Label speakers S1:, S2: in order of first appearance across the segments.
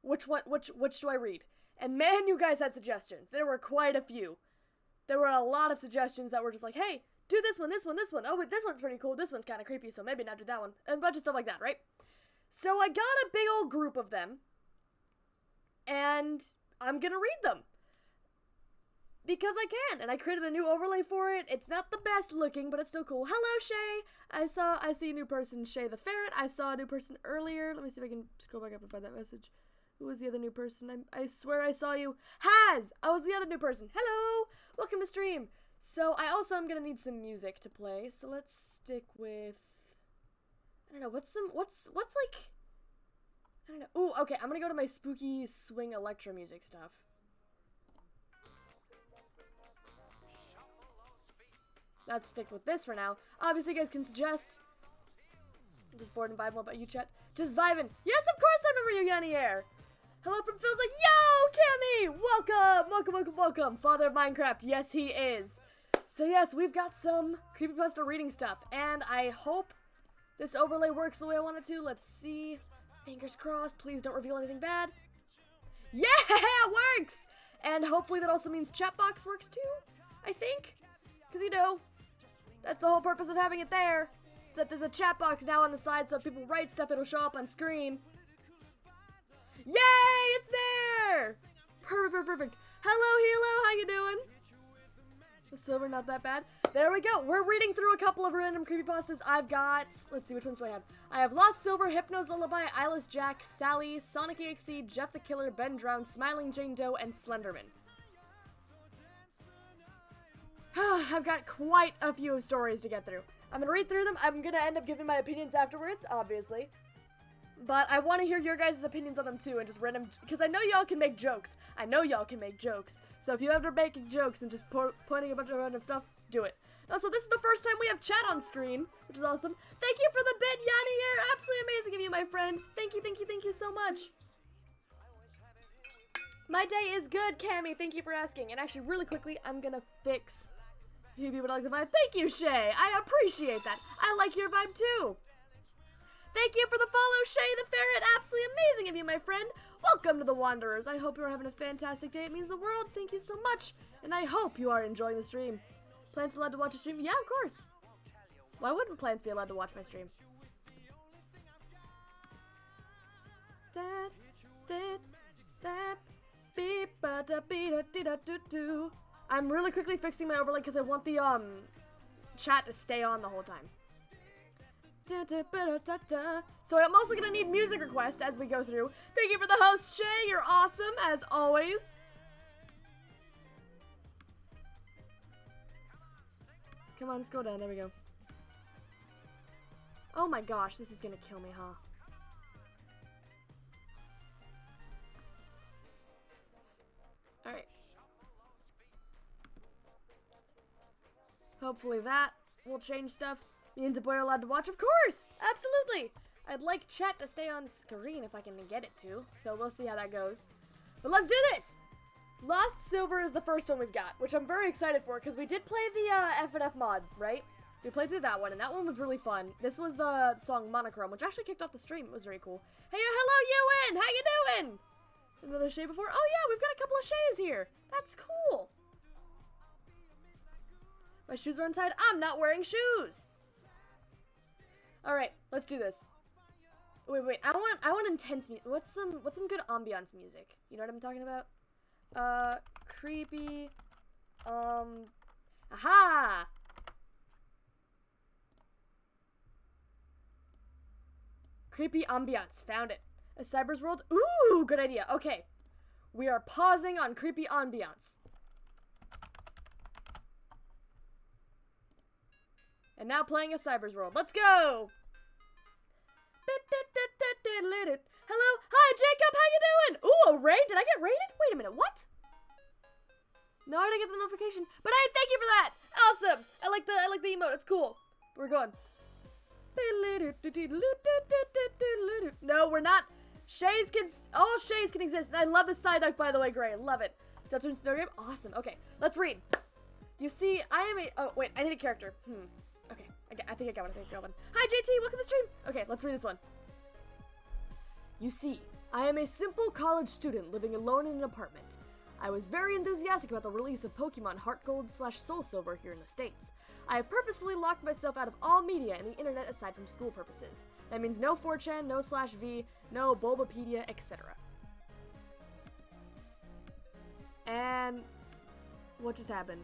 S1: Which one? Which do I read? And man, you guys had suggestions. There were quite a few. There were a lot of suggestions that were just like, hey, do this one, this one, this one. Oh, wait, this one's pretty cool. This one's kind of creepy, so maybe not do that one. And a bunch of stuff like that, right? So I got a big old group of them. And I'm gonna read them. Because I can, and I created a new overlay for it. It's not the best looking, but it's still cool. Hello, Shay! I see a new person, Shay the Ferret. I saw a new person earlier. Let me see if I can scroll back up and find that message. Who was the other new person? I swear I saw you. Haz! I was the other new person. Hello! Welcome to stream. So I also am gonna need some music to play, so let's stick with... I don't know, what's like... I don't know. Ooh, okay, I'm gonna go to my spooky swing electro music stuff. Let's stick with this for now. Obviously, you guys can suggest. I'm just bored and vibing. What about you, chat? Just vibing. Yes, of course I remember you, Yanni Air. Hello from Phil's like, yo, Cammy! Welcome, welcome, welcome, welcome. Father of Minecraft. Yes, he is. So yes, we've got some Creepypasta reading stuff. And I hope this overlay works the way I want it to. Let's see. Fingers crossed. Please don't reveal anything bad. Yeah, it works! And hopefully that also means chat box works too, I think. Because, you know, that's the whole purpose of having it there. So that there's a chat box now on the side, so if people write stuff, it'll show up on screen. Yay! It's there! Perfect, perfect. Hello, Hilo. How you doing? The silver, not that bad. There we go. We're reading through a couple of random creepypastas. I've got... Let's see, which ones do I have? I have Lost Silver, Hypno's Lullaby, Eyeless Jack, Sally, Sonic EXE, Jeff the Killer, Ben Drown, Smiling Jane Doe, and Slenderman. I've got quite a few stories to get through. I'm gonna read through them. I'm gonna end up giving my opinions afterwards, obviously. But I want to hear your guys' opinions on them too, and just random, because I know y'all can make jokes. I know y'all can make jokes. So if you ever making jokes and just pointing a bunch of random stuff, do it. Also, this is the first time we have chat on screen, which is awesome. Thank you for the bit, Yanni Air. Absolutely amazing of you, my friend. Thank you, thank you, thank you so much. My day is good, Cammy. Thank you for asking. And actually, really quickly, I'm gonna fix... Few people like the vibe. Thank you, Shay. I appreciate that. I like your vibe too. Thank you for the follow, Shay the Ferret. Absolutely amazing of you, my friend. Welcome to the Wanderers. I hope you're having a fantastic day. It means the world. Thank you so much. And I hope you are enjoying the stream. Plants allowed to watch a stream? Yeah, of course. Why wouldn't plants be allowed to watch my stream? I'm really quickly fixing my overlay because I want the chat to stay on the whole time. So I'm also gonna need music requests as we go through. Thank you for the host, Shay. You're awesome as always. Come on, scroll down. There we go. Oh my gosh, this is gonna kill me, huh? Alright. Hopefully that will change stuff. Me and DeBoy are allowed to watch? Of course! Absolutely! I'd like chat to stay on screen if I can get it to, so we'll see how that goes. But let's do this! Lost Silver is the first one we've got, which I'm very excited for, because we did play the F&F mod, right? We played through that one, and that one was really fun. This was the song Monochrome, which actually kicked off the stream. It was very cool. Hey, hello, Ewan! How you doing? Another Shay before? Oh yeah, we've got a couple of Shays here. That's cool. My shoes are untied. I'm not wearing shoes. All right, let's do this. Wait. I want intense music. What's some good ambiance music? You know what I'm talking about? Creepy. Aha! Creepy ambiance. Found it. A Cyber's World. Ooh, good idea. Okay. We are pausing on creepy ambiance. And now playing a Cyber's World. Let's go! Hello? Hi, Jacob! How you doing? Ooh, a raid? Did I get raided? Wait a minute, what? No, I didn't get the notification. But hey, thank you for that! Awesome! I like the emote. It's cool. We're going. No, we're not. All Shays can exist. And I love the side duck, by the way, Gray. Love it. Delta and Snow Game? Awesome. Okay, let's read. You see, I am a... Oh, wait, I need a character. Okay, I think I got one. Hi, JT, welcome to stream. Okay, let's read this one. You see, I am a simple college student living alone in an apartment. I was very enthusiastic about the release of Pokemon Heart Gold / Soul Silver here in the States. I have purposely locked myself out of all media and the internet aside from school purposes. That means no 4chan, no /v, no Bulbapedia, etc. And what just happened?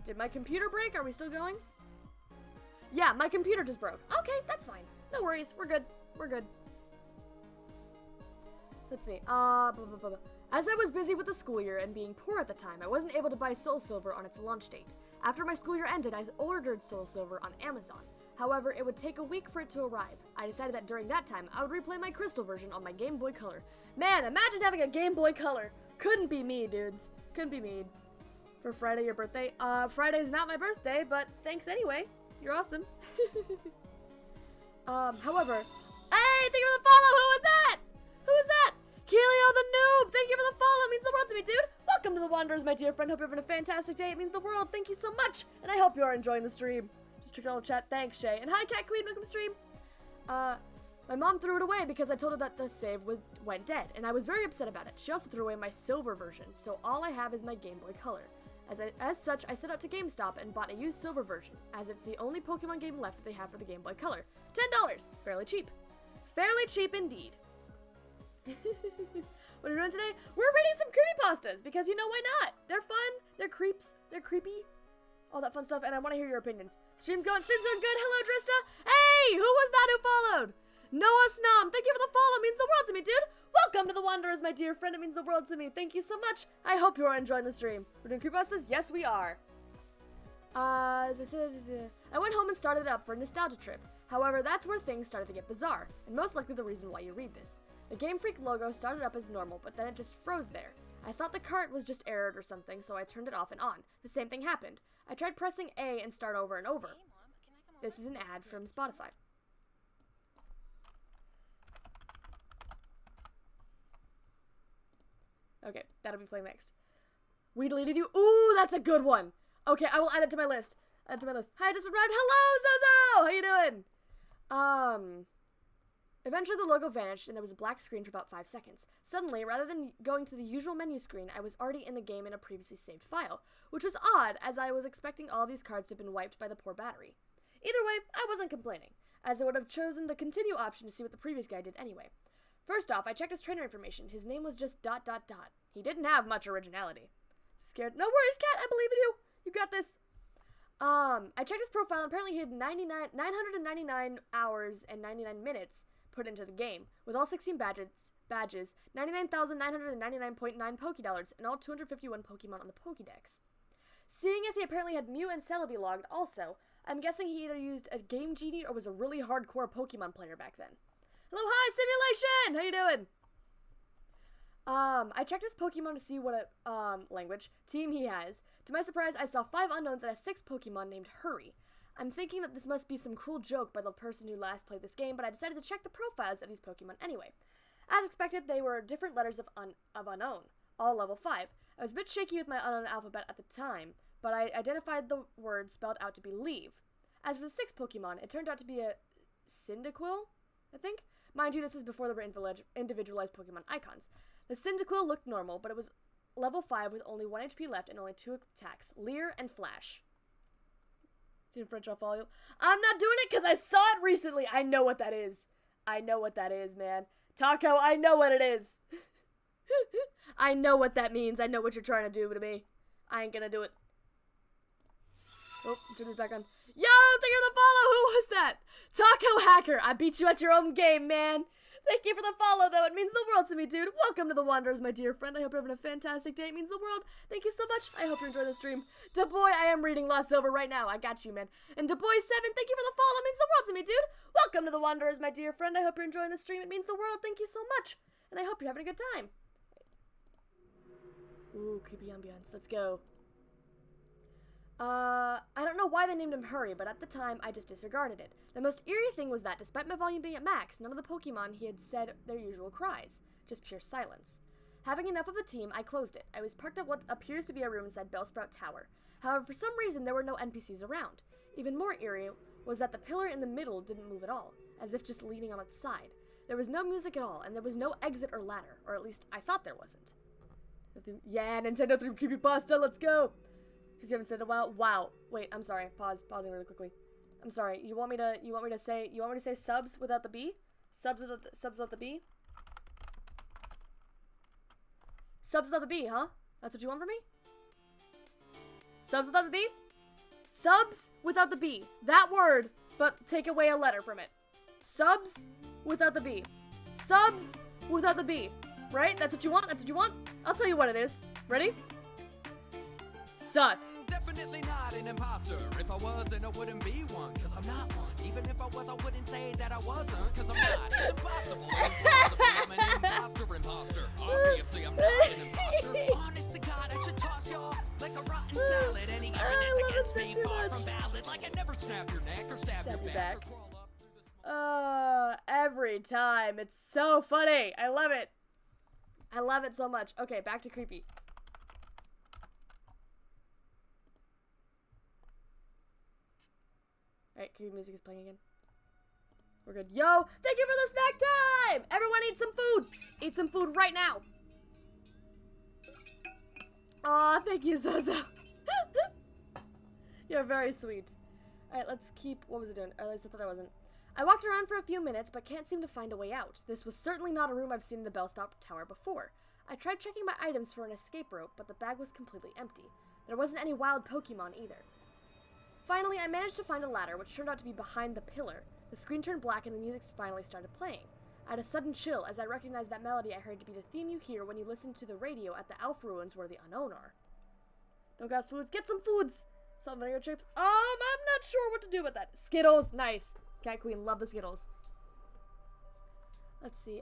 S1: Did my computer break? Are we still going? Yeah, my computer just broke. Okay, that's fine. No worries. We're good. We're good. Let's see. As I was busy with the school year and being poor at the time, I wasn't able to buy Soul Silver on its launch date. After my school year ended, I ordered Soul Silver on Amazon. However, it would take a week for it to arrive. I decided that during that time, I would replay my Crystal version on my Game Boy Color. Man, imagine having a Game Boy Color. Couldn't be me, dudes. Couldn't be me. For Friday, your birthday. Friday's not my birthday, but thanks anyway. You're awesome. However, hey, thank you for the follow. Who was that? Who was that? Keelio the noob. Thank you for the follow. It means the world to me, dude. Welcome to the Wanderers, my dear friend. Hope you're having a fantastic day. It means the world. Thank you so much. And I hope you are enjoying the stream. Just checked all the chat. Thanks, Shay. And hi, Cat Queen. Welcome to stream. My mom threw it away because I told her that the save went dead, and I was very upset about it. She also threw away my silver version, so all I have is my Game Boy Color. As such, I set out to GameStop and bought a used silver version, as it's the only Pokemon game left that they have for the Game Boy Color. $10! Fairly cheap. Fairly cheap indeed. What are we doing today? We're reading some creepypastas, because you know why not? They're fun, they're creeps, they're creepy, all that fun stuff, and I want to hear your opinions. Stream's going good. Hello, Drista. Hey, who was that who followed? Noah Snom, thank you for the follow. It means the world to me, dude. Welcome to the Wanderers, my dear friend. It means the world to me. Thank you so much. I hope you are enjoying the stream. We're doing creepypastas? Yes, we are. I went home and started it up for a nostalgia trip. However, that's where things started to get bizarre, and most likely the reason why you read this. The Game Freak logo started up as normal, but then it just froze there. I thought the cart was just errored or something, so I turned it off and on. The same thing happened. I tried pressing A and start over and over. This is an ad from Spotify. Okay, that'll be playing next. We deleted you. Ooh, that's a good one. Okay, I will add it to my list. Add it to my list. Hi, I just arrived. Hello, Zozo! How you doing? Eventually the logo vanished and there was a black screen for about 5 seconds. Suddenly, rather than going to the usual menu screen, I was already in the game in a previously saved file, which was odd as I was expecting all these cards to have been wiped by the poor battery. Either way, I wasn't complaining, as I would have chosen the continue option to see what the previous guy did anyway. First off, I checked his trainer information. His name was just ... He didn't have much originality. Scared? No worries, Cat. I believe in you. You got this. I checked his profile and apparently he had 999 hours and 99 minutes put into the game, with all 16 badges, 99,999.9 Pokédollars, and all 251 Pokemon on the Pokédex. Seeing as he apparently had Mew and Celebi logged also, I'm guessing he either used a Game Genie or was a really hardcore Pokemon player back then. Hello, hi, Simulation! How you doing? I checked his Pokemon to see what language team he has. To my surprise, I saw 5 unknowns and a 6th Pokemon named Hurry. I'm thinking that this must be some cruel joke by the person who last played this game, but I decided to check the profiles of these Pokemon anyway. As expected, they were different letters of unknown, all level 5. I was a bit shaky with my unknown alphabet at the time, but I identified the word spelled out to be leave. As for the 6th Pokemon, it turned out to be a Cyndaquil, I think? Mind you, this is before there were individualized Pokemon icons. The Cyndaquil looked normal, but it was level 5 with only 1 HP left and only 2 attacks, Leer and Flash. Didn't French off all you? I'm not doing it because I saw it recently. I know what that is. I know what that is, man. Taco, I know what it is. I know what that means. I know what you're trying to do to me. I ain't gonna do it. Oh, turn this back on. Yo, thank you for the follow. Who was that? Taco Hacker. I beat you at your own game, man. Thank you for the follow, though. It means the world to me, dude. Welcome to the Wanderers, my dear friend. I hope you're having a fantastic day. It means the world. Thank you so much. I hope you're enjoying the stream. DeBoy, I am reading Lost Silver right now. I got you, man. And DeBoy7, thank you for the follow. It means the world to me, dude. Welcome to the Wanderers, my dear friend. I hope you're enjoying the stream. It means the world. Thank you so much. And I hope you're having a good time. Ooh, creepy ambiance. Let's go. I don't know why they named him Hurry, but at the time, I just disregarded it. The most eerie thing was that, despite my volume being at max, none of the Pokemon he had said their usual cries. Just pure silence. Having enough of the team, I closed it. I was parked at what appears to be a room inside Bellsprout Tower. However, for some reason, there were no NPCs around. Even more eerie was that the pillar in the middle didn't move at all. as if just leaning on its side. There was no music at all, and there was no exit or ladder, or at least I thought there wasn't. Yeah, Nintendo 3 Creepypasta, let's go! Because you haven't said it in a while. Wow. Wait, I'm sorry. Pausing really quickly. I'm sorry. You want me to say subs without the B? Subs without the B? Subs without the B, huh? That's what you want from me? Subs without the B? Subs without the B. That word, but take away a letter from it. Subs without the B. Subs without the B. Right? That's what you want? That's what you want? I'll tell you what it is. Ready? Sus.
S2: Definitely not an imposter. If I was, then I wouldn't be one. Cause I'm not one. Even if I was, I wouldn't say that I wasn't. Cause I'm not. It's impossible. I'm an imposter. Obviously, I'm not an imposter. Honest to God, I should toss y'all like a rotten salad. Any evidence against me far from valid. Like I never snap your neck or stab your back. Or crawl up through the
S1: every time. It's so funny. I love it. I love it so much. Okay, back to creepy. Alright, creepy music is playing again. We're good. Yo, thank you for the snack time! Everyone eat some food! Eat some food right now! Aw, thank you, Zozo. You're very sweet. Alright, let's keep... What was it doing? Or at least I thought I wasn't. I walked around for a few minutes, but can't seem to find a way out. This was certainly not a room I've seen in the Bellspout Tower before. I tried checking my items for an escape rope, but the bag was completely empty. There wasn't any wild Pokemon either. Finally, I managed to find a ladder, which turned out to be behind the pillar. The screen turned black and the music finally started playing. I had a sudden chill as I recognized that melody I heard to be the theme you hear when you listen to the radio at the Elf Ruins where the Unknown are. Don't got foods? Get some foods! Salt and vinegar chips? I'm not sure what to do with that. Skittles, nice. Cat Queen, love the Skittles. Let's see,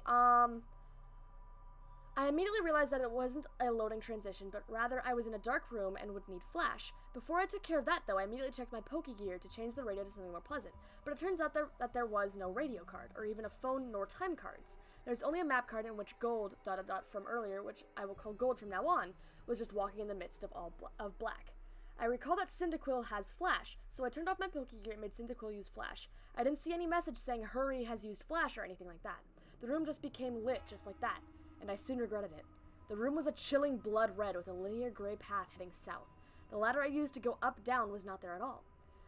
S1: I immediately realized that it wasn't a loading transition, but rather I was in a dark room and would need flash. Before I took care of that, though, I immediately checked my Pokegear to change the radio to something more pleasant. But it turns out that there was no radio card, or even a phone nor time cards. There's only a map card in which Gold, ... from earlier, which I will call Gold from now on, was just walking in the midst of of black. I recall that Cyndaquil has flash, so I turned off my Pokegear and made Cyndaquil use flash. I didn't see any message saying hurry has used flash or anything like that. The room just became lit just like that, and I soon regretted it. The room was a chilling blood red with a linear gray path heading south. The ladder I used to go up-down was not there at all.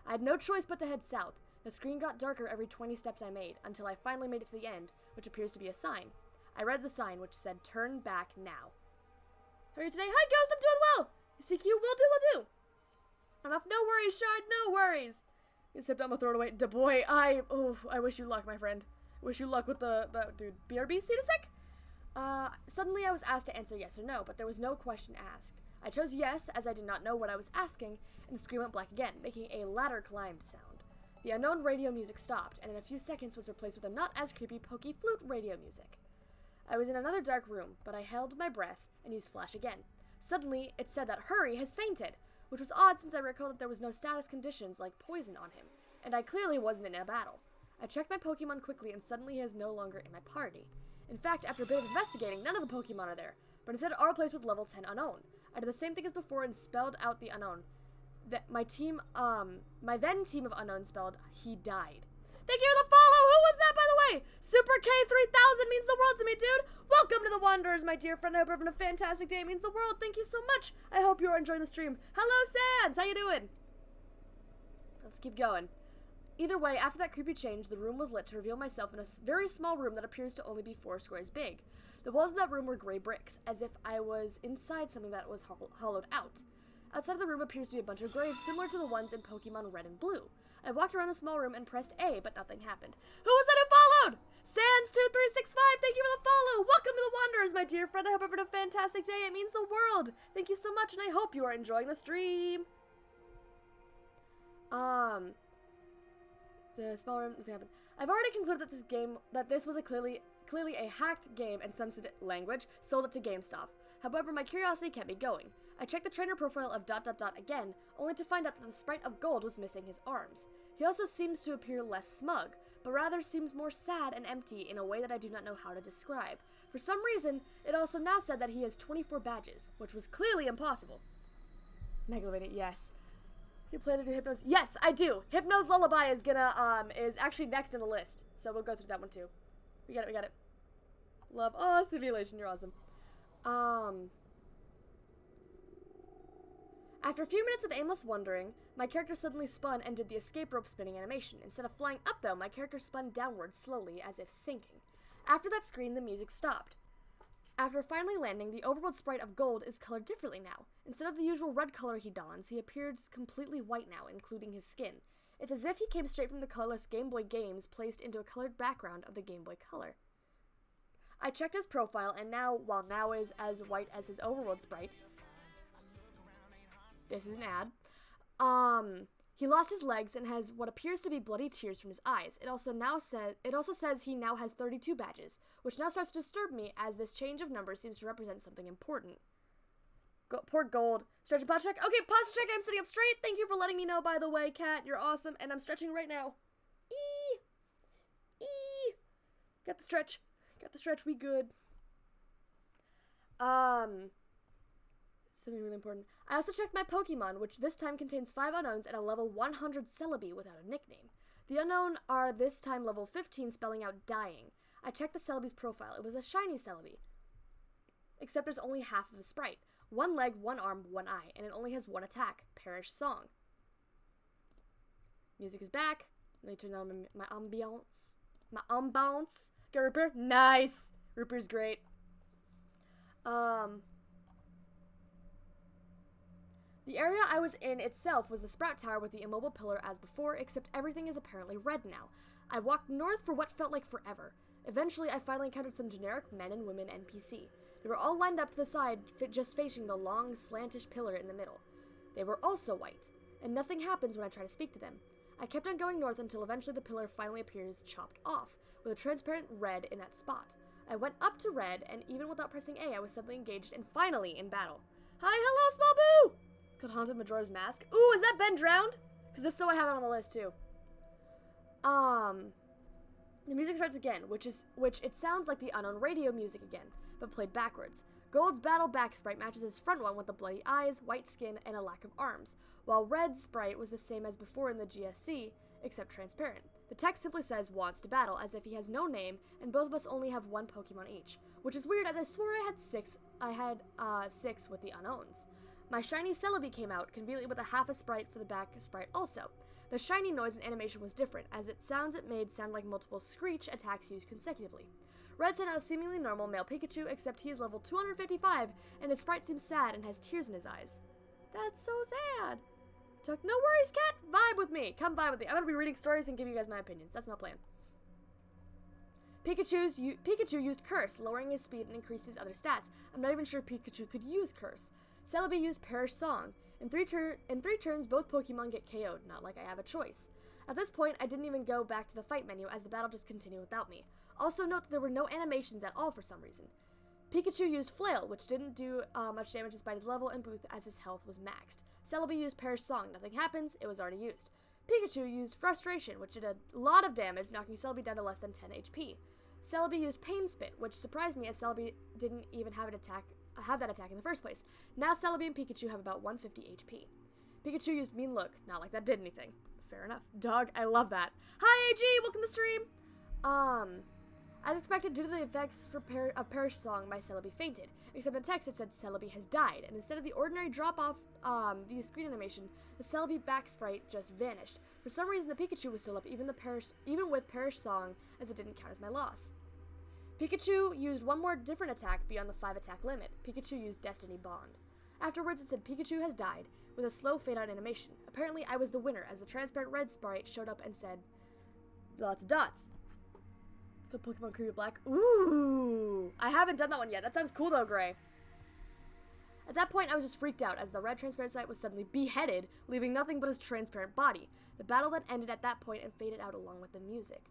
S1: I had no choice but to head south. The screen got darker every 20 steps I made, until I finally made it to the end, which appears to be a sign. I read the sign, which said, "Turn back now." How are you today? Hi, Ghost, I'm doing well! CQ, will do. Enough, no worries, Shard, no worries! Except I'm gonna throw it away. Boy, I wish you luck, my friend. Wish you luck with the dude. BRB, see the sick? Suddenly I was asked to answer yes or no, but there was no question asked. I chose yes, as I did not know what I was asking, and the screen went black again, making a ladder climbed sound. The unknown radio music stopped, and in a few seconds was replaced with a not as creepy Pokey Flute radio music. I was in another dark room, but I held my breath and used flash again. Suddenly, it said that Hurry has fainted, which was odd since I recalled that there was no status conditions like poison on him, and I clearly wasn't in a battle. I checked my Pokemon quickly, and suddenly he is no longer in my party. In fact, after a bit of investigating, none of the Pokemon are there, but instead are replaced with level 10 Unknown. I did the same thing as before and spelled out the Unknown. My then team of Unknown spelled, he died. Thank you for the follow! Who was that, by the way? Super K3000 means the world to me, dude! Welcome to the Wanderers, my dear friend. I hope you're having a fantastic day. It means the world. Thank you so much. I hope you're enjoying the stream. Hello, Sans! How you doing? Let's keep going. Either way, after that creepy change, the room was lit to reveal myself in a very small room that appears to only be 4 squares big. The walls of that room were gray bricks, as if I was inside something that was hollowed out. Outside of the room appears to be a bunch of graves similar to the ones in Pokemon Red and Blue. I walked around the small room and pressed A, but nothing happened. Who was that who followed? Sans2365, thank you for the follow! Welcome to the Wanderers, my dear friend. I hope you're having a fantastic day. It means the world. Thank you so much, and I hope you are enjoying the stream. The small room, nothing happened. I've already concluded that this was clearly a hacked game and some language, sold it to GameStop. However, my curiosity kept me going. I checked the trainer profile of ... again, only to find out that the sprite of Gold was missing his arms. He also seems to appear less smug, but rather seems more sad and empty in a way that I do not know how to describe. For some reason, it also now said that he has 24 badges, which was clearly impossible. Megalovania, yes. You plan to do Hypno's? Yes, I do. Hypno's Lullaby is gonna, is actually next in the list. So we'll go through that one too. We got it. Love. Oh, Simulation, you're awesome. After a few minutes of aimless wandering, my character suddenly spun and did the escape rope spinning animation. Instead of flying up though, my character spun downward slowly as if sinking. After that screen, the music stopped. After finally landing, the overworld sprite of Gold is colored differently now. Instead of the usual red color he dons, he appears completely white now, including his skin. It's as if he came straight from the colorless Game Boy games placed into a colored background of the Game Boy Color. I checked his profile, and now, while now is as white as his overworld sprite, this is an ad, he lost his legs and has what appears to be bloody tears from his eyes. It also says he now has 32 badges, which now starts to disturb me as this change of numbers seems to represent something important. Poor Gold. Stretch and posture check. Okay, posture check. I'm sitting up straight. Thank you for letting me know, by the way, Kat. You're awesome. And I'm stretching right now. Got the stretch. We good. Something really important. I also checked my Pokemon, which this time contains 5 unknowns and a level 100 Celebi without a nickname. The unknown are this time level 15, spelling out dying. I checked the Celebi's profile. It was a shiny Celebi. Except there's only half of the sprite. 1 leg, 1 arm, 1 eye, and it only has 1 attack. Perish Song. Music is back. Let me turn on my ambiance. My ambiance. Get Rupert? Nice! Rupert's great. The area I was in itself was the Sprout Tower with the immobile pillar as before, except everything is apparently red now. I walked north for what felt like forever. Eventually, I finally encountered some generic men and women NPC. They were all lined up to the side, just facing the long, slantish pillar in the middle. They were also white, and nothing happens when I try to speak to them. I kept on going north until eventually the pillar finally appears chopped off, with a transparent red in that spot. I went up to red, and even without pressing A, I was suddenly engaged and finally in battle. Hi, hello, Small Boo! Could Haunted Majora's Mask. Ooh, is that Ben drowned? Because if so, I have it on the list too. The music starts again, which it sounds like the unknown radio music again, but played backwards. Gold's battle back sprite matches his front one with the bloody eyes, white skin, and a lack of arms, while Red's sprite was the same as before in the GSC, except transparent. The text simply says, wants to battle, as if he has no name, and both of us only have 1 Pokemon each, which is weird as I swore I had 6 with the unknowns. My shiny Celebi came out, conveniently with a half a sprite for the back sprite also. The shiny noise and animation was different, as it made sound like multiple screech attacks used consecutively. Red sent out a seemingly normal male Pikachu, except he is level 255, and his sprite seems sad and has tears in his eyes. That's so sad. Tuck, no worries, Cat. Vibe with me. Come vibe with me. I'm gonna be reading stories and give you guys my opinions. That's my plan. Pikachu used Curse, lowering his speed and increased his other stats. I'm not even sure Pikachu could use Curse. Celebi used Perish Song. In three turns, both Pokemon get KO'd, not like I have a choice. At this point, I didn't even go back to the fight menu, as the battle just continued without me. Also note that there were no animations at all for some reason. Pikachu used Flail, which didn't do much damage despite his level and boost as his health was maxed. Celebi used Perish Song. Nothing happens, it was already used. Pikachu used Frustration, which did a lot of damage, knocking Celebi down to less than 10 HP. Celebi used Pain Spit, which surprised me as Celebi didn't even have that attack in the first place. Now Celebi and Pikachu have about 150 HP. Pikachu used Mean Look. Not like that did anything. Fair enough. Dog, I love that. Hi, AG! Welcome to stream! As expected, due to the effects of Perish Song, my Celebi fainted. Except in text it said Celebi has died, and instead of the ordinary drop-off, the screen animation, the Celebi back sprite just vanished. For some reason, the Pikachu was still up, even with Perish Song, as it didn't count as my loss. Pikachu used one more different attack beyond the 5 attack limit. Pikachu used Destiny Bond. Afterwards, it said Pikachu has died, with a slow fade-out animation. Apparently, I was the winner, as the transparent red sprite showed up and said, lots of dots. It's called Pokemon Creepy Black. Ooh! I haven't done that one yet. That sounds cool though, Gray. At that point, I was just freaked out, as the red transparent sprite was suddenly beheaded, leaving nothing but his transparent body. The battle then ended at that point and faded out along with the music.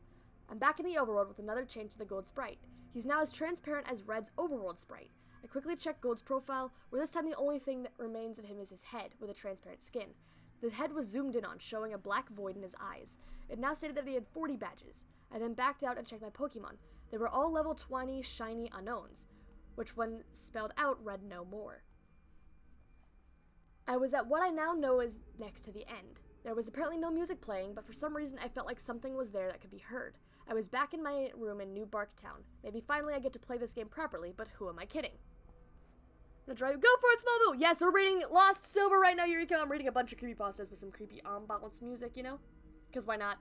S1: I'm back in the overworld with another change to the Gold sprite. He's now as transparent as Red's overworld sprite. I quickly checked Gold's profile, where this time the only thing that remains of him is his head, with a transparent skin. The head was zoomed in on, showing a black void in his eyes. It now stated that he had 40 badges. I then backed out and checked my Pokemon. They were all level 20 shiny unknowns, which when spelled out read no more. I was at what I now know is next to the end. There was apparently no music playing, but for some reason I felt like something was there that could be heard. I was back in my room in New Barktown. Maybe finally I get to play this game properly, but who am I kidding? I'm gonna try to go for it, Small Boo! Yes, we're reading Lost Silver right now, Eureka! I'm reading a bunch of creepypastas with some creepy unbalanced music, you know? Because why not?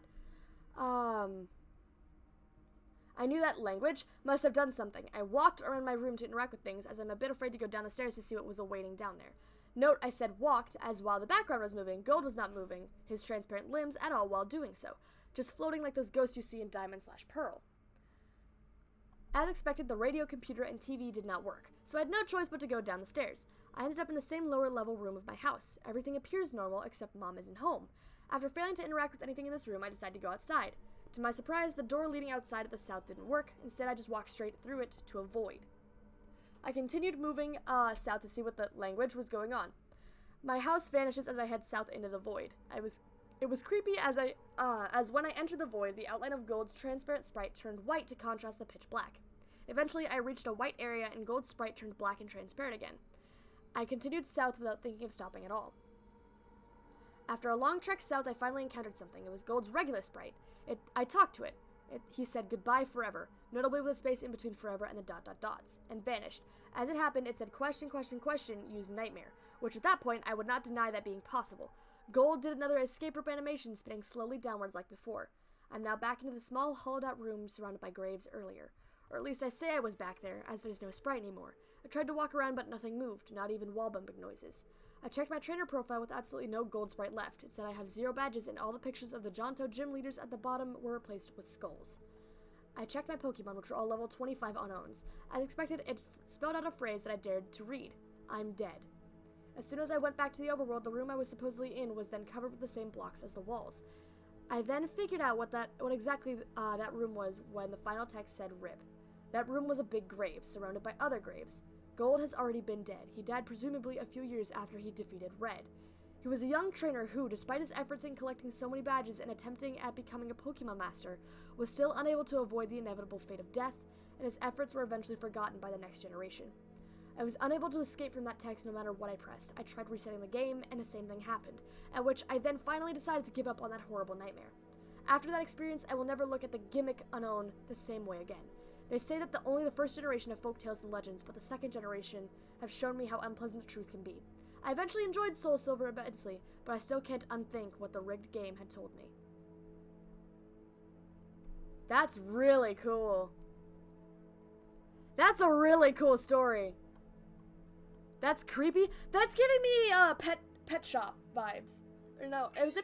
S1: I knew that language must have done something. I walked around my room to interact with things, as I'm a bit afraid to go down the stairs to see what was awaiting down there. Note, I said walked, as while the background was moving, Gold was not moving his transparent limbs at all while doing so, just floating like those ghosts you see in Diamond/Pearl. As expected, the radio, computer, and TV did not work, so I had no choice but to go down the stairs. I ended up in the same lower-level room of my house. Everything appears normal, except Mom isn't home. After failing to interact with anything in this room, I decided to go outside. To my surprise, the door leading outside at the south didn't work. Instead, I just walked straight through it to a void. I continued moving south to see what the language was going on. My house vanishes as I head south into the void. It was creepy as when I entered the void, the outline of Gold's transparent sprite turned white to contrast the pitch black. Eventually, I reached a white area and Gold's sprite turned black and transparent again. I continued south without thinking of stopping at all. After a long trek south, I finally encountered something. It was Gold's regular sprite. I talked to it. He said goodbye forever, notably with a space in between forever and the ... dots, and vanished. As it happened, it said question, used nightmare, which at that point, I would not deny that being possible. Gold did another escape rope animation, spinning slowly downwards like before. I'm now back into the small, hollowed-out room surrounded by graves earlier. Or at least I say I was back there, as there's no sprite anymore. I tried to walk around, but nothing moved, not even wall bumping noises. I checked my trainer profile with absolutely no Gold sprite left. It said I have 0 badges, and all the pictures of the Jonto gym leaders at the bottom were replaced with skulls. I checked my Pokemon, which were all level 25 unknowns. As expected, it spelled out a phrase that I dared to read. I'm dead. As soon as I went back to the overworld, the room I was supposedly in was then covered with the same blocks as the walls. I then figured out what exactly that room was when the final text said RIP. That room was a big grave, surrounded by other graves. Gold has already been dead. He died presumably a few years after he defeated Red. He was a young trainer who, despite his efforts in collecting so many badges and attempting at becoming a Pokemon Master, was still unable to avoid the inevitable fate of death, and his efforts were eventually forgotten by the next generation. I was unable to escape from that text no matter what I pressed. I tried resetting the game, and the same thing happened, at which I then finally decided to give up on that horrible nightmare. After that experience, I will never look at the gimmick unknown the same way again. They say that only the first generation of folktales and legends, but the second generation have shown me how unpleasant the truth can be. I eventually enjoyed Soul Silver immensely, but I still can't unthink what the rigged game had told me. That's really cool. That's a really cool story. That's creepy. That's giving me pet shop vibes. Or no, it was a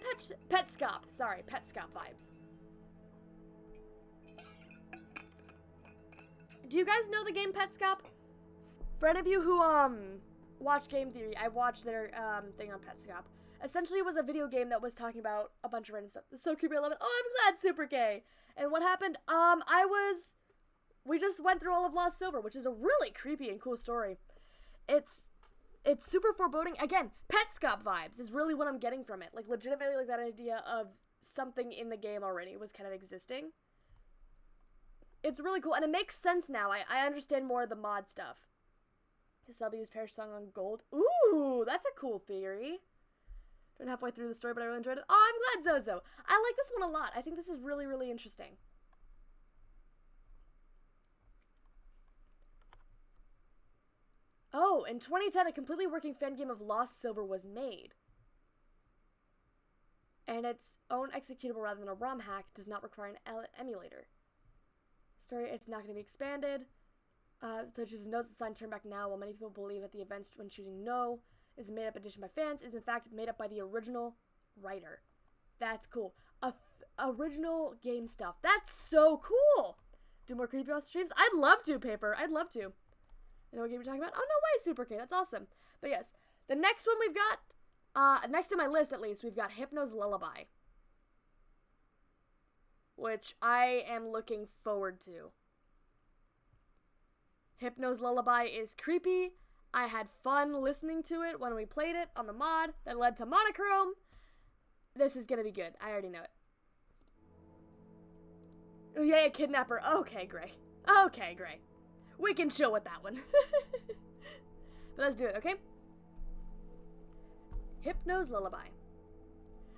S1: Petscop. Sorry, Petscop vibes. Do you guys know the game Petscop? For any of you who watch Game Theory, I watched their thing on Petscop. Essentially, it was a video game that was talking about a bunch of random stuff. It's so creepy. I love it. Oh, I'm glad, Super K. And what happened? We just went through all of Lost Silver, which is a really creepy and cool story. It's super foreboding. Again, Petscop vibes is really what I'm getting from it. Like, legitimately, like, that idea of something in the game already was kind of existing. It's really cool, and it makes sense now. I understand more of the mod stuff. SLB's Parish Song on Gold. Ooh, that's a cool theory. Been halfway through the story, but I really enjoyed it. Oh, I'm glad, Zozo. I like this one a lot. I think this is really, really interesting. Oh, in 2010, a completely working fan game of Lost Silver was made. And its own executable rather than a ROM hack does not require an emulator. Story, it's not going to be expanded. The chooses notes and sign turn back now, while many people believe that the events when choosing no is a made-up addition by fans, is in fact made up by the original writer. That's cool. Original game stuff. That's so cool! Do more creepypasta streams? I'd love to, Paper. I'd love to. You know what game you're talking about? Oh, no way, Super K. That's awesome. But yes, the next one we've got, next on my list at least, we've got Hypno's Lullaby, which I am looking forward to. Hypno's Lullaby is creepy. I had fun listening to it when we played it on the mod that led to Monochrome. This is gonna be good. I already know it. Oh, yeah, a kidnapper. Okay, Gray. Okay, Gray. We can chill with that one. But let's do it, okay? Hypno's Lullaby.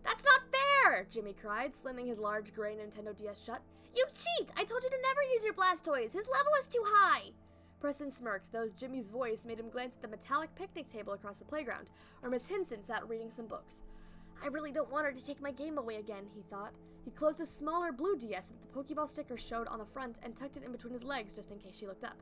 S1: That's not fair! Jimmy cried, slamming his large gray Nintendo DS shut. You cheat! I told you to never use your Blastoise! His level is too high! Preston smirked, though Jimmy's voice made him glance at the metallic picnic table across the playground, where Miss Hinson sat reading some books. I really don't want her to take my game away again, he thought. He closed a smaller blue DS that the Pokeball sticker showed on the front and tucked it in between his legs just in case she looked up.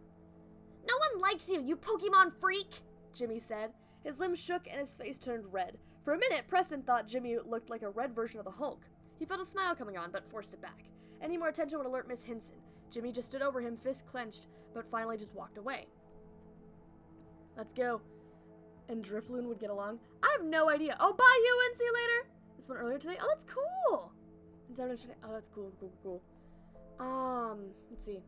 S1: No one likes you, you Pokemon freak! Jimmy said. His limbs shook and his face turned red. For a minute, Preston thought Jimmy looked like a red version of the Hulk. He felt a smile coming on, but forced it back. Any more attention would alert Miss Hinson. Jimmy just stood over him, fist clenched, but finally just walked away. Let's go. And Drifloon would get along. I have no idea. Oh, bye, you, and see you later. This one earlier today. Oh, that's cool. Oh, that's cool. Let's see.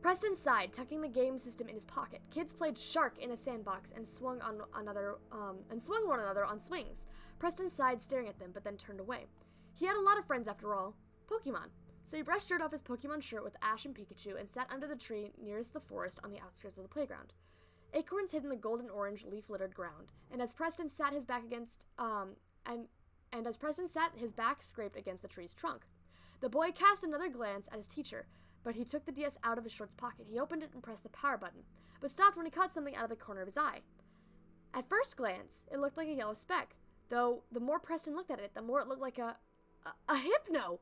S1: Preston sighed, tucking the game system in his pocket. Kids played Shark in a sandbox and swung one another on swings. Preston sighed, staring at them, but then turned away. He had a lot of friends after all. Pokemon. So he brushed dirt off his Pokemon shirt with Ash and Pikachu and sat under the tree nearest the forest on the outskirts of the playground. Acorns hid in the golden-orange, leaf-littered ground, and as Preston sat his back scraped against the tree's trunk. The boy cast another glance at his teacher, but he took the DS out of his shorts pocket. He opened it and pressed the power button, but stopped when he caught something out of the corner of his eye. At first glance, it looked like a yellow speck, though the more Preston looked at it, the more it looked like a Hypno!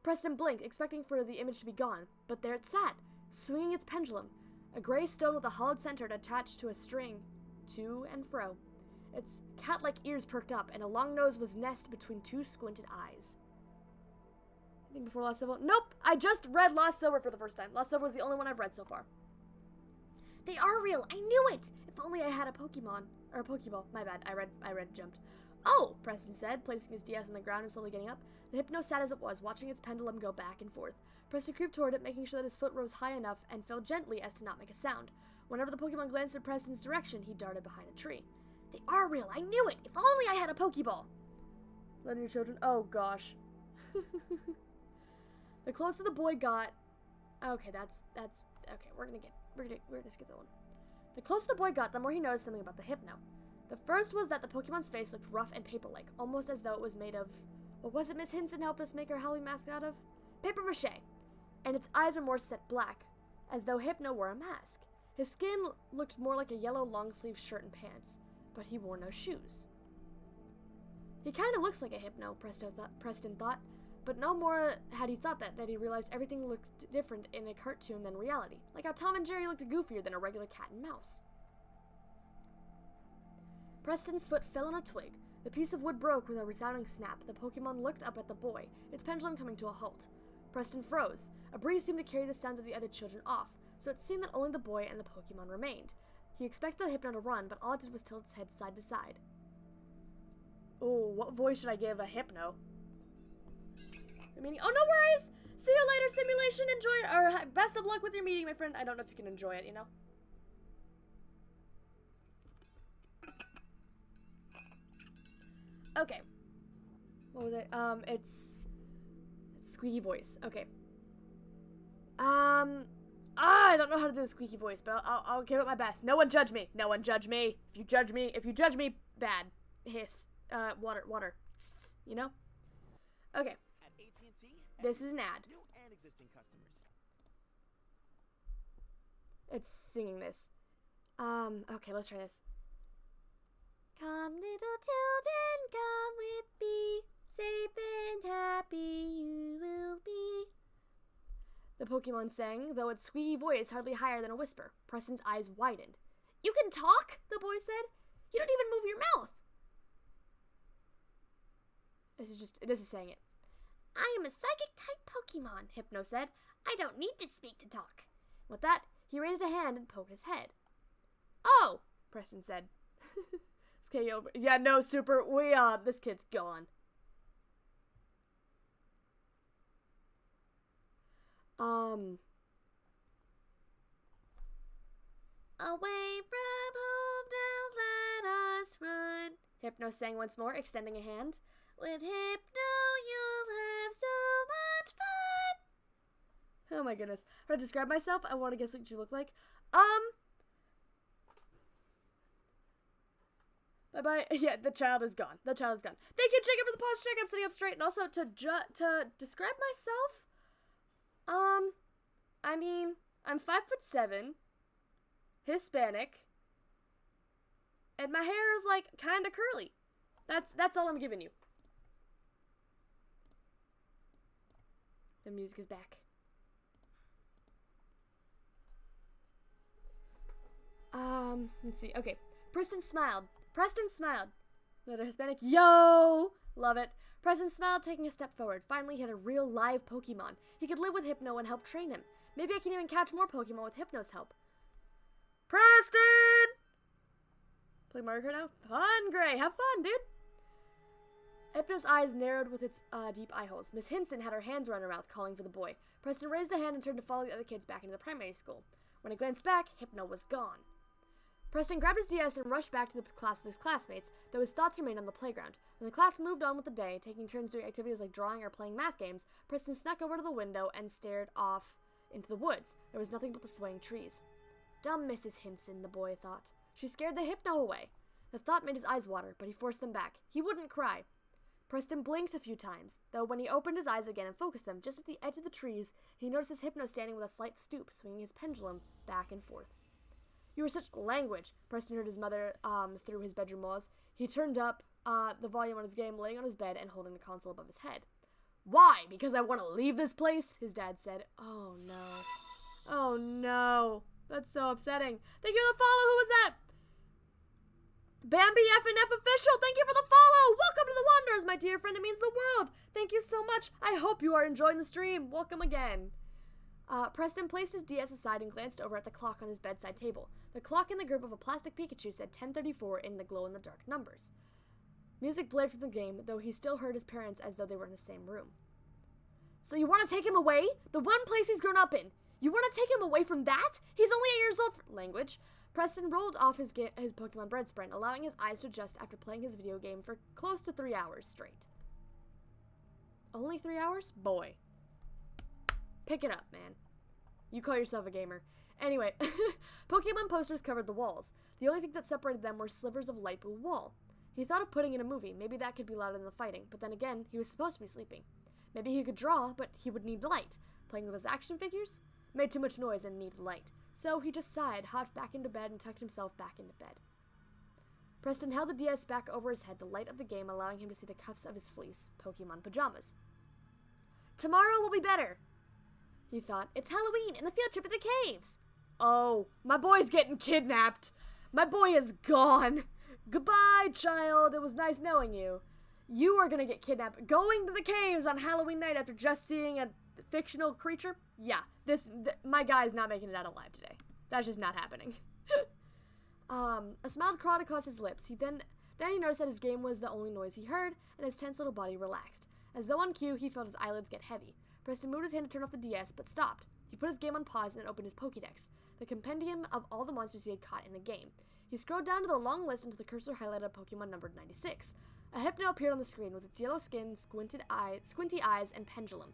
S1: Preston blinked, expecting for the image to be gone, but there it sat, swinging its pendulum, a gray stone with a hollowed center attached to a string, to and fro. Its cat-like ears perked up, and a long nose was nested between two squinted eyes. I think before Lost Silver? Nope! I just read Lost Silver for the first time. Lost Silver was the only one I've read so far. They are real! I knew it! If only I had a Pokemon. Or a Pokeball. My bad. I read jumped. Oh! Preston said, placing his DS on the ground and slowly getting up. The Hypno sat as it was, watching its pendulum go back and forth. Preston creeped toward it, making sure that his foot rose high enough and fell gently as to not make a sound. Whenever the Pokemon glanced in Preston's direction, he darted behind a tree. They are real! I knew it! If only I had a Pokeball! Letting your children... Oh, gosh. The closer the boy got... Okay, that's... Okay, we're gonna skip that one. The closer the boy got, the more he noticed something about the Hypno. The first was that the Pokemon's face looked rough and paper-like, almost as though it was made of... What was it Miss Hinson helped us make our Halloween mask out of? Paper-mache. And its eyes were more set black, as though Hypno wore a mask. His skin looked more like a yellow long-sleeve shirt and pants, but he wore no shoes. He kinda looks like a Hypno, Preston thought, but no more had he thought that he realized everything looked different in a cartoon than reality, like how Tom and Jerry looked goofier than a regular cat and mouse. Preston's foot fell on a twig. The piece of wood broke with a resounding snap. The Pokemon looked up at the boy, its pendulum coming to a halt. Preston froze. A breeze seemed to carry the sounds of the other children off, so it seemed that only the boy and the Pokemon remained. He expected the Hypno to run, but all it did was tilt its head side to side. Oh, what voice should I give a Hypno? Oh, no worries! See you later, simulation. Enjoy, or best of luck with your meeting, my friend. I don't know if you can enjoy it, you know? Okay. What was it? It's squeaky voice. Okay. I don't know how to do the squeaky voice, but I'll give it my best. No one judge me. No one judge me. If you judge me, bad. Hiss. Water. You know? Okay. This is an ad.
S3: New and existing customers.
S1: It's singing this. Okay, let's try this. Come, little children, come with me. Safe and happy you will be. The Pokemon sang, though its squeaky voice hardly higher than a whisper. Preston's eyes widened. You can talk? The boy said. You don't even move your mouth. This is saying it. I am a psychic-type Pokemon, Hypno said. I don't need to speak to talk. With that, he raised a hand and poked his head. Oh, Preston said. Okay, yeah, no, Super, this kid's gone. Away from home, now let us run. Hypno sang once more, extending a hand. With Hypno, you'll have so much fun. Oh my goodness. How to describe myself? I want to guess what you look like. Bye-bye. Yeah, the child is gone. The child is gone. Thank you, Jacob, for the pause check. I'm sitting up straight. And also to describe myself, I mean, I'm 5'7", Hispanic, and my hair is like kind of curly. That's all I'm giving you. The music is back. Let's see. Okay. Preston smiled. Another Hispanic. Yo! Love it. Preston smiled, taking a step forward. Finally, he had a real live Pokemon. He could live with Hypno and help train him. Maybe I can even catch more Pokemon with Hypno's help. Preston! Play Mario Kart now? Fun, Gray. Have fun, dude. Hypno's eyes narrowed with its deep eye holes. Miss Hinson had her hands around her mouth, calling for the boy. Preston raised a hand and turned to follow the other kids back into the primary school. When he glanced back, Hypno was gone. Preston grabbed his DS and rushed back to the class with his classmates, though his thoughts remained on the playground. When the class moved on with the day, taking turns doing activities like drawing or playing math games, Preston snuck over to the window and stared off into the woods. There was nothing but the swaying trees. Dumb Mrs. Hinson, the boy thought. She scared the Hypno away. The thought made his eyes water, but he forced them back. He wouldn't cry. Preston blinked a few times, though when he opened his eyes again and focused them just at the edge of the trees, he noticed his Hypno standing with a slight stoop, swinging his pendulum back and forth. You were such language, Preston heard his mother through his bedroom walls. He turned up the volume on his game, laying on his bed and holding the console above his head. Why? Because I want to leave this place? His dad said. Oh, no. Oh, no. That's so upsetting. Thank you for the follow. Who was that? Bambi FNF Official, thank you for the follow! Welcome to the Wanderers, my dear friend. It means the world. Thank you so much. I hope you are enjoying the stream. Welcome again. Preston placed his DS aside and glanced over at the clock on his bedside table. The clock in the grip of a plastic Pikachu said 10:34 in the glow-in-the-dark numbers. Music blared from the game, though he still heard his parents as though they were in the same room. So you want to take him away? The one place he's grown up in. You want to take him away from that? He's only 8 years old. Language. Preston rolled off his Pokemon bread sprint, allowing his eyes to adjust after playing his video game for close to 3 hours straight. Only 3 hours? Boy. Pick it up, man. You call yourself a gamer. Anyway, Pokemon posters covered the walls. The only thing that separated them were slivers of light blue wall. He thought of putting in a movie. Maybe that could be louder than the fighting, but then again, he was supposed to be sleeping. Maybe he could draw, but he would need light. Playing with his action figures? Made too much noise and needed light. So he just sighed, hopped back into bed, and tucked himself back into bed. Preston held the DS back over his head, the light of the game allowing him to see the cuffs of his fleece, Pokemon pajamas. Tomorrow will be better, he thought. It's Halloween and the field trip at the caves. Oh, my boy's getting kidnapped. My boy is gone. Goodbye, child. It was nice knowing you. You are gonna get kidnapped. Going to the caves on Halloween night after just seeing a fictional creature? Yeah, my guy's not making it out alive today. That's just not happening. A smile crawled across his lips. Then he noticed that his game was the only noise he heard, and his tense little body relaxed. As though on cue, he felt his eyelids get heavy. Preston moved his hand to turn off the DS, but stopped. He put his game on pause and then opened his Pokédex, the compendium of all the monsters he had caught in the game. He scrolled down to the long list until the cursor highlighted Pokemon numbered 96. A Hypno appeared on the screen with its yellow skin, squinty eyes, and pendulum.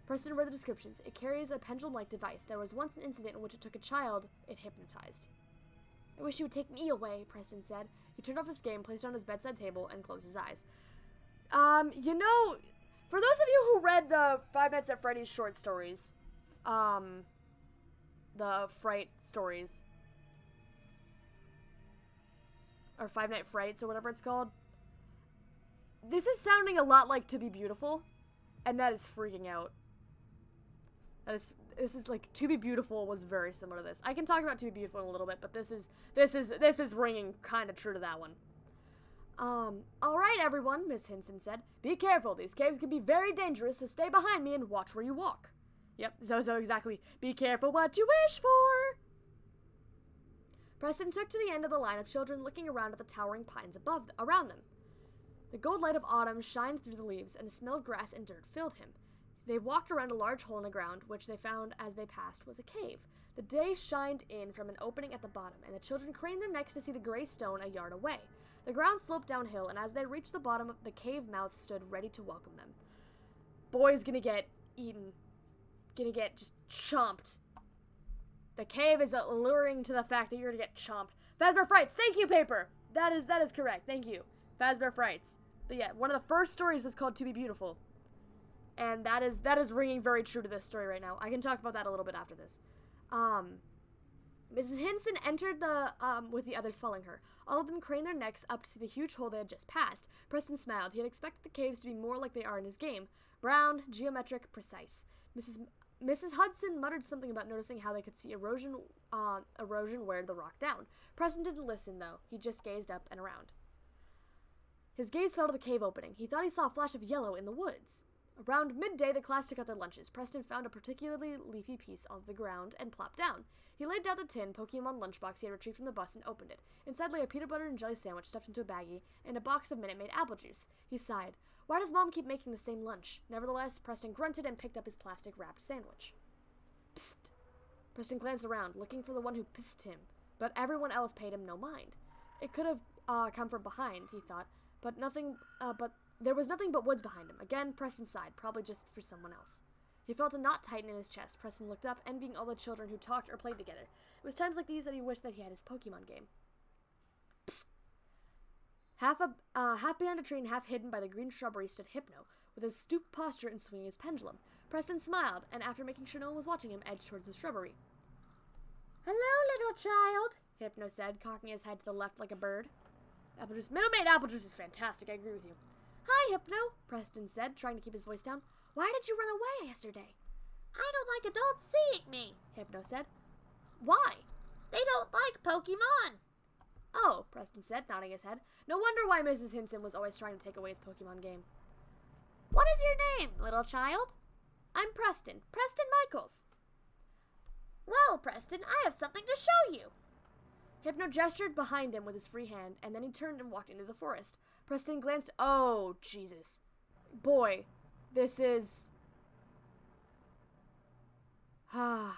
S1: Preston read the descriptions. It carries a pendulum-like device. There was once an incident in which it took a child it hypnotized. I wish you would take me away, Preston said. He turned off his game, placed it on his bedside table, and closed his eyes. You know, for those of you who read the Five Nights at Freddy's short stories, the Fright stories, or Five Night Frights, or whatever it's called, this is sounding a lot like To Be Beautiful, and that is freaking out. This is like, To Be Beautiful was very similar to this. I can talk about To Be Beautiful in a little bit, but this is ringing kind of true to that one. Alright everyone, Miss Hinson said. Be careful, these caves can be very dangerous, so stay behind me and watch where you walk. Yep, so exactly. Be careful what you wish for. Preston took to the end of the line of children looking around at the towering pines around them. The gold light of autumn shined through the leaves, and the smell of grass and dirt filled him. They walked around a large hole in the ground, which they found as they passed was a cave. The day shined in from an opening at the bottom, and the children craned their necks to see the gray stone a yard away. The ground sloped downhill, and as they reached the bottom, the cave mouth stood ready to welcome them. Boy's gonna get eaten. Gonna get just chomped. The cave is alluring to the fact that you're gonna get chomped. Phasma Frights, thank you, Paper! That is correct. Thank you. Fazbear Frights. But yeah, one of the first stories was called To Be Beautiful. And that is ringing very true to this story right now. I can talk about that a little bit after this. Mrs. Hinson entered with the others following her. All of them craned their necks up to see the huge hole they had just passed. Preston smiled. He had expected the caves to be more like they are in his game. Brown, geometric, precise. Mrs. Hudson muttered something about noticing how they could see erosion wear the rock down. Preston didn't listen, though. He just gazed up and around. His gaze fell to the cave opening. He thought he saw a flash of yellow in the woods. Around midday, the class took out their lunches. Preston found a particularly leafy piece on the ground and plopped down. He laid down the tin Pokemon lunchbox he had retrieved from the bus and opened it. Inside lay a peanut butter and jelly sandwich stuffed into a baggie and a box of Minute Maid apple juice. He sighed. Why does Mom keep making the same lunch? Nevertheless, Preston grunted and picked up his plastic-wrapped sandwich. Psst! Preston glanced around, looking for the one who pissed him, but everyone else paid him no mind. It could have come from behind, he thought, but there was nothing but woods behind him. Again, Preston sighed, probably just for someone else. He felt a knot tighten in his chest. Preston looked up, envying all the children who talked or played together. It was times like these that he wished that he had his Pokemon game. Psst! Half behind a tree and half hidden by the green shrubbery stood Hypno, with his stooped posture and swinging his pendulum. Preston smiled, and after making sure no one was watching him, edged towards the shrubbery. Hello, little child, Hypno said, cocking his head to the left like a bird. Apple juice. Minute Maid apple juice is fantastic, I agree with you. Hi, Hypno, Preston said, trying to keep his voice down. Why did you run away yesterday? I don't like adults seeing me, Hypno said. Why? They don't like Pokemon. Oh, Preston said, nodding his head. No wonder why Mrs. Hinson was always trying to take away his Pokemon game. What is your name, little child? I'm Preston. Preston Michaels. Well, Preston, I have something to show you. Hypno gestured behind him with his free hand, and then he turned and walked into the forest. Preston glanced. Oh, Jesus. Boy, this is... Here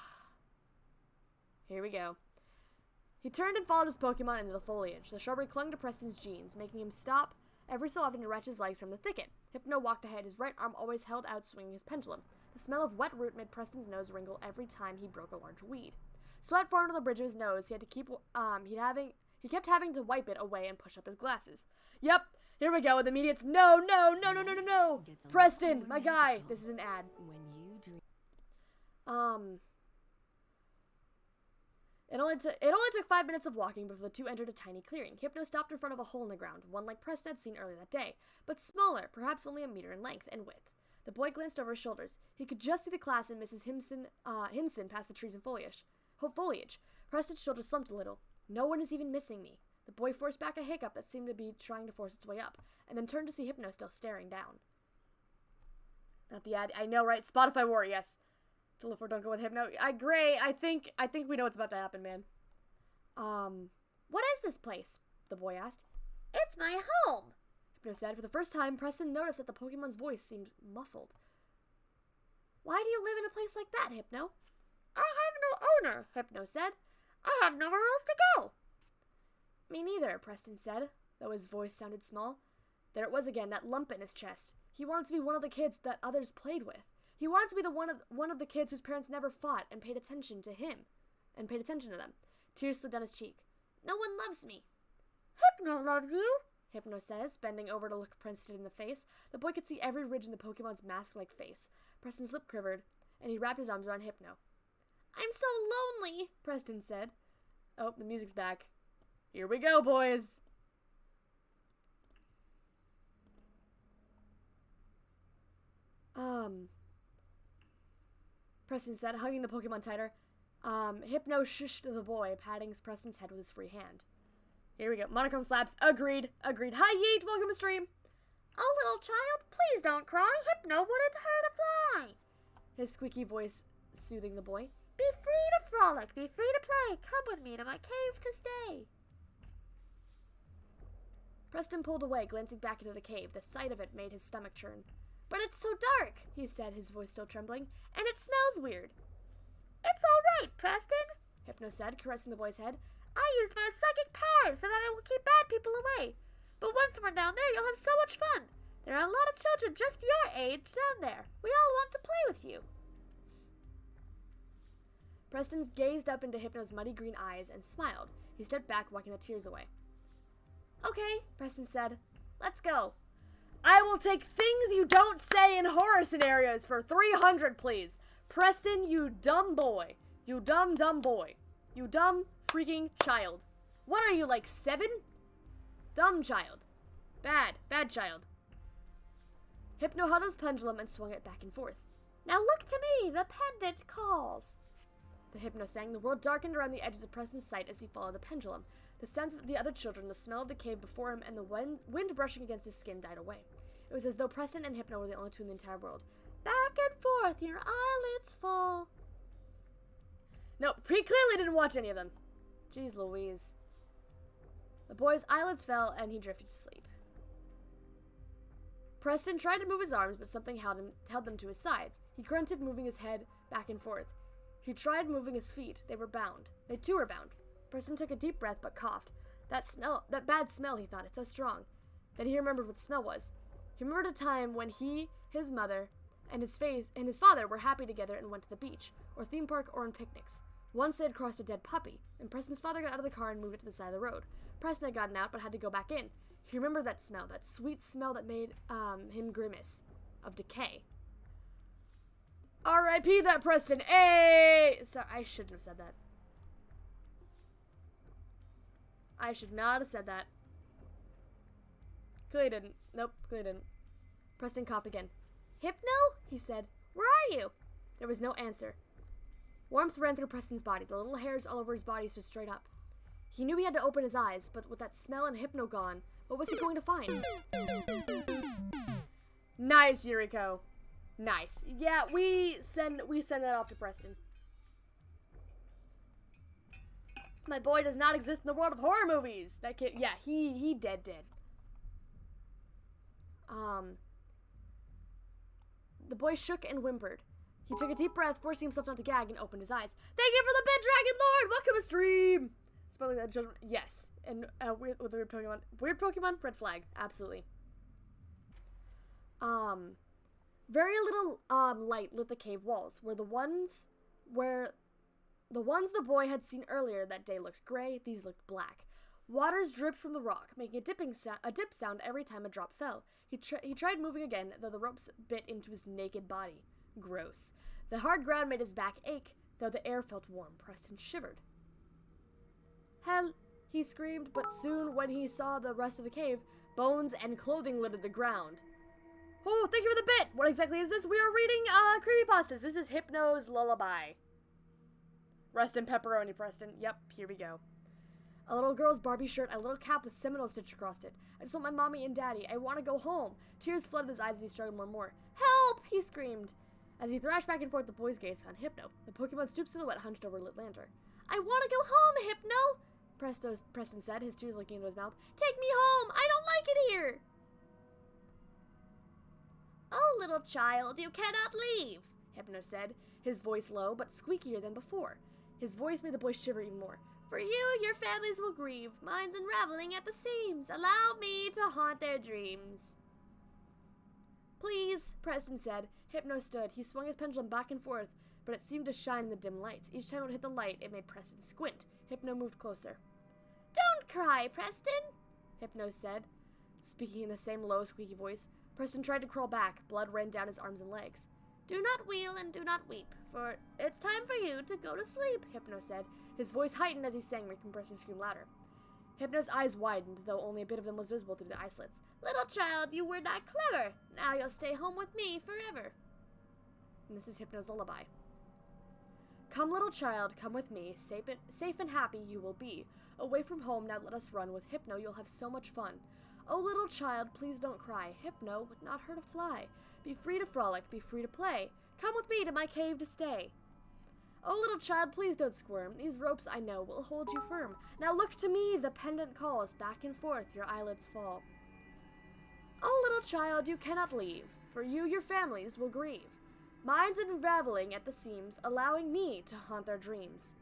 S1: we go. He turned and followed his Pokemon into the foliage. The shrubbery clung to Preston's jeans, making him stop every so often to wrench his legs from the thicket. Hypno walked ahead, his right arm always held out swinging his pendulum. The smell of wet root made Preston's nose wrinkle every time he broke a large weed. Sweat formed on the bridge of his nose. He kept having to wipe it away and push up his glasses. Yep, here we go with immediate no. Preston, my guy. This is an ad. It only took 5 minutes of walking before the two entered a tiny clearing. Hypno stopped in front of a hole in the ground, one like Preston had seen earlier that day, but smaller, perhaps only a meter in length and width. The boy glanced over his shoulders. He could just see the class and Mrs. Hinson past the trees and foliage. Preston's shoulders slumped a little. No one is even missing me. The boy forced back a hiccup that seemed to be trying to force its way up, and then turned to see Hypno still staring down. Not the ad. I know, right? Spotify war, yes. Don't go with Hypno. I agree. I think we know what's about to happen, man. What is this place? The boy asked. It's my home, Hypno said. For the first time, Preston noticed that the Pokemon's voice seemed muffled. Why do you live in a place like that, Hypno? I have no owner, Hypno said. I have nowhere else to go. Me neither, Preston said, though his voice sounded small. There it was again, that lump in his chest. He wanted to be one of the kids that others played with. He wanted to be one of the kids whose parents never fought and paid attention to them. Tears slid down his cheek. No one loves me. Hypno loves you, Hypno says, bending over to look Preston in the face. The boy could see every ridge in the Pokemon's mask-like face. Preston's lip quivered, and he wrapped his arms around Hypno. I'm so lonely, Preston said. Oh, the music's back. Here we go, boys. Preston said, hugging the Pokemon tighter. Hypno shushed the boy, patting Preston's head with his free hand. Here we go. Monochrome slaps. Agreed. Hi, Yeet. Welcome to stream. Oh, little child, please don't cry. Hypno wouldn't hurt a fly. His squeaky voice soothing the boy. Be free to frolic. Be free to play. Come with me to my cave to stay. Preston pulled away, glancing back into the cave. The sight of it made his stomach churn. But it's so dark, he said, his voice still trembling, and it smells weird. It's all right, Preston, Hypno said, caressing the boy's head. I used my psychic power so that it will keep bad people away. But once we're down there, you'll have so much fun. There are a lot of children just your age down there. We all want to play with you. Preston gazed up into Hypno's muddy green eyes and smiled. He stepped back, wiping the tears away. Okay, Preston said. Let's go. I will take things you don't say in horror scenarios for 300, please. Preston, you dumb boy. You dumb boy. You dumb freaking child. What are you, like 7? Dumb child. Bad child. Hypno held his pendulum and swung it back and forth. Now look to me, the pendant calls. The Hypno sang. The world darkened around the edges of Preston's sight as he followed the pendulum. The sounds of the other children, the smell of the cave before him, and the wind brushing against his skin died away. It was as though Preston and Hypno were the only two in the entire world. Back and forth, your eyelids fall. No, he clearly didn't watch any of them. Jeez Louise. The boy's eyelids fell, and he drifted to sleep. Preston tried to move his arms, but something held them to his sides. He grunted, moving his head back and forth. He tried moving his feet. They were bound. They too were bound. Preston took a deep breath, but coughed. That bad smell, he thought. It's so strong. Then he remembered what the smell was. He remembered a time when he, his mother, and his father were happy together and went to the beach, or theme park, or on picnics. Once they had crossed a dead puppy, and Preston's father got out of the car and moved it to the side of the road. Preston had gotten out, but had to go back in. He remembered that smell, that sweet smell that made him grimace, of decay. R.I.P. that Preston. Hey! Sorry, I shouldn't have said that. I should not have said that. Clearly didn't. Nope, clearly didn't. Preston coughed again. Hypno? He said. Where are you? There was no answer. Warmth ran through Preston's body. The little hairs all over his body stood straight up. He knew he had to open his eyes, but with that smell and Hypno gone, what was he going to find? Nice, Yuriko. Nice. Yeah, we send that off to Preston. My boy does not exist in the world of horror movies. That kid, yeah, he dead. The boy shook and whimpered. He took a deep breath, forcing himself not to gag, and opened his eyes. Thank you for the bit, Dragon Lord! Welcome to stream! Spelling that children. Yes. And weird Pokemon. Weird Pokemon? Red flag. Absolutely. Very little light lit the cave walls, where the ones the boy had seen earlier that day looked gray, these looked black. Waters dripped from the rock, making a dip sound every time a drop fell. He tried moving again, though the ropes bit into his naked body. Gross. The hard ground made his back ache, though the air felt warm. Preston shivered. Hell, he screamed, but soon, when he saw the rest of the cave, bones and clothing littered the ground. Oh, thank you for the bit! What exactly is this? We are reading, Creepypastas. This is Hypno's Lullaby. Rest in pepperoni, Preston. Yep, here we go. A little girl's Barbie shirt, a little cap with Seminole stitched across it. I just want my mommy and daddy. I want to go home. Tears flooded his eyes as he struggled more and more. Help! He screamed. As he thrashed back and forth, the boy's gaze found Hypno. The Pokemon stooped silhouette hunched over a lit lantern. I want to go home, Hypno! Preston said, his tears leaking into his mouth. Take me home! I don't like it here! Oh, little child, you cannot leave, Hypno said, his voice low but squeakier than before. His voice made the boy shiver even more. For you, your families will grieve. Mine's unraveling at the seams. Allow me to haunt their dreams. Please, Preston said. Hypno stood. He swung his pendulum back and forth, but it seemed to shine in the dim lights. Each time it hit the light, it made Preston squint. Hypno moved closer. Don't cry, Preston, Hypno said, speaking in the same low, squeaky voice. Preston tried to crawl back. Blood ran down his arms and legs. Do not wail and do not weep, for it's time for you to go to sleep, Hypno said. His voice heightened as he sang, making Preston scream louder. Hypno's eyes widened, though only a bit of them was visible through the eye slits. Little child, you were not clever. Now you'll stay home with me forever. And this is Hypno's lullaby. Come, little child, come with me. Safe and happy you will be. Away from home, now let us run. With Hypno, you'll have so much fun. Oh, little child, please don't cry. Hypno would not hurt a fly. Be free to frolic, be free to play. Come with me to my cave to stay. Oh, little child, please don't squirm. These ropes, I know, will hold you firm. Now look to me, the pendant calls. Back and forth, your eyelids fall. Oh, little child, you cannot leave. For you, your families will grieve. Minds unraveling at the seams, allowing me to haunt their dreams.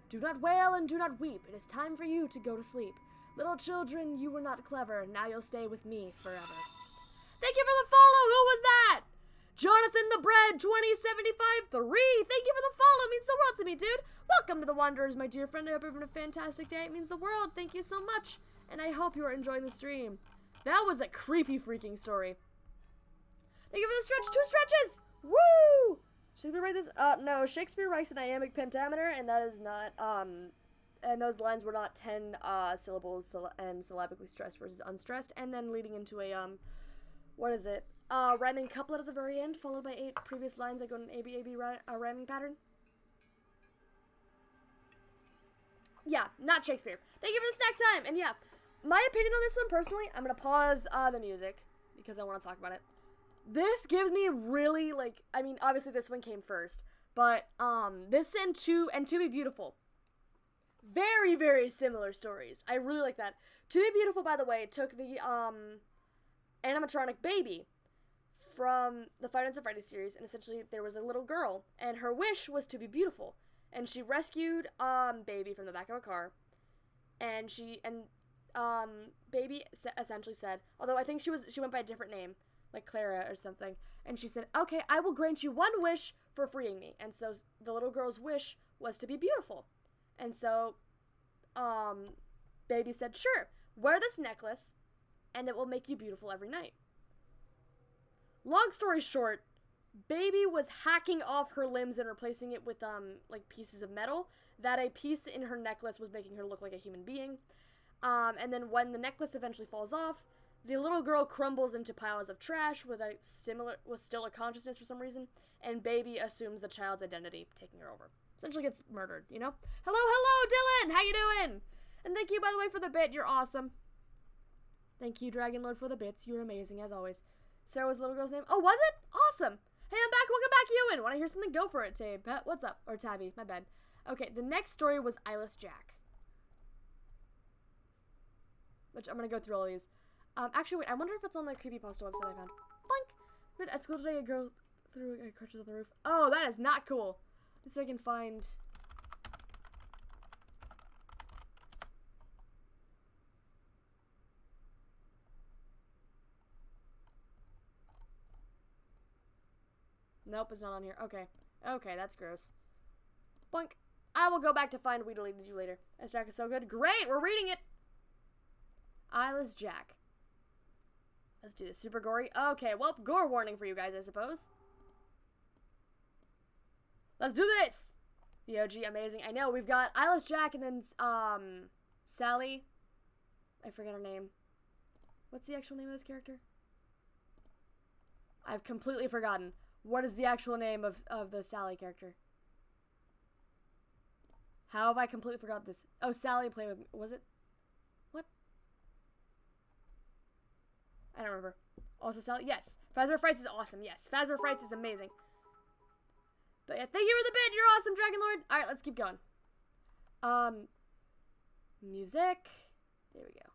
S1: Do not wail and do not weep. It is time for you to go to sleep. Little children, you were not clever. Now you'll stay with me forever. Thank you for the follow. Who was that? Jonathan the Bread 2075 3. Thank you for the follow. It means the world to me, dude. Welcome to the Wanderers, my dear friend. I hope you're having a fantastic day. It means the world. Thank you so much. and I hope you are enjoying the stream. That was a creepy freaking story. Thank you for the stretch. 2 stretches! Woo! Shakespeare write this? No, Shakespeare writes an iambic pentameter, and that is not, and those lines were not 10, syllables and syllabically stressed versus unstressed, and then leading into a, what is it? Rhyming couplet at the very end, followed by 8 previous lines that go in an ABAB rhyming pattern. Yeah, not Shakespeare. Thank you for the snack time, and yeah, my opinion on this one, personally, I'm gonna pause, the music, because I want to talk about it. This gives me really, like, I mean, obviously this one came first, but, this and To Be Beautiful. Very, very similar stories. I really like that. To Be Beautiful, by the way, took the, animatronic baby from the Five Nights at Freddy's series, and essentially there was a little girl, and her wish was to be beautiful, and she rescued, baby from the back of a car, and baby essentially said, although I think she went by a different name, like Clara or something, and she said, okay, I will grant you 1 wish for freeing me. And so the little girl's wish was to be beautiful. And so, baby said, sure, wear this necklace, and it will make you beautiful every night. Long story short, baby was hacking off her limbs and replacing it with, like, pieces of metal, that a piece in her necklace was making her look like a human being. And then when the necklace eventually falls off, the little girl crumbles into piles of trash with still a consciousness for some reason, and baby assumes the child's identity, taking her over. Essentially gets murdered, you know? Hello, Dylan! How you doing? And thank you, by the way, for the bit. You're awesome. Thank you, Dragon Lord, for the bits. You're amazing, as always. Sarah was the little girl's name. Oh, was it? Awesome! Hey, I'm back. Welcome back, Ewan. Want to hear something? Go for it, Tabe. What's up? Or Tabby. My bad. Okay, the next story was Eyeless Jack. Which, I'm going to go through all these. Actually, wait, I wonder if it's on the Creepypasta website I found. Boink! Good, at school today, a girl threw cartridge on the roof. Oh, that is not cool. Let's see if I can find... Nope, it's not on here. Okay. Okay, that's gross. Boink. I will go back to find We Deleted You later. This Jack is so good. Great, we're reading it! Eyeless Jack. Let's do this. Super gory. Okay, well, gore warning for you guys, I suppose. Let's do this! The OG, amazing. I know, we've got Eyeless Jack and then, Sally. I forget her name. What's the actual name of this character? I've completely forgotten. What is the actual name of the Sally character? How have I completely forgot this? Oh, Sally Play With Me. Was it? What? I don't remember. Also Sally? Yes. Fazbear Frights is awesome. Yes. Fazbear Frights is amazing. But yeah, thank you for the bit. You're awesome, Dragon Lord. Alright, let's keep going. Music. There we go.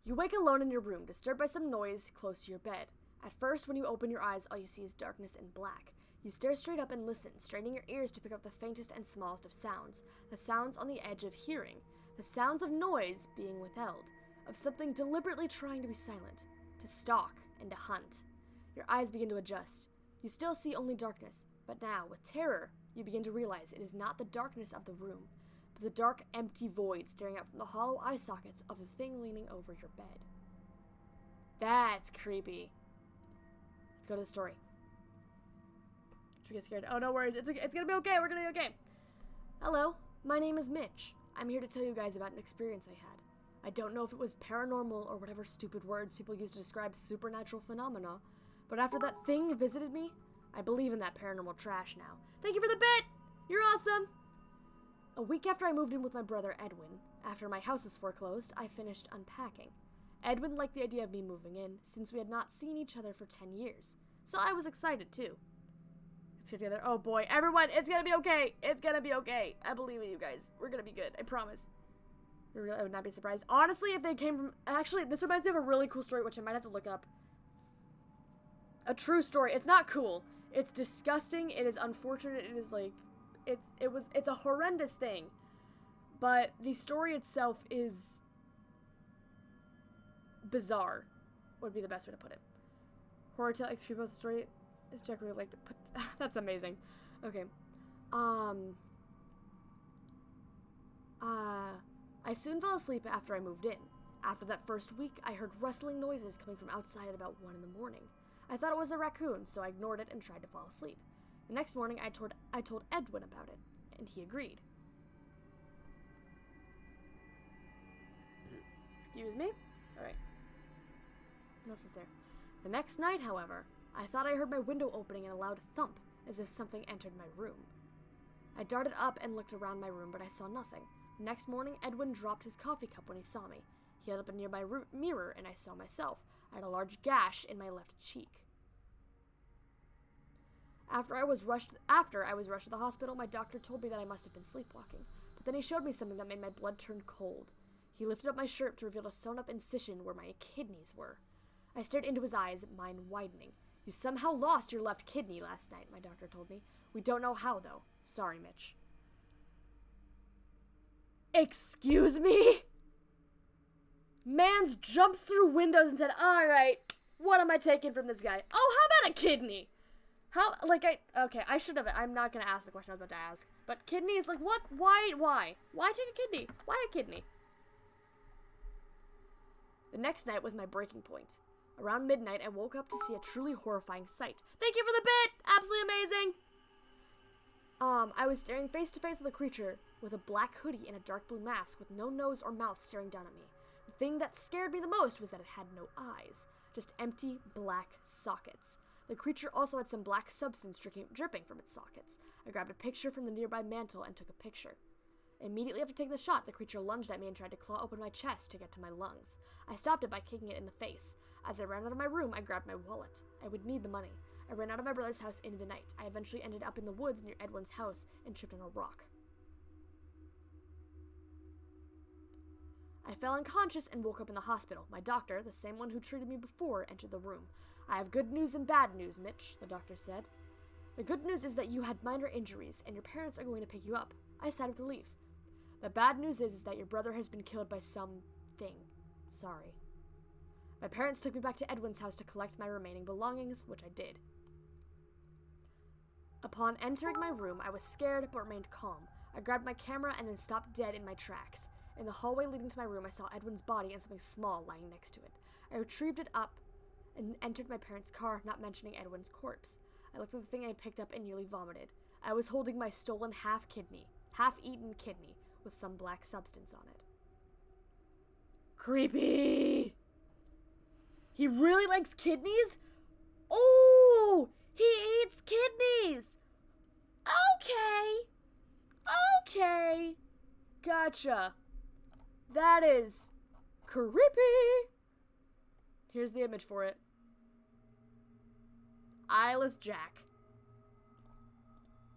S1: You wake alone in your room, disturbed by some noise close to your bed. At first, when you open your eyes, all you see is darkness and black. You stare straight up and listen, straining your ears to pick up the faintest and smallest of sounds, the sounds on the edge of hearing, the sounds of noise being withheld, of something deliberately trying to be silent, to stalk and to hunt. Your eyes begin to adjust. You still see only darkness, but now, with terror, you begin to realize it is not the darkness of the room, but the dark, empty void staring out from the hollow eye sockets of the thing leaning over your bed. That's creepy. Let's go to the story. Should we get scared? Oh, no worries. It's gonna be okay. We're gonna be okay. Hello, my name is Mitch. I'm here to tell you guys about an experience I had. I don't know if it was paranormal or whatever stupid words people use to describe supernatural phenomena, but after that thing visited me, I believe in that paranormal trash now. Thank you for the bit! You're awesome! A week after I moved in with my brother Edwin, after my house was foreclosed, I finished unpacking. Edwin liked the idea of me moving in, since we had not seen each other for 10 years. So I was excited, too. Let's get together. Oh boy, everyone, it's gonna be okay! It's gonna be okay! I believe in you guys. We're gonna be good, I promise. I would not be surprised. Honestly, if they came from... Actually, this reminds me of a really cool story, which I might have to look up. A true story. It's not cool. It's disgusting. It is unfortunate. It is like... It's a horrendous thing. But the story itself is... bizarre. Would be the best way to put it. Horror Tale Creepypasta story is Jack really like to put... That's amazing. Okay. I I soon fell asleep after I moved in. After that first week, I heard rustling noises coming from outside at about 1 in the morning. I thought it was a raccoon, so I ignored it and tried to fall asleep. The next morning, I told Edwin about it, and he agreed. Excuse me? Alright. What else is there? The next night, however, I thought I heard my window opening and a loud thump, as if something entered my room. I darted up and looked around my room, but I saw nothing. The next morning, Edwin dropped his coffee cup when he saw me. He held up a nearby mirror, and I saw myself. I had a large gash in my left cheek. After I was rushed to the hospital, my doctor told me that I must have been sleepwalking. But then he showed me something that made my blood turn cold. He lifted up my shirt to reveal a sewn-up incision where my kidneys were. I stared into his eyes, mine widening. You somehow lost your left kidney last night, my doctor told me. We don't know how, though. Sorry, Mitch. Excuse me? Mans jumps through windows and said, alright, what am I taking from this guy? Oh, how about a kidney? I should have, I'm not going to ask the question I was about to ask. But kidney is like, what? Why? Why take a kidney? Why a kidney? The next night was my breaking point. Around midnight, I woke up to see a truly horrifying sight. Thank you for the bit! Absolutely amazing! I was staring face to face with a creature with a black hoodie and a dark blue mask with no nose or mouth staring down at me. The thing that scared me the most was that it had no eyes, just empty black sockets. The creature also had some black substance dripping from its sockets. I grabbed a picture from the nearby mantle and took a picture. Immediately after taking the shot, the creature lunged at me and tried to claw open my chest to get to my lungs. I stopped it by kicking it in the face. As I ran out of my room, I grabbed my wallet. I would need the money. I ran out of my brother's house into the night. I eventually ended up in the woods near Edwin's house and tripped on a rock. I fell unconscious and woke up in the hospital. My doctor, the same one who treated me before, entered the room. I have good news and bad news, Mitch, the doctor said. The good news is that you had minor injuries, and your parents are going to pick you up. I decided to leave. The bad news is that your brother has been killed by something. Sorry. My parents took me back to Edwin's house to collect my remaining belongings, which I did. Upon entering my room, I was scared but remained calm. I grabbed my camera and then stopped dead in my tracks. In the hallway leading to my room, I saw Edwin's body and something small lying next to it. I retrieved it up and entered my parents' car, not mentioning Edwin's corpse. I looked at the thing I had picked up and nearly vomited. I was holding my stolen half-eaten kidney, with some black substance on it. Creepy! He really likes kidneys? Oh! He eats kidneys! Okay! Gotcha. That is creepy! Here's the image for it. Eyeless Jack.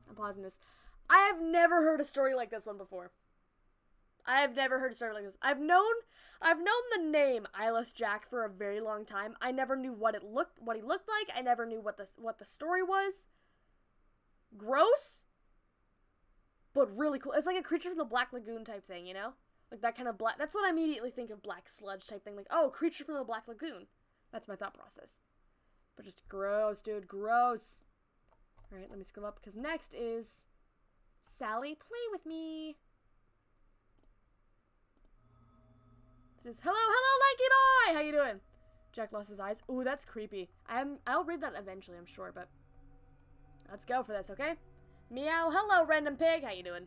S1: I'm pausing this. I have never heard a story like this one before. I have never heard a story like this. I've known the name Eyeless Jack for a very long time. I never knew what he looked like. I never knew what the story was. Gross, but really cool. It's like a Creature from the Black Lagoon type thing, you know? Like that kind of black. That's what I immediately think of, black sludge type thing. Like, oh, Creature from the Black Lagoon. That's my thought process. But just gross, dude, gross. All right, let me scroll up because next is Sally, play with me. Says, hello, Likey boy! How you doing? Jack lost his eyes. Ooh, that's creepy. I'll read that eventually, I'm sure, but let's go for this, okay? Meow, hello, random pig. How you doing?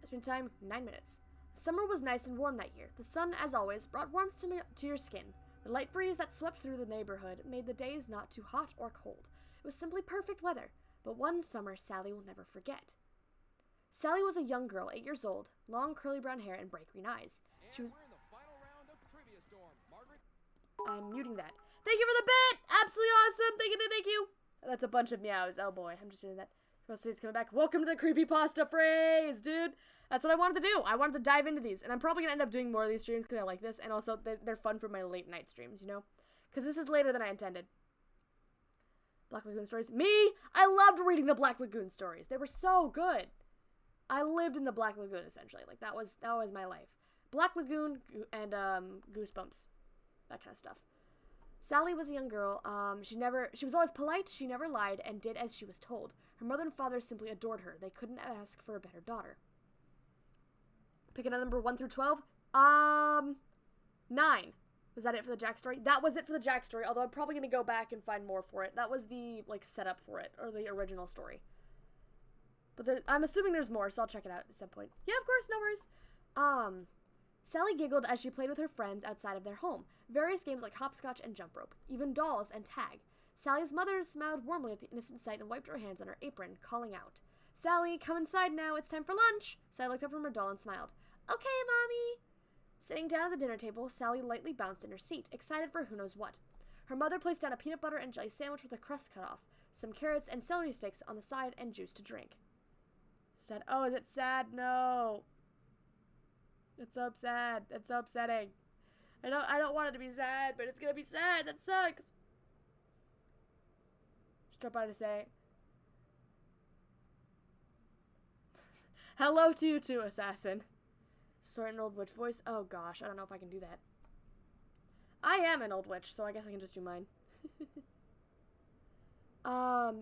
S1: It's been time 9 minutes. Summer was nice and warm that year. The sun, as always, brought warmth to your skin. The light breeze that swept through the neighborhood made the days not too hot or cold. It was simply perfect weather, but one summer Sally will never forget. Sally was a young girl, 8 years old, long curly brown hair and bright green eyes. She was... I'm muting that. Thank you for the bit! Absolutely awesome! Thank you! That's a bunch of meows. Oh boy, I'm just doing that. It's coming back. Welcome to the Creepypasta phrase, dude! That's what I wanted to do. I wanted to dive into these. And I'm probably gonna end up doing more of these streams because I like this. And also, they're fun for my late night streams, you know? Because this is later than I intended. Black Lagoon stories. Me! I loved reading the Black Lagoon stories. They were so good. I lived in the Black Lagoon, essentially. Like, that was my life. Black Lagoon and Goosebumps. That kind of stuff. Sally was a young girl. She was always polite, she never lied, and did as she was told. Her mother and father simply adored her. They couldn't ask for a better daughter. Pick another number 1 through 12. 9. Was that it for the Jack story? That was it for the Jack story, although I'm probably going to go back and find more for it. That was the, like, setup for it, or the original story. But I'm assuming there's more, so I'll check it out at some point. Yeah, of course, no worries. Sally giggled as she played with her friends outside of their home. Various games like hopscotch and jump rope, even dolls and tag. Sally's mother smiled warmly at the innocent sight and wiped her hands on her apron, calling out, "Sally, come inside now, it's time for lunch." Sally looked up from her doll and smiled. "Okay, Mommy." Sitting down at the dinner table, Sally lightly bounced in her seat, excited for who knows what. Her mother placed down a peanut butter and jelly sandwich with a crust cut off, some carrots and celery sticks on the side, and juice to drink. Sad. Oh, is it sad? No. It's so sad. It's so upsetting. I don't want it to be sad, but it's gonna be sad. That sucks. Just drop by to say hello to you too, assassin. Sort an old witch voice. Oh gosh, I don't know if I can do that. I am an old witch, so I guess I can just do mine.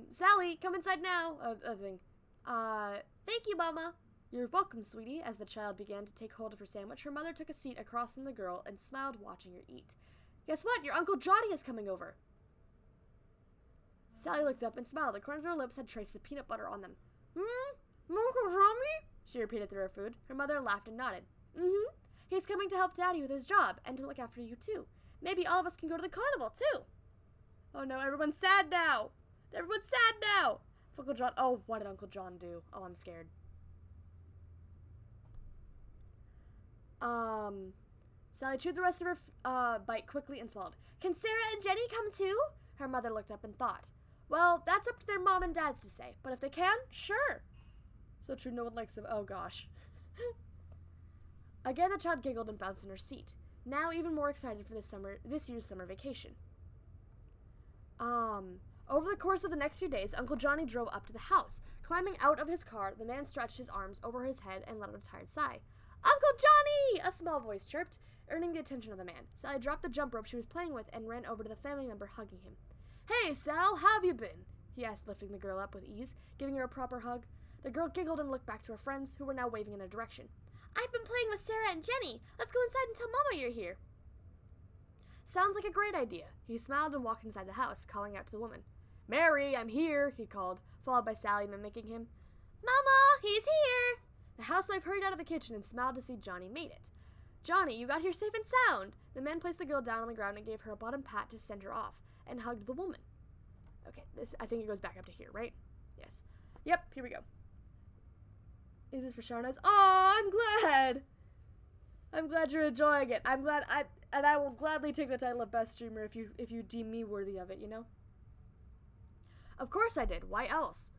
S1: Sally, come inside now. Thank you, Mama. You're welcome, sweetie. As the child began to take hold of her sandwich, her mother took a seat across from the girl and smiled, watching her eat. Guess what? Your Uncle Johnny is coming over. Sally looked up and smiled. The corners of her lips had traces of peanut butter on them. Uncle Johnny? She repeated through her food. Her mother laughed and nodded. He's coming to help Daddy with his job and to look after you, too. Maybe all of us can go to the carnival, too. Oh, no, everyone's sad now. Everyone's sad now. Uncle John. Oh, what did Uncle John do? Oh, I'm scared. Sally chewed the rest of her bite quickly and swallowed. Can Sarah and Jenny come too? Her mother looked up and thought. Well, that's up to their mom and dads to say, but if they can, sure. So true, no one likes them. Oh gosh. Again, the child giggled and bounced in her seat, now even more excited for this year's summer vacation. Over the course of the next few days, Uncle Johnny drove up to the house. Climbing out of his car, the man stretched his arms over his head and let out a tired sigh. Uncle Johnny! A small voice chirped, earning the attention of the man. Sally dropped the jump rope she was playing with and ran over to the family member, hugging him. Hey, Sal, how have you been? He asked, lifting the girl up with ease, giving her a proper hug. The girl giggled and looked back to her friends, who were now waving in their direction. I've been playing with Sarah and Jenny. Let's go inside and tell Mama you're here. Sounds like a great idea. He smiled and walked inside the house, calling out to the woman. Mary, I'm here, he called, followed by Sally mimicking him. Mama, he's here! The housewife hurried out of the kitchen and smiled to see Johnny made it. Johnny, you got here safe and sound. The man placed the girl down on the ground and gave her a bottom pat to send her off, and hugged the woman. Okay, I think it goes back up to here, right? Yes. Yep, here we go. Is this for Sharna's? Oh, I'm glad! I'm glad you're enjoying it. I will gladly take the title of best streamer if you deem me worthy of it, you know? Of course I did. Why else?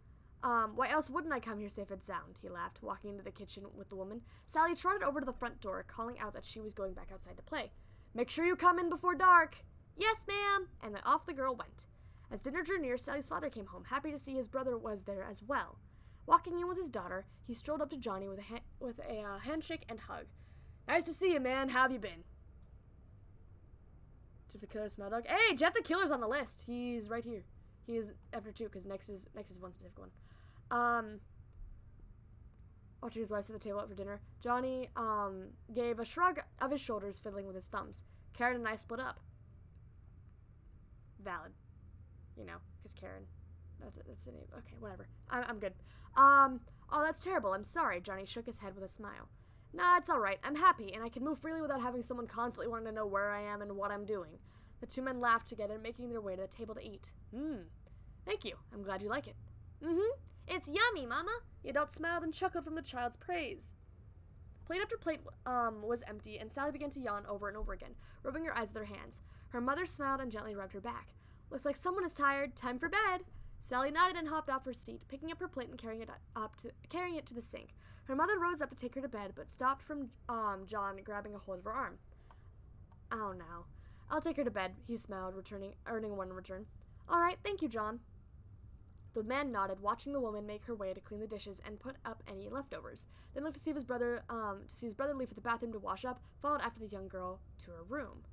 S1: Why else wouldn't I come here safe and sound? He laughed, walking into the kitchen with the woman. Sally trotted over to the front door, calling out that she was going back outside to play. Make sure you come in before dark. Yes, ma'am. And then off the girl went. As dinner drew near, Sally's father came home, happy to see his brother was there as well. Walking in with his daughter, he strolled up to Johnny with a handshake and hug. Nice to see you, man. How have you been? Jeff the Killer, smell dog. Hey, Jeff the Killer's on the list. He's right here. He is after 2, because next is one specific one. Watching his wife sit at the table out for dinner, Johnny gave a shrug of his shoulders, fiddling with his thumbs. Karen and I split up. Valid. You know, because Karen. That's the name. Okay, whatever. I'm good. Oh, that's terrible. I'm sorry. Johnny shook his head with a smile. Nah, it's alright. I'm happy, and I can move freely without having someone constantly wanting to know where I am and what I'm doing. The two men laughed together, making their way to the table to eat. Thank you. I'm glad you like it. It's yummy, Mama. The adult smiled and chuckled from the child's praise. Plate after plate was empty, and Sally began to yawn over and over again, rubbing her eyes with her hands. Her mother smiled and gently rubbed her back. Looks like someone is tired. Time for bed. Sally nodded and hopped off her seat, picking up her plate and carrying it to the sink. Her mother rose up to take her to bed, but stopped from John grabbing a hold of her arm. Oh no. I'll take her to bed, he smiled, earning one in return. All right, thank you, John. The man nodded, watching the woman make her way to clean the dishes and put up any leftovers. Then looked to see his brother leave for the bathroom to wash up, followed after the young girl to her room.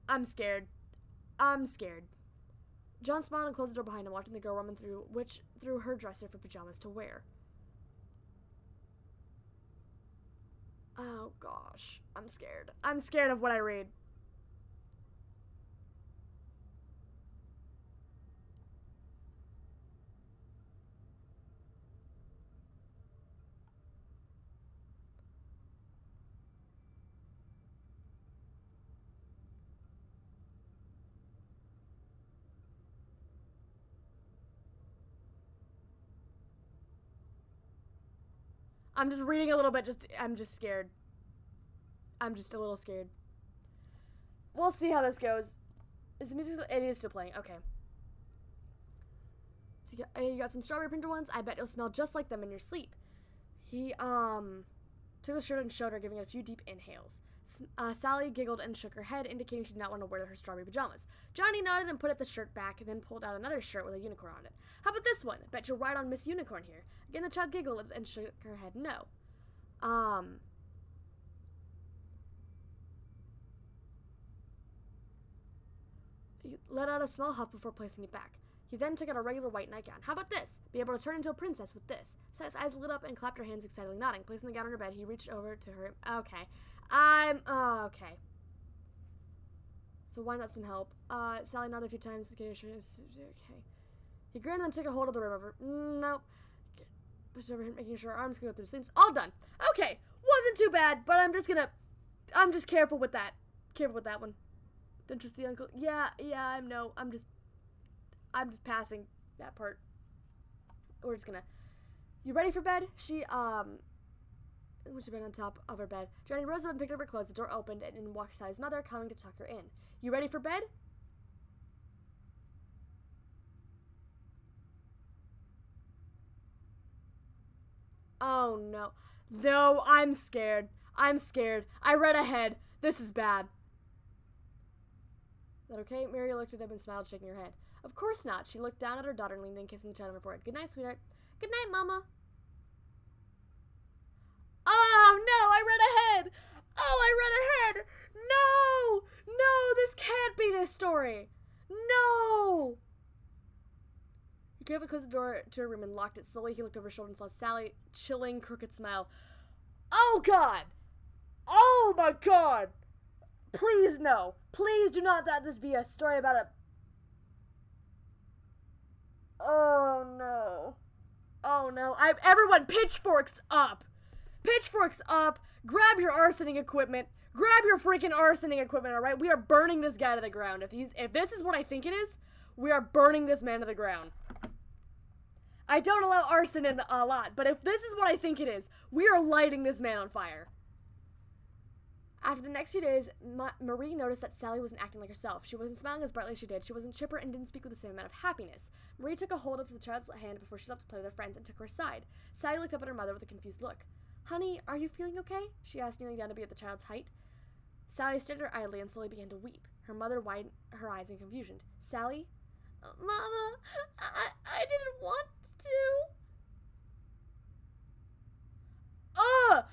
S1: I'm scared. John smiled and closed the door behind him, watching the girl rummage through her dresser for pajamas to wear. Oh gosh, I'm scared. I'm scared of what I read. I'm just reading a little bit, I'm just scared. I'm just a little scared. We'll see how this goes. Is the music, it is still playing, okay. So you got some strawberry printer ones? I bet you'll smell just like them in your sleep. He, took the shirt and showed her, giving it a few deep inhales. Sally giggled and shook her head, indicating she did not want to wear her strawberry pajamas. Johnny nodded and put the shirt back, and then pulled out another shirt with a unicorn on it. How about this one? Bet you'll ride on Miss Unicorn here. Again, the child giggled and shook her head no. He let out a small huff before placing it back. He then took out a regular white nightgown. How about this? Be able to turn into a princess with this. Sally's eyes lit up and clapped her hands excitedly, nodding. Placing the gown on her bed, he reached over to her. Okay. Okay. So why not some help? Sally nodded a few times. Okay. He grinned and took a hold of the rim of her. Nope. Pushed over him, making sure her arms could go through the seams. All done. Okay. Wasn't too bad, but I'm just careful with that. Careful with that one. Don't trust the uncle. Yeah, I'm just passing that part. We're just gonna. You ready for bed? She went to bed on top of her bed. Johnny rose up and picked up her clothes. The door opened and in walked Sally's mother, coming to tuck her in. You ready for bed? Oh no. No, I'm scared. I'm scared. I read ahead. This is bad. Is that okay? Mary looked at them and smiled, shaking her head. Of course not. She looked down at her daughter and leaned in, kissing the child on her forehead. Good night, sweetheart. Good night, Mama. Oh, no, I read ahead. Oh, I read ahead. No, this can't be this story. No. He carefully closed the door to her room and locked it. Slowly, he looked over his shoulder and saw Sally, chilling, crooked smile. Oh, God. Oh, my God. Please, no. Please do not let this be a story about a... Oh, no. Oh, no. Everyone, pitchforks up. Pitchforks up. Grab your arsoning equipment. Grab your freaking arsoning equipment, all right? We are burning this guy to the ground. If this is what I think it is, we are burning this man to the ground. I don't allow arson in a lot, but if this is what I think it is, we are lighting this man on fire. After the next few days, Marie noticed that Sally wasn't acting like herself. She wasn't smiling as brightly as she did. She wasn't chipper and didn't speak with the same amount of happiness. Marie took a hold of the child's hand before she left to play with her friends and took her aside. Sally looked up at her mother with a confused look. Honey, are you feeling okay? She asked, kneeling down to be at the child's height. Sally stared at her idly and slowly began to weep. Her mother widened her eyes in confusion. Sally? Mama, I didn't want to. I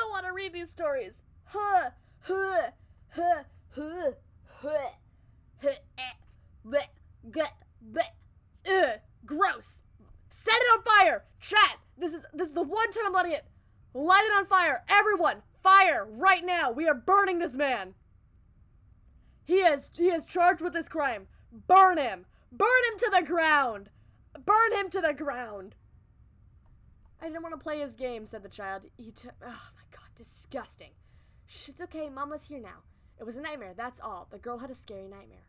S1: don't want to read these stories. Gross. Set it on fire. Chat. This is the one time I'm letting it. Light it on fire. Everyone, fire right now. We are burning this man. He is charged with this crime. Burn him. Burn him to the ground. Burn him to the ground. I didn't want to play his game, said the child. Oh my God, disgusting. Shh, it's okay, Mama's here now. It was a nightmare, that's all. The girl had a scary nightmare.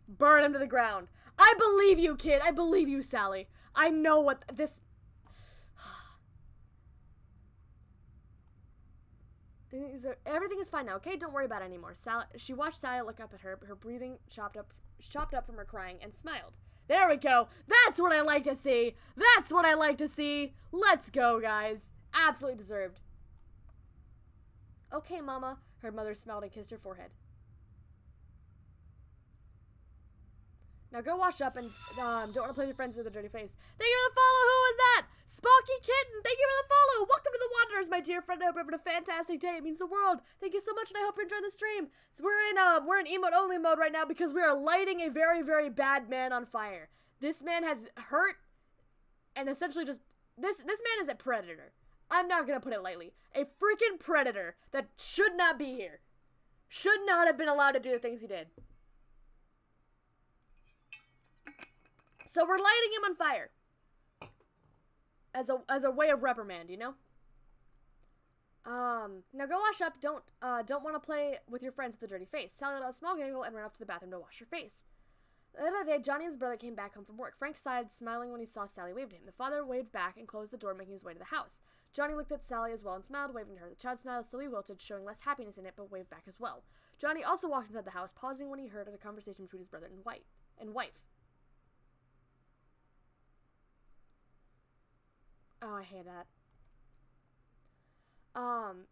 S1: Burn him to the ground. I believe you, kid. I believe you, Sally. I know what this... Everything is fine now, okay? Don't worry about it anymore. She watched Sally look up at her, her breathing chopped up from her crying, and smiled. There we go. That's what I like to see. That's what I like to see. Let's go, guys. Absolutely deserved. Okay, Mama. Her mother smiled and kissed her forehead. Now go wash up and don't want to play with your friends with a dirty face. Thank you for the follow. Who was that? Spocky Kitten, thank you for the follow. Welcome to the Wanderers, my dear friend. I hope you're having a fantastic day. It means the world. Thank you so much, and I hope you're enjoying the stream. So we're in emote only mode right now because we are lighting a very, very bad man on fire. This man has hurt and essentially just this man is a predator. I'm not gonna put it lightly. A freaking predator that should not be here. Should not have been allowed to do the things he did. So we're lighting him on fire. As a way of reprimand, you know? Now go wash up. Don't want to play with your friends with a dirty face. Sally let out a small giggle and ran up to the bathroom to wash her face. The other day, Johnny and his brother came back home from work. Frank sighed, smiling when he saw Sally wave to him. The father waved back and closed the door, making his way to the house. Johnny looked at Sally as well and smiled, waving to her. The child smiled, slowly wilted, showing less happiness in it, but waved back as well. Johnny also walked inside the house, pausing when he heard a conversation between his brother and wife. Oh, I hate that.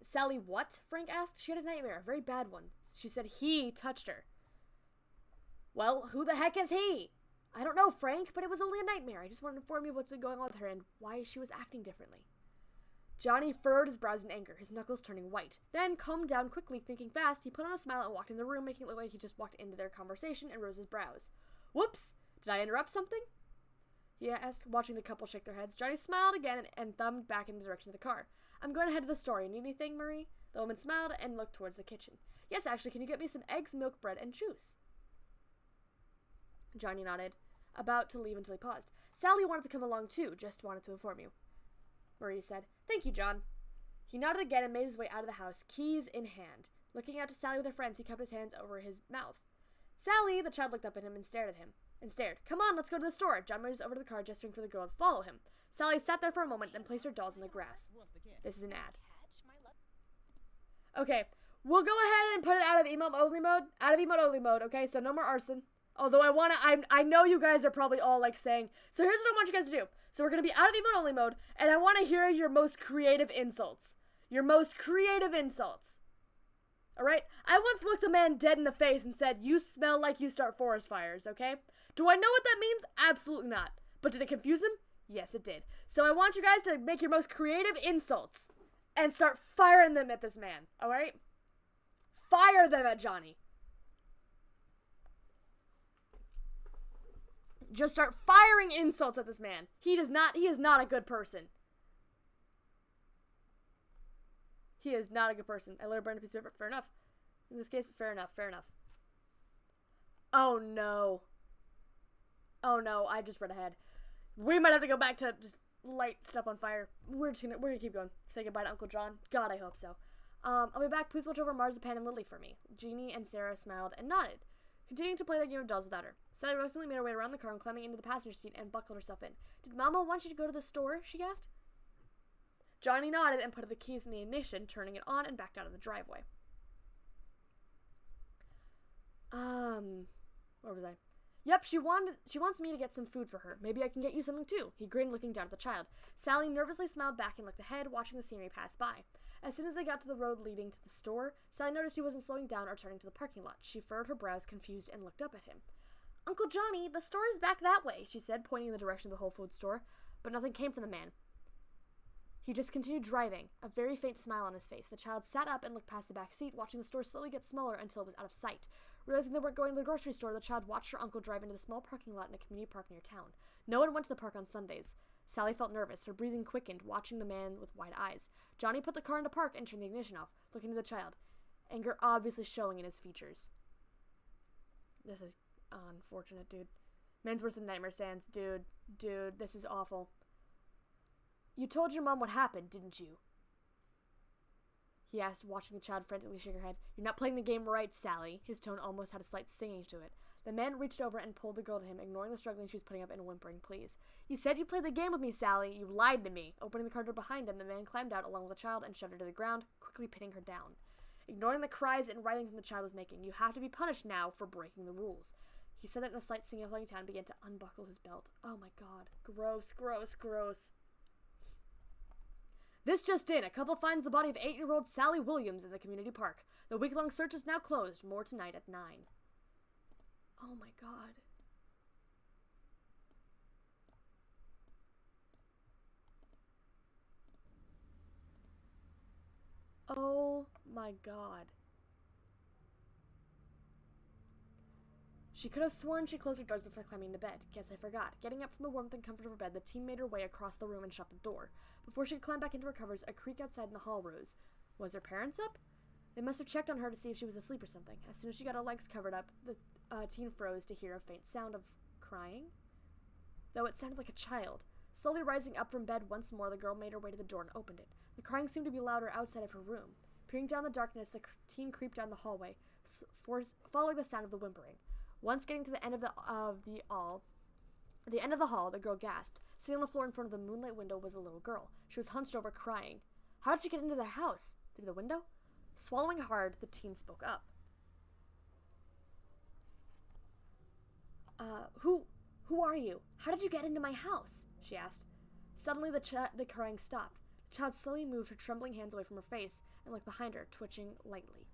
S1: Sally what? Frank asked. She had a nightmare, a very bad one. She said he touched her. Well, who the heck is he? I don't know, Frank, but it was only a nightmare. I just wanted to inform you of what's been going on with her and why she was acting differently. Johnny furrowed his brows in anger, his knuckles turning white. Then, calmed down quickly, thinking fast, he put on a smile and walked in the room, making it look like he just walked into their conversation and rose his brows. Whoops! Did I interrupt something? He asked, watching the couple shake their heads. Johnny smiled again and thumbed back in the direction of the car. I'm going to head to the store. You need anything, Marie? The woman smiled and looked towards the kitchen. Yes, actually, can you get me some eggs, milk, bread, and juice? Johnny nodded, about to leave until he paused. Sally wanted to come along too, just wanted to inform you. Marie said, Thank you, John. He nodded again and made his way out of the house, keys in hand. Looking out to Sally with her friends, he kept his hands over his mouth. Sally, the child looked up at him and stared at him. Come on, let's go to the store. John moves over to the car, gesturing for the girl to follow him. Sally sat there for a moment, then placed her dolls on the grass. This is an ad. Okay, we'll go ahead and put it out of emote only mode. Out of emote only mode, okay? So no more arson. Although I know you guys are probably all like saying, so here's what I want you guys to do. So we're going to be out of emote only mode, and I want to hear your most creative insults. Your most creative insults. Alright? I once looked a man dead in the face and said, you smell like you start forest fires, okay? Do I know what that means? Absolutely not. But did it confuse him? Yes, it did. So I want you guys to make your most creative insults and start firing them at this man, alright? Fire them at Johnny. Just start firing insults at this man. He is not a good person. He is not a good person. I let her burn a piece of paper. Fair enough. In this case, fair enough. Oh no. Oh no, I just read ahead. We might have to go back to just light stuff on fire. We're gonna keep going. Say goodbye to Uncle John. God, I hope so. I'll be back. Please watch over Marzipan and Lily for me. Jeannie and Sarah smiled and nodded, continuing to play their game of dolls without her. Sally reluctantly made her way around the car and climbing into the passenger seat and buckled herself in. Did Mama want you to go to the store? She asked. Johnny nodded and put the keys in the ignition, turning it on and backed out of the driveway. Where was I? Yep, she wants me to get some food for her. Maybe I can get you something too. He grinned, looking down at the child. Sally nervously smiled back and looked ahead, watching the scenery pass by. As soon as they got to the road leading to the store, Sally noticed he wasn't slowing down or turning to the parking lot. She furrowed her brows, confused, and looked up at him. Uncle Johnny, the store is back that way, she said, pointing in the direction of the Whole Foods store. But nothing came from the man. He just continued driving, a very faint smile on his face. The child sat up and looked past the back seat, watching the store slowly get smaller until it was out of sight. Realizing they weren't going to the grocery store, the child watched her uncle drive into the small parking lot in a community park near town. No one went to the park on Sundays. Sally felt nervous. Her breathing quickened, watching the man with wide eyes. Johnny put the car into park and turned the ignition off, looking at the child, anger obviously showing in his features. This is unfortunate, dude. Men's worse than Nightmare Sans. Dude, this is awful. You told your mom what happened, didn't you? He asked, watching the child frantically shake her head. You're not playing the game right, Sally. His tone almost had a slight singing to it. The man reached over and pulled the girl to him, ignoring the struggling she was putting up and whimpering pleas. You said you played the game with me, Sally. You lied to me. Opening the car door behind him, the man climbed out along with the child and shoved her to the ground, quickly pinning her down. Ignoring the cries and writhing the child was making, you have to be punished now for breaking the rules. He said that in a slight singing tone and began to unbuckle his belt. Oh my god. Gross. This just in, a couple finds the body of 8-year-old Sally Williams in the community park. The week-long search is now closed. More tonight at 9. Oh my god. Oh my god. She could have sworn she closed her doors before climbing into bed. Guess I forgot. Getting up from the warmth and comfort of her bed, the teen made her way across the room and shut the door. Before she could climb back into her covers, a creak outside in the hall rose. Was her parents up? They must have checked on her to see if she was asleep or something. As soon as she got her legs covered up, the teen froze to hear a faint sound of crying. Though it sounded like a child. Slowly rising up from bed once more, the girl made her way to the door and opened it. The crying seemed to be louder outside of her room. Peering down the darkness, the teen creeped down the hallway, following the sound of the whimpering. Once getting to the end of the hall, the girl gasped. Sitting on the floor in front of the moonlight window was a little girl. She was hunched over, crying. How did she get into their house? Through the window? Swallowing hard, the teen spoke up. Who are you? How did you get into my house? She asked. Suddenly, the crying stopped. The child slowly moved her trembling hands away from her face and looked behind her, twitching lightly.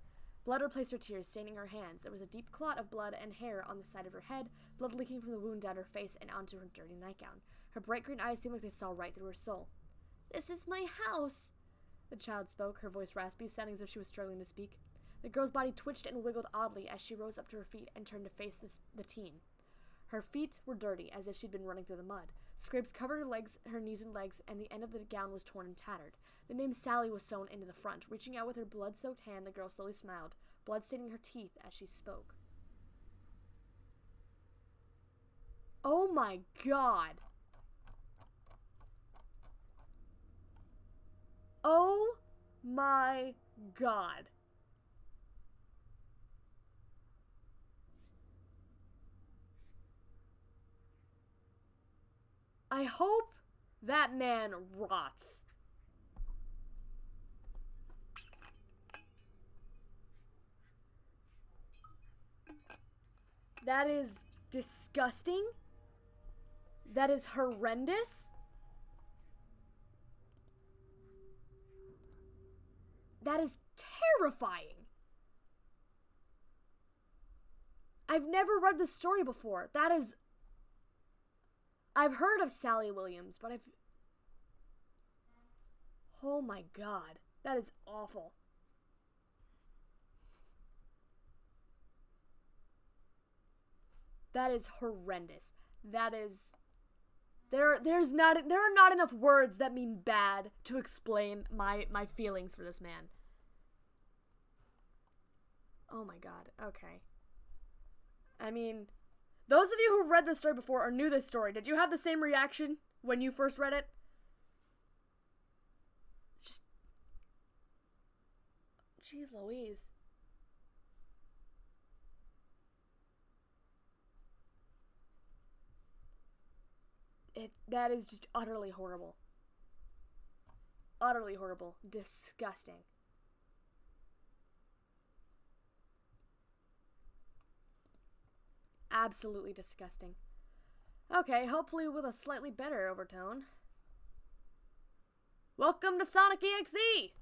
S1: Blood replaced her tears, staining her hands. There was a deep clot of blood and hair on the side of her head, blood leaking from the wound down her face and onto her dirty nightgown. Her bright green eyes seemed like they saw right through her soul. This is my house, the child spoke, her voice raspy, sounding as if she was struggling to speak. The girl's body twitched and wiggled oddly as she rose up to her feet and turned to face the teen. Her feet were dirty, as if she'd been running through the mud. Scrapes covered her knees and legs, and the end of the gown was torn and tattered. The name Sally was sewn into the front. Reaching out with her blood-soaked hand, the girl slowly smiled, blood staining her teeth as she spoke. Oh my god! Oh my god! I hope that man rots. That is disgusting. That is horrendous. That is terrifying. I've never read this story before. I've heard of Sally Williams, but oh my god. That is awful. That is horrendous. That is... There are not enough words that mean bad to explain my feelings for this man. Oh my god. Okay. I mean, those of you who've read this story before or knew this story, did you have the same reaction when you first read it? Just... Jeez Louise. That is just utterly horrible. Utterly horrible. Disgusting. Absolutely disgusting. Okay, hopefully with a slightly better overtone. Welcome to Sonic EXE!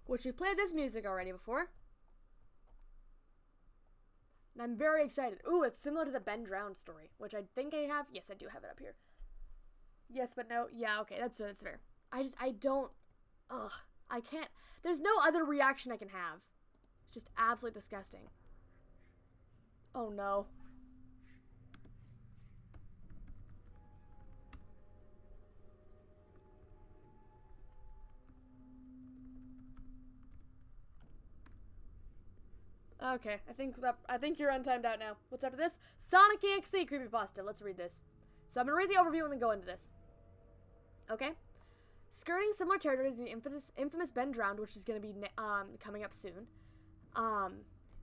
S1: Which we've played this music already before. And I'm very excited. Ooh, it's similar to the Ben Drowned story, which I think I have. Yes, I do have it up here. Yes, but no. Yeah, okay, that's fair. I don't... Ugh. I can't... There's no other reaction I can have. It's just absolutely disgusting. Oh, no. Okay, I think you're untimed out now. What's after this? Sonic EXE Creepypasta. Let's read this. So I'm gonna read the overview and then go into this. Okay? Skirting similar territory to the infamous Ben Drowned, which is gonna be coming up soon.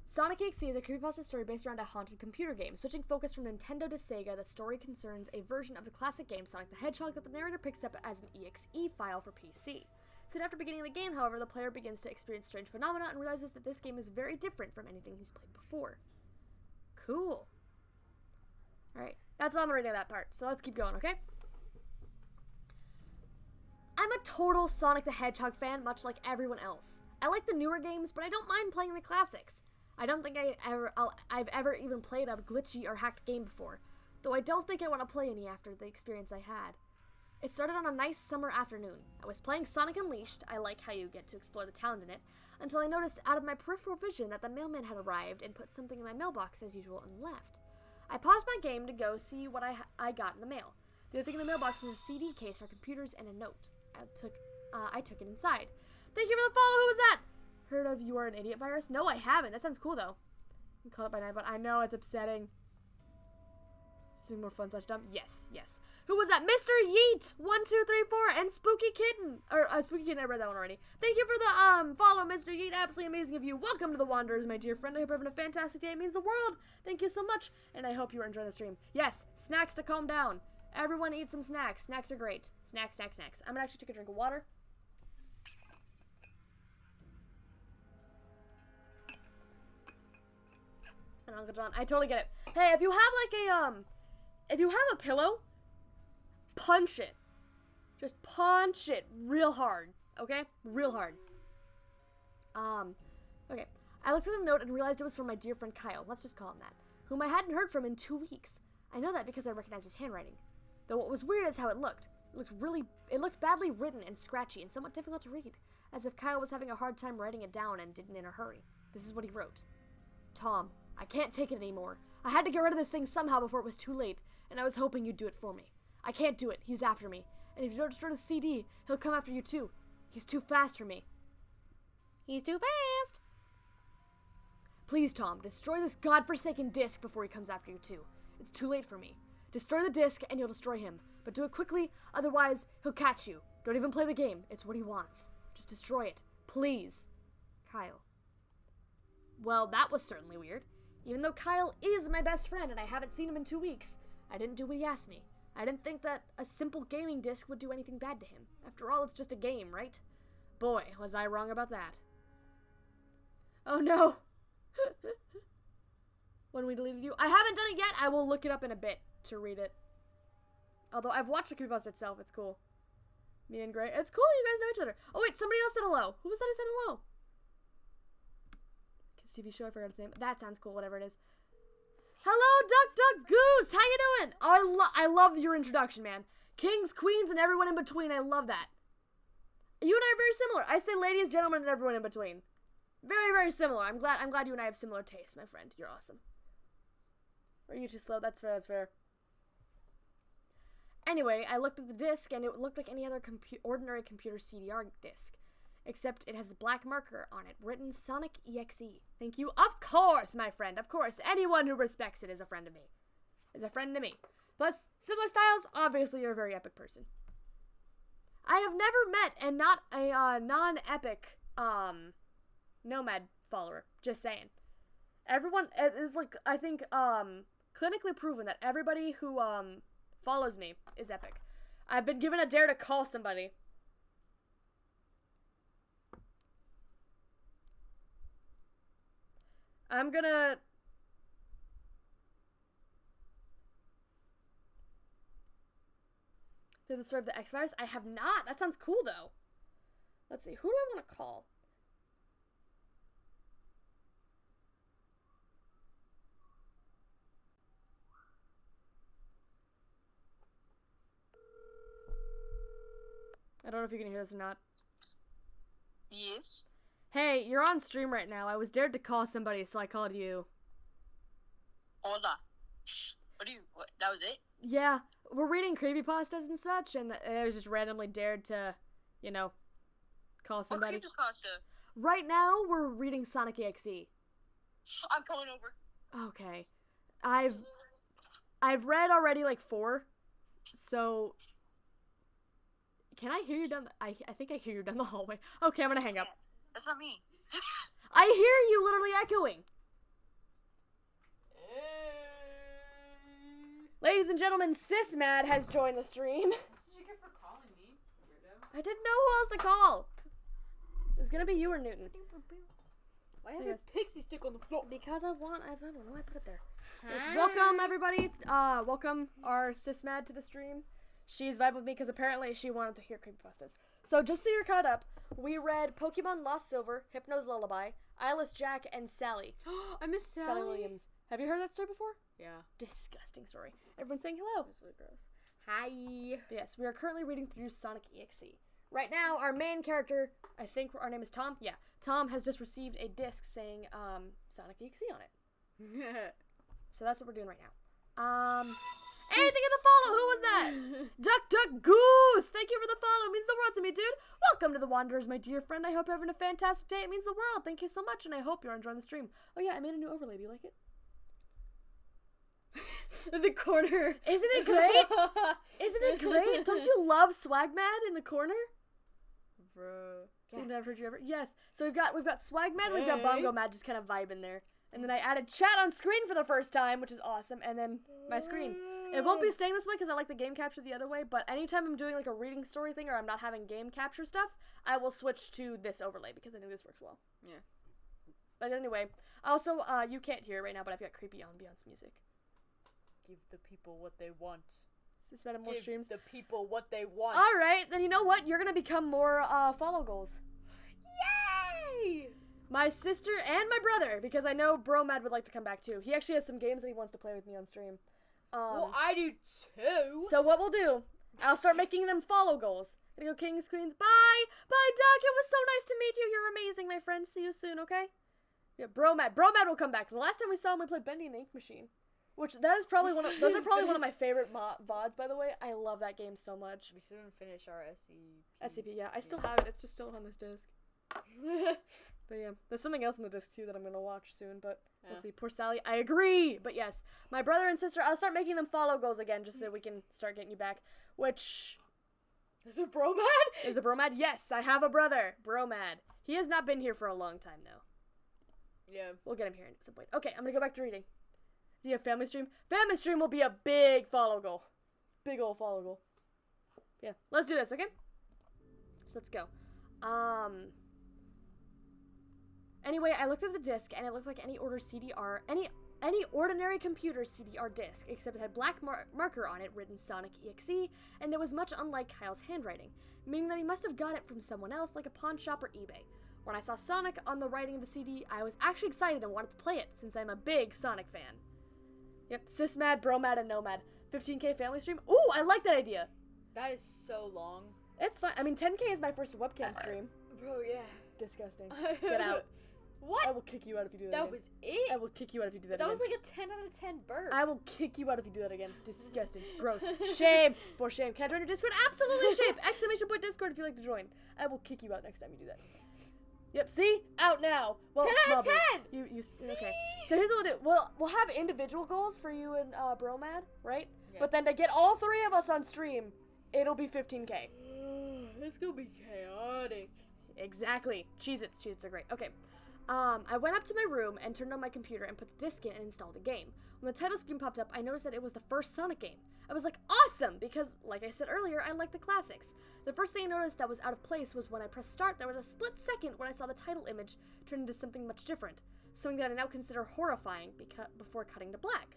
S1: Sonic EXE is a creepypasta story based around a haunted computer game. Switching focus from Nintendo to Sega, the story concerns a version of the classic game Sonic the Hedgehog that the narrator picks up as an EXE file for PC. Soon after beginning the game, however, the player begins to experience strange phenomena and realizes that this game is very different from anything he's played before. Cool. Alright, that's all I'm reading that part, so let's keep going, okay? I'm a total Sonic the Hedgehog fan, much like everyone else. I like the newer games, but I don't mind playing the classics. I don't think I've ever even played a glitchy or hacked game before, though I don't think I want to play any after the experience I had. It started on a nice summer afternoon. I was playing Sonic Unleashed, I like how you get to explore the towns in it, until I noticed out of my peripheral vision that the mailman had arrived and put something in my mailbox as usual and left. I paused my game to go see what I got in the mail. The other thing in the mailbox was a CD case for computers and a note. I took it inside. Thank you for the follow, who was that? Heard of You Are an Idiot virus? No, I haven't. That sounds cool though. You can call it by night, but I know it's upsetting. Something more fun / dumb? Yes, yes. Who was that? Mr. Yeet! 1, 2, 3, 4, and Spooky Kitten. Spooky Kitten, I read that one already. Thank you for the, follow, Mr. Yeet. Absolutely amazing of you. Welcome to the Wanderers, my dear friend. I hope you're having a fantastic day. It means the world. Thank you so much. And I hope you are enjoying the stream. Yes, snacks to calm down. Everyone eat some snacks. Snacks are great. Snacks, snacks, snacks. I'm gonna actually take a drink of water. And Uncle John, I totally get it. Hey, if you have if you have a pillow, punch it. Just punch it real hard, okay? Real hard. Okay. I looked at the note and realized it was from my dear friend Kyle, let's just call him that, whom I hadn't heard from in 2 weeks. I know that because I recognized his handwriting. Though what was weird is how it looked. It looked badly written and scratchy and somewhat difficult to read, as if Kyle was having a hard time writing it down and didn't in a hurry. This is what he wrote. Tom, I can't take it anymore. I had to get rid of this thing somehow before it was too late, and I was hoping you'd do it for me. I can't do it. He's after me. And if you don't destroy the CD, he'll come after you too. He's too fast for me. He's too fast. Please, Tom, destroy this godforsaken disc before he comes after you too. It's too late for me. Destroy the disc and you'll destroy him. But do it quickly, otherwise he'll catch you. Don't even play the game. It's what he wants. Just destroy it. Please. Kyle. Well, that was certainly weird. Even though Kyle is my best friend and I haven't seen him in 2 weeks, I didn't do what he asked me. I didn't think that a simple gaming disc would do anything bad to him. After all, it's just a game, right? Boy, was I wrong about that. Oh no! When we deleted you. I haven't done it yet! I will look it up in a bit to read it. Although I've watched the Creepypasta itself, it's cool. Me and Gray. It's cool you guys know each other. Oh wait, somebody else said hello. Who was that who said hello? Kids TV show, I forgot his name. That sounds cool, whatever it is. Hello, Duck Duck Goose! How you doing? I love your introduction, man. Kings, queens, and everyone in between. I love that. You and I are very similar. I say ladies, gentlemen, and everyone in between. Very, very similar. I'm glad you and I have similar tastes, my friend. You're awesome. Are you too slow? That's fair, that's fair. Anyway, I looked at the disc, and it looked like any other ordinary computer CDR disc. Except it has the black marker on it, written Sonic EXE. Thank you. Of course, my friend, of course. Anyone who respects it is a friend to me. Is a friend to me. Plus, similar styles, obviously you're a very epic person. I have never met and not a non-epic Nomad follower. Just saying. Everyone is like, I think, clinically proven that everybody who follows me is epic. I've been given a dare to call somebody. I'm gonna... Through the story of the X-Virus? I have not. That sounds cool, though. Let's see. Who do I want to call? I don't know if you can hear this or not.
S3: Yes.
S1: Hey, you're on stream right now. I was dared to call somebody, so I called you.
S3: Hola. What, that was it?
S1: Yeah, we're reading creepypastas and such, and I was just randomly dared to, you know, call somebody.
S3: What creepypasta?
S1: Right now, we're reading Sonic EXE.
S3: I'm coming over.
S1: Okay. I've read already, like, 4, so... Can I hear you down the... I think I hear you down the hallway. Okay, I'm gonna hang up.
S3: That's not me.
S1: I hear you literally echoing. Ladies and gentlemen, SisMad has joined the stream.
S4: What did you get for calling me, weirdo?
S1: I didn't know who else to call. It was gonna be you or Newton.
S4: Why
S1: So
S4: is there
S1: yes.
S4: a pixie stick on the floor?
S1: Because I don't know, I put it there. Yes, welcome everybody. Welcome our SisMad to the stream. She's vibing with me because apparently she wanted to hear creepypastas. So just so you're caught up, we read Pokemon Lost Silver, Hypno's Lullaby, Eyeless Jack, and Sally.
S4: I miss Sally.
S1: Sally Williams. Have you heard that story before?
S4: Yeah.
S1: Disgusting story. Everyone's saying hello.
S4: That's really gross. Hi.
S1: But yes, we are currently reading through Sonic EXE. Right now, our main character, I think our name is Tom. Yeah, Tom has just received a disc saying Sonic EXE on it. So that's what we're doing right now. Anything in the follow? Who was that? Duck Goose! Thank you for the follow. It means the world to me, dude. Welcome to the Wanderers, my dear friend. I hope you're having a fantastic day. It means the world. Thank you so much, and I hope you're enjoying the stream. Oh yeah, I made a new overlay. Do you like it?
S4: The corner.
S1: Isn't it great? Isn't it great? Don't you love Swagmad in the corner?
S4: Bro.
S1: Yes. Never heard you ever. Yes. So we've got Swagmad, we've got Bongo Mad just kind of vibing there. And then I added chat on screen for the first time, which is awesome. And then my screen. It won't be staying this way because I like the game capture the other way, but anytime I'm doing like a reading story thing or I'm not having game capture stuff, I will switch to this overlay because I think this works well.
S4: Yeah.
S1: But anyway, also, you can't hear it right now, but I've got creepy ambiance music.
S4: Give the people what they want.
S1: Is this more
S4: Give
S1: streams?
S4: the people what they want.
S1: Alright, then you know what? You're gonna become more, follow goals.
S4: Yay!
S1: My sister and my brother, because I know Bromad would like to come back too. He actually has some games that he wants to play with me on stream.
S4: Well, I do too.
S1: So what we'll do, I'll start making them follow goals. Gonna go King's Queens. Bye! Bye, Doc! It was so nice to meet you. You're amazing, my friend. See you soon, okay? Yeah, Bromad will come back. The last time we saw him, we played Bendy and the Ink Machine. Which, those are probably one of my favorite VODs, by the way. I love that game so much.
S4: We still didn't finish our
S1: SCP, yeah. I still have it. It's just still on this disc. But yeah, there's something else on the disc too that I'm gonna watch soon, but we'll see. Poor Sally. I agree! But yes, my brother and sister, I'll start making them follow goals again just so we can start getting you back. Which...
S4: Is it Bromad?
S1: Is it Bromad? Yes, I have a brother. Bromad. He has not been here for a long time, though.
S4: Yeah.
S1: We'll get him here at some point. Okay, I'm gonna go back to reading. Do you have family stream? Family stream will be a big follow goal. Big ol' follow goal. Yeah, let's do this, okay? So let's go. Anyway, I looked at the disc, and it looked like any ordinary computer CDR disc, except it had black marker on it written Sonic EXE, and it was much unlike Kyle's handwriting, meaning that he must have got it from someone else, like a pawn shop or eBay. When I saw Sonic on the writing of the CD, I was actually excited and wanted to play it, since I'm a big Sonic fan. Yep, Sysmad, Bromad, and Nomad. 15K family stream? Ooh, I like that idea!
S4: That is so long.
S1: It's fine. I mean, 10K is my first webcam stream.
S4: Bro, yeah.
S1: Disgusting. Get out.
S4: What?
S1: I will kick you out if you do that
S4: That
S1: again.
S4: was it?
S1: I will kick you out if you do that
S4: That
S1: again.
S4: was like a 10 out of 10 burp.
S1: I will kick you out if you do that again. Disgusting. Gross. Shame. For shame. Can I join your Discord? Absolutely shame. Exclamation point Discord if you'd like to join. I will kick you out next time you do that. Yep, see? Out now. Well,
S4: 10 out of 10!
S1: Okay. So here's what we'll do. We'll have individual goals for you and Bromad, right?
S4: Yeah.
S1: But then to get all three of us on stream, it'll be 15K.
S4: This gonna be chaotic.
S1: Exactly. Cheez-Its are great. Okay. I went up to my room and turned on my computer and put the disc in and installed the game. When the title screen popped up, I noticed that it was the first Sonic game. I was like, awesome! Because, like I said earlier, I like the classics. The first thing I noticed that was out of place was when I pressed start, there was a split second when I saw the title image turn into something much different. Something that I now consider horrifying before cutting to black.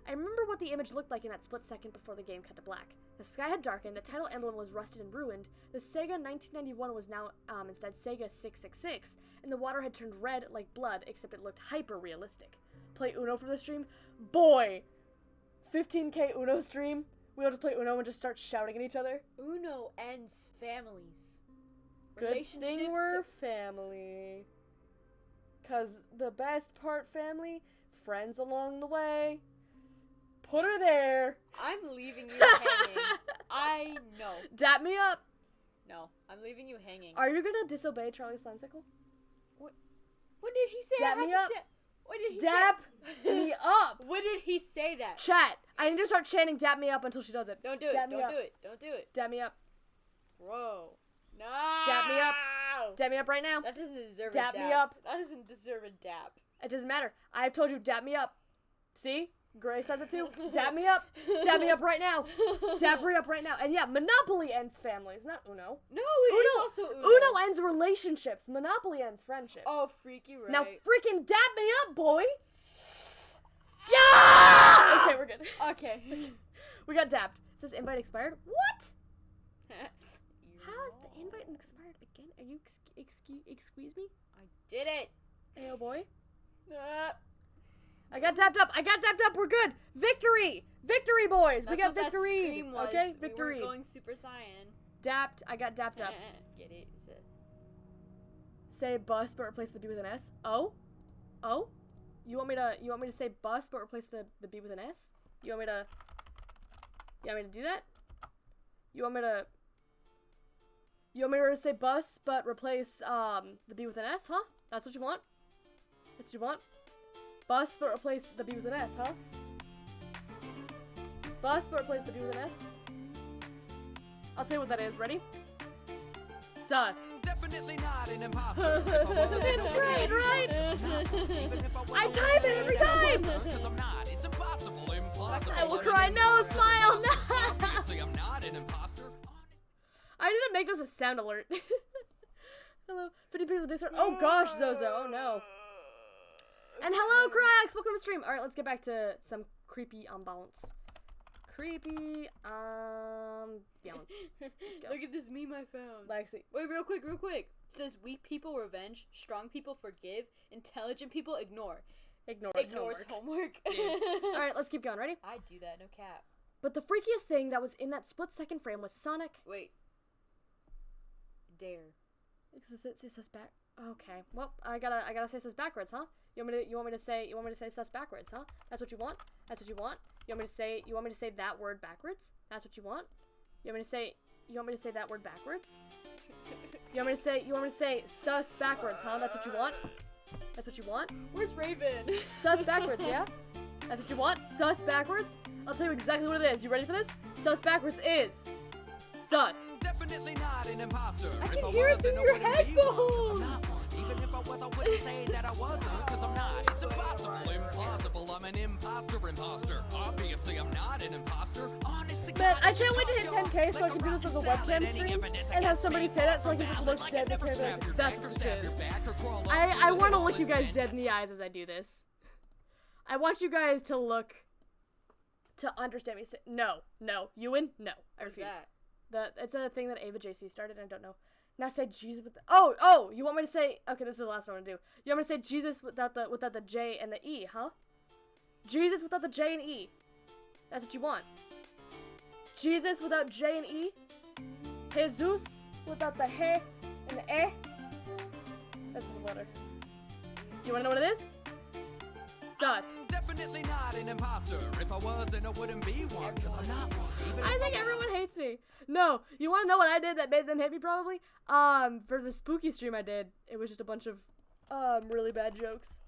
S1: I remember what the image looked like in that split second before the game cut to black. The sky had darkened, the title emblem was rusted and ruined, the Sega 1991 was now instead Sega 666, and the water had turned red like blood, except it looked hyper-realistic. Play Uno for the stream? Boy! 15K Uno stream? We'll just play Uno and just start shouting at each other?
S4: Uno ends families.
S1: Good thing we're family. 'Cause the best part, family, friends along the way. Put her there.
S4: I'm leaving you hanging. I know.
S1: Dap me up.
S4: No, I'm leaving you hanging.
S1: Are you gonna disobey Charlie Slimesicle?
S4: What did he say?
S1: Dap me up.
S4: What did he
S1: Dap
S4: say?
S1: me up.
S4: What did he say that?
S1: Chat. I need to start chanting dap me up until she does it.
S4: Don't do it.
S1: Dap me
S4: Don't
S1: up.
S4: do it. Don't do it.
S1: Dap me up.
S4: Bro. No.
S1: Dap me up. Dap me up right now.
S4: That doesn't deserve
S1: Dap
S4: a dap.
S1: me up.
S4: That doesn't deserve a dap.
S1: It doesn't matter. I've told you dap me up. See? Gray says it too. Dap me up. Dap me up right now. Dap me up right now. And yeah, Monopoly ends families, not Uno.
S4: No, it is also Uno.
S1: Uno ends relationships. Monopoly ends friendships.
S4: Oh, freaky right.
S1: Now freaking dap me up, boy. Yeah! Okay, we're good.
S4: Okay.
S1: We got dapped. It says invite expired. What? How is the invite expired again? Are you excuse me?
S4: I did it.
S1: Hey, oh boy. I got dapped up. We're good. Victory. Victory, boys! We
S4: That's
S1: got
S4: what that
S1: victory!
S4: scream was.
S1: Okay,
S4: We
S1: victory.
S4: weren't going Super Saiyan.
S1: Dapped. I got dapped up.
S4: Get it?
S1: Say bus, but replace the B with an S. Oh? Oh? You want me to say bus, but replace the B with an S? You want me to do that? You want me to say bus, but replace, the B with an S, huh? That's what you want? That's what you want? Bus, but replace the B with an S, huh? Bus, but replace the B with an S? I'll tell you what that is. Ready? Sus.
S2: Definitely not an imposter.
S1: It's great, right? I type it every time!
S2: Because I'm not. It's impossible. Implausible.
S1: I will cry. No, smile. No.
S2: Obviously, I'm not an imposter.
S1: I didn't make this a sound alert. Hello, 50 people Discord. Oh gosh, Zozo. Oh no. And hello, Cracks. Welcome to stream. All right, let's get back to some creepy balance. Creepy balance. Let's go.
S4: Look at this meme I found.
S1: Lexi.
S4: Wait, real quick. It says weak people revenge, strong people forgive, intelligent people ignore.
S1: Ignores
S4: homework.
S1: All right, let's keep going. Ready?
S4: I do that, no cap.
S1: But the freakiest thing that was in that split-second frame was Sonic.
S4: Wait. Dare.
S1: It says sus back. Okay. Well, I gotta say sus backwards, huh? You want me to say sus backwards, huh? That's what you want? That's what you want? You want me to say that word backwards? That's what you want? You want me to say that word backwards? You want me to say sus backwards, huh? That's what you want? That's what you want?
S4: Where's Raven?
S1: Sus backwards, yeah? That's what you want? Sus backwards? I'll tell you exactly what it is. You ready for this? Sus backwards is sus.
S2: Definitely not an imposter.
S4: I
S2: If
S4: can
S2: I
S4: hear it
S2: was,
S4: through
S2: then I
S4: your
S2: wouldn't be one, 'cause I'm
S4: headphones.
S2: not one. Even if I was, I wouldn't say that I wasn't, because I'm not. It's impossible, implausible. I'm an imposter. Obviously, I'm not an imposter. Honest to
S1: Man,
S2: God,
S1: I
S2: it
S1: can't
S2: should
S1: wait to hit
S2: toss
S1: 10K so I
S2: y'all
S1: can do this as a
S2: like rocket
S1: webcam
S2: salad.
S1: stream
S2: Any evidence
S1: and have
S2: against
S1: somebody
S2: me
S1: say that so I can
S2: falls
S1: just
S2: valid,
S1: look
S2: like
S1: dead
S2: I'd never
S1: because
S2: stab your
S1: that's
S2: neck or
S1: what
S2: stab
S1: this
S2: your
S1: is.
S2: back or crawl up
S1: I
S2: your
S1: want to look you
S2: syphilis
S1: guys dead in the eyes as I do this. I want you guys to look, to understand me. No, Ewan, no, I
S4: What's
S1: refuse.
S4: that?
S1: It's a thing that Ava JC started, and I don't know. Now say Jesus with the, oh, you want me to say, okay, this is the last one I'm gonna do. You want me to say Jesus without the J and the E, huh? Jesus without the J and E. That's what you want. Jesus without J and E. Jesus without the he and the eh. That's the letter. You wanna know what it is? Sus.
S2: Definitely not an imposter. If I was, then I wouldn't be one, because I'm not one. Even
S1: I
S2: if
S1: think
S2: was.
S1: everyone hates me. No, you want to know what I did that made them hate me probably? For the spooky stream I did, it was just a bunch of, really bad jokes.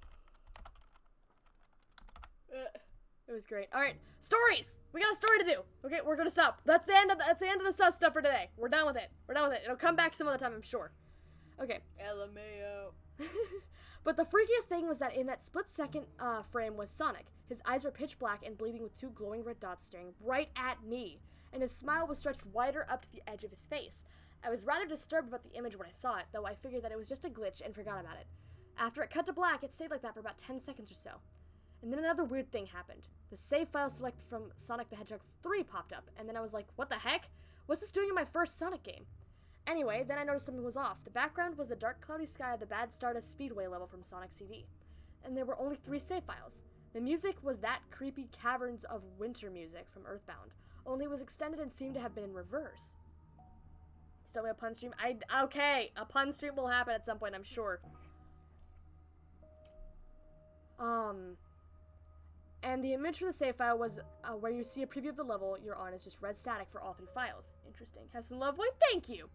S1: It was great. All right, stories. We got a story to do. Okay, we're gonna stop. That's the end of the sus stuff for today. We're done with it. It'll come back some other time, I'm sure. Okay.
S4: LMAO.
S1: But the freakiest thing was that in that split-second frame was Sonic. His eyes were pitch black and bleeding with two glowing red dots staring right at me, and his smile was stretched wider up to the edge of his face. I was rather disturbed about the image when I saw it, though I figured that it was just a glitch and forgot about it. After it cut to black, it stayed like that for about 10 seconds or so. And then another weird thing happened. The save file selected from Sonic the Hedgehog 3 popped up, and then I was like, what the heck? What's this doing in my first Sonic game? Anyway, then I noticed something was off. The background was the dark cloudy sky of the Bad Stardust Speedway level from Sonic CD. And there were only 3 save files. The music was that creepy Caverns of Winter music from Earthbound, only it was extended and seemed to have been in reverse. Still a pun stream? Okay, a pun stream will happen at some point, I'm sure. And the image for the save file was where you see a preview of the level you're on is just red static for all 3 files. Interesting. Has some love. Why, thank you!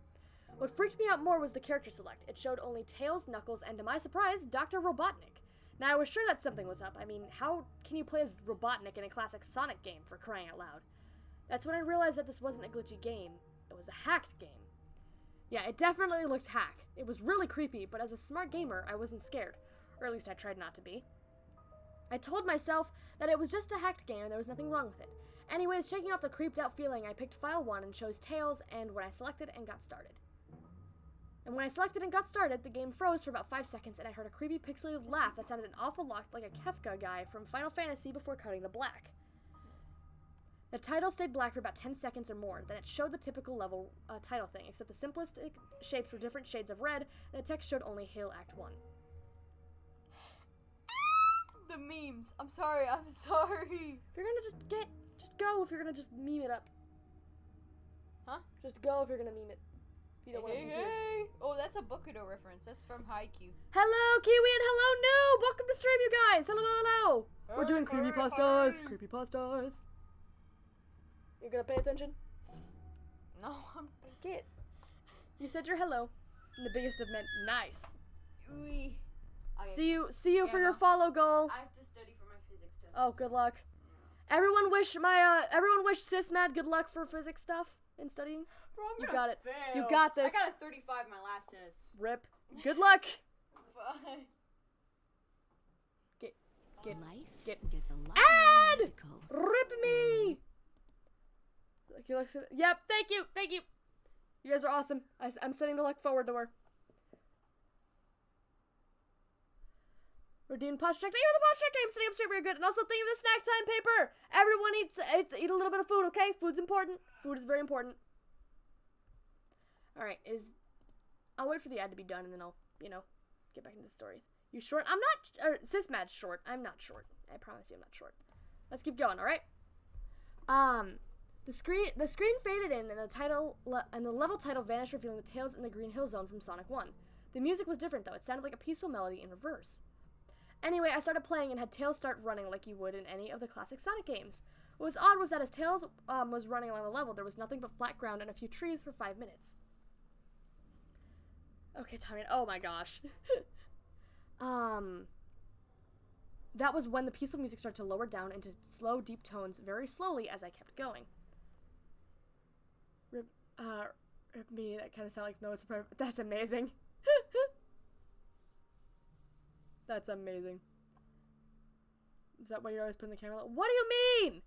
S1: What freaked me out more was the character select. It showed only Tails, Knuckles, and to my surprise, Dr. Robotnik. Now, I was sure that something was up. I mean, how can you play as Robotnik in a classic Sonic game, for crying out loud? That's when I realized that this wasn't a glitchy game. It was a hacked game. Yeah, it definitely looked hack. It was really creepy, but as a smart gamer, I wasn't scared. Or at least I tried not to be. I told myself that it was just a hacked game and there was nothing wrong with it. Anyways, shaking off the creeped out feeling, I picked file 1 and chose Tails, and when I selected and got started. The game froze for about 5 seconds, and I heard a creepy pixelated laugh that sounded an awful lot like a Kefka guy from Final Fantasy before cutting to black. The title stayed black for about 10 seconds or more, then it showed the typical level title thing, except the simplest shapes were different shades of red, and the text showed only Hail Act 1.
S4: The memes. I'm sorry.
S1: If you're gonna just go if you're gonna just meme it up.
S4: Huh?
S1: Just go if you're gonna meme it. If you don't want to be here.
S4: Hey. Oh, that's a Bokuto reference. That's from Haikyuu.
S1: Hello, Kiwi, and hello, Noob! Welcome to stream, you guys! Hello, hello! We're doing creepypastas! Creepypastas! You're gonna pay attention?
S4: No, I'm...
S1: Get. You said your hello. And the biggest of men. Nice.
S4: Okay.
S1: See you for
S4: Yeah,
S1: your
S4: no.
S1: follow goal.
S4: I have to study for my physics test.
S1: Oh, good luck. Everyone wish Sis Mad good luck for physics stuff in studying.
S4: Bro, I'm
S1: You
S4: gonna
S1: got it.
S4: fail.
S1: You got this.
S4: I got a 35 my last test.
S1: Rip. Good luck.
S4: Bye.
S5: Life
S1: get-
S5: gets a lot
S1: Add!
S5: more magical.
S1: Rip me. Yep. Thank you. You guys are awesome. I'm sending the luck forward to her. We're doing posture check. Thank you for the posture check. I'm sitting up straight. We're good. And also thank you for the snack time paper. Everyone eat a little bit of food, okay? Food's important. Food is very important. All right. I'll wait for the ad to be done and then I'll get back into the stories. You short? I'm not. Sis Mad's short. I'm not short. I promise you, I'm not short. Let's keep going. All right. The screen faded in, and the level title vanished, revealing the Tails in the Green Hill Zone from Sonic 1. The music was different, though. It sounded like a peaceful melody in reverse. Anyway, I started playing and had Tails start running like you would in any of the classic Sonic games. What was odd was that as Tails was running along the level, there was nothing but flat ground and a few trees for 5 minutes. Okay, Tommy. Oh my gosh. That was when the peaceful music started to lower down into slow, deep tones very slowly as I kept going. Rip me, that kind of sounded like Noah's prayer. That's amazing. That's amazing. Is that why you're always putting the camera low? What do you mean?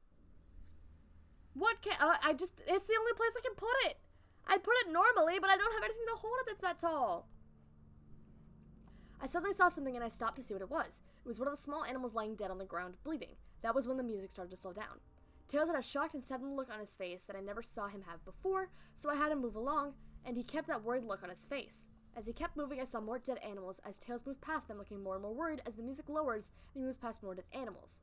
S1: It's the only place I can put it. I'd put it normally, but I don't have anything to hold it that's that tall. I suddenly saw something and I stopped to see what it was. It was one of the small animals lying dead on the ground, bleeding. That was when the music started to slow down. Tails had a shocked and sudden look on his face that I never saw him have before, so I had him move along, and he kept that worried look on his face. As he kept moving, I saw more dead animals as Tails moved past them, looking more and more worried as the music lowers and he moves past more dead animals.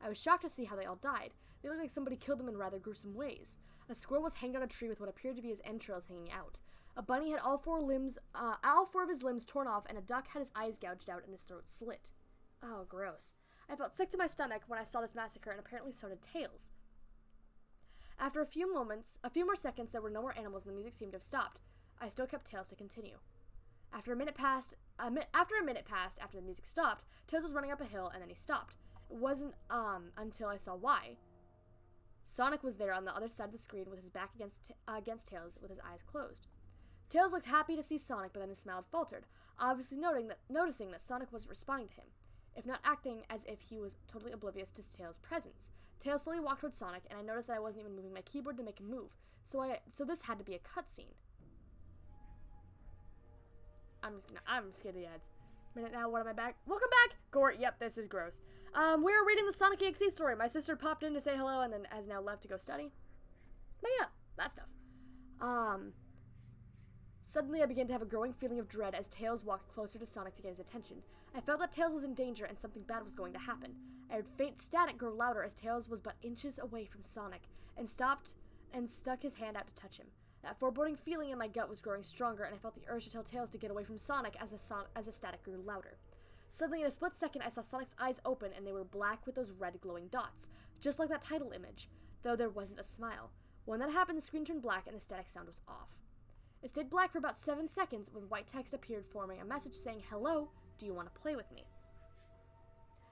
S1: I was shocked to see how they all died. They looked like somebody killed them in rather gruesome ways. A squirrel was hanging on a tree with what appeared to be his entrails hanging out. A bunny had all four of his limbs torn off, and a duck had his eyes gouged out and his throat slit. Oh, gross. I felt sick to my stomach when I saw this massacre, and apparently so did Tails. After a few more seconds, there were no more animals, and the music seemed to have stopped. I still kept Tails to continue. After a minute passed after the music stopped, Tails was running up a hill, and then he stopped. It wasn't until I saw why. Sonic was there on the other side of the screen with his back against Tails with his eyes closed. Tails looked happy to see Sonic, but then his smile had faltered, obviously noticing that Sonic wasn't responding to him, if not acting as if he was totally oblivious to Tails' presence. Tails slowly walked towards Sonic, and I noticed that I wasn't even moving my keyboard to make him move, so this had to be a cutscene. I'm scared of the ads. Minute now, what am I back? Welcome back! Gore, yep, this is gross. We're reading the Sonic EXE story. My sister popped in to say hello and then has now left to go study. But yeah, that stuff. Suddenly I began to have a growing feeling of dread as Tails walked closer to Sonic to get his attention. I felt that Tails was in danger and something bad was going to happen. I heard faint static grow louder as Tails was but inches away from Sonic, and stopped and stuck his hand out to touch him. That foreboding feeling in my gut was growing stronger, and I felt the urge to tell Tails to get away from Sonic as the static grew louder. Suddenly, in a split second, I saw Sonic's eyes open, and they were black with those red glowing dots, just like that title image, though there wasn't a smile. When that happened, the screen turned black, and the static sound was off. It stayed black for about 7 seconds when white text appeared, forming a message saying, "Hello, do you want to play with me?"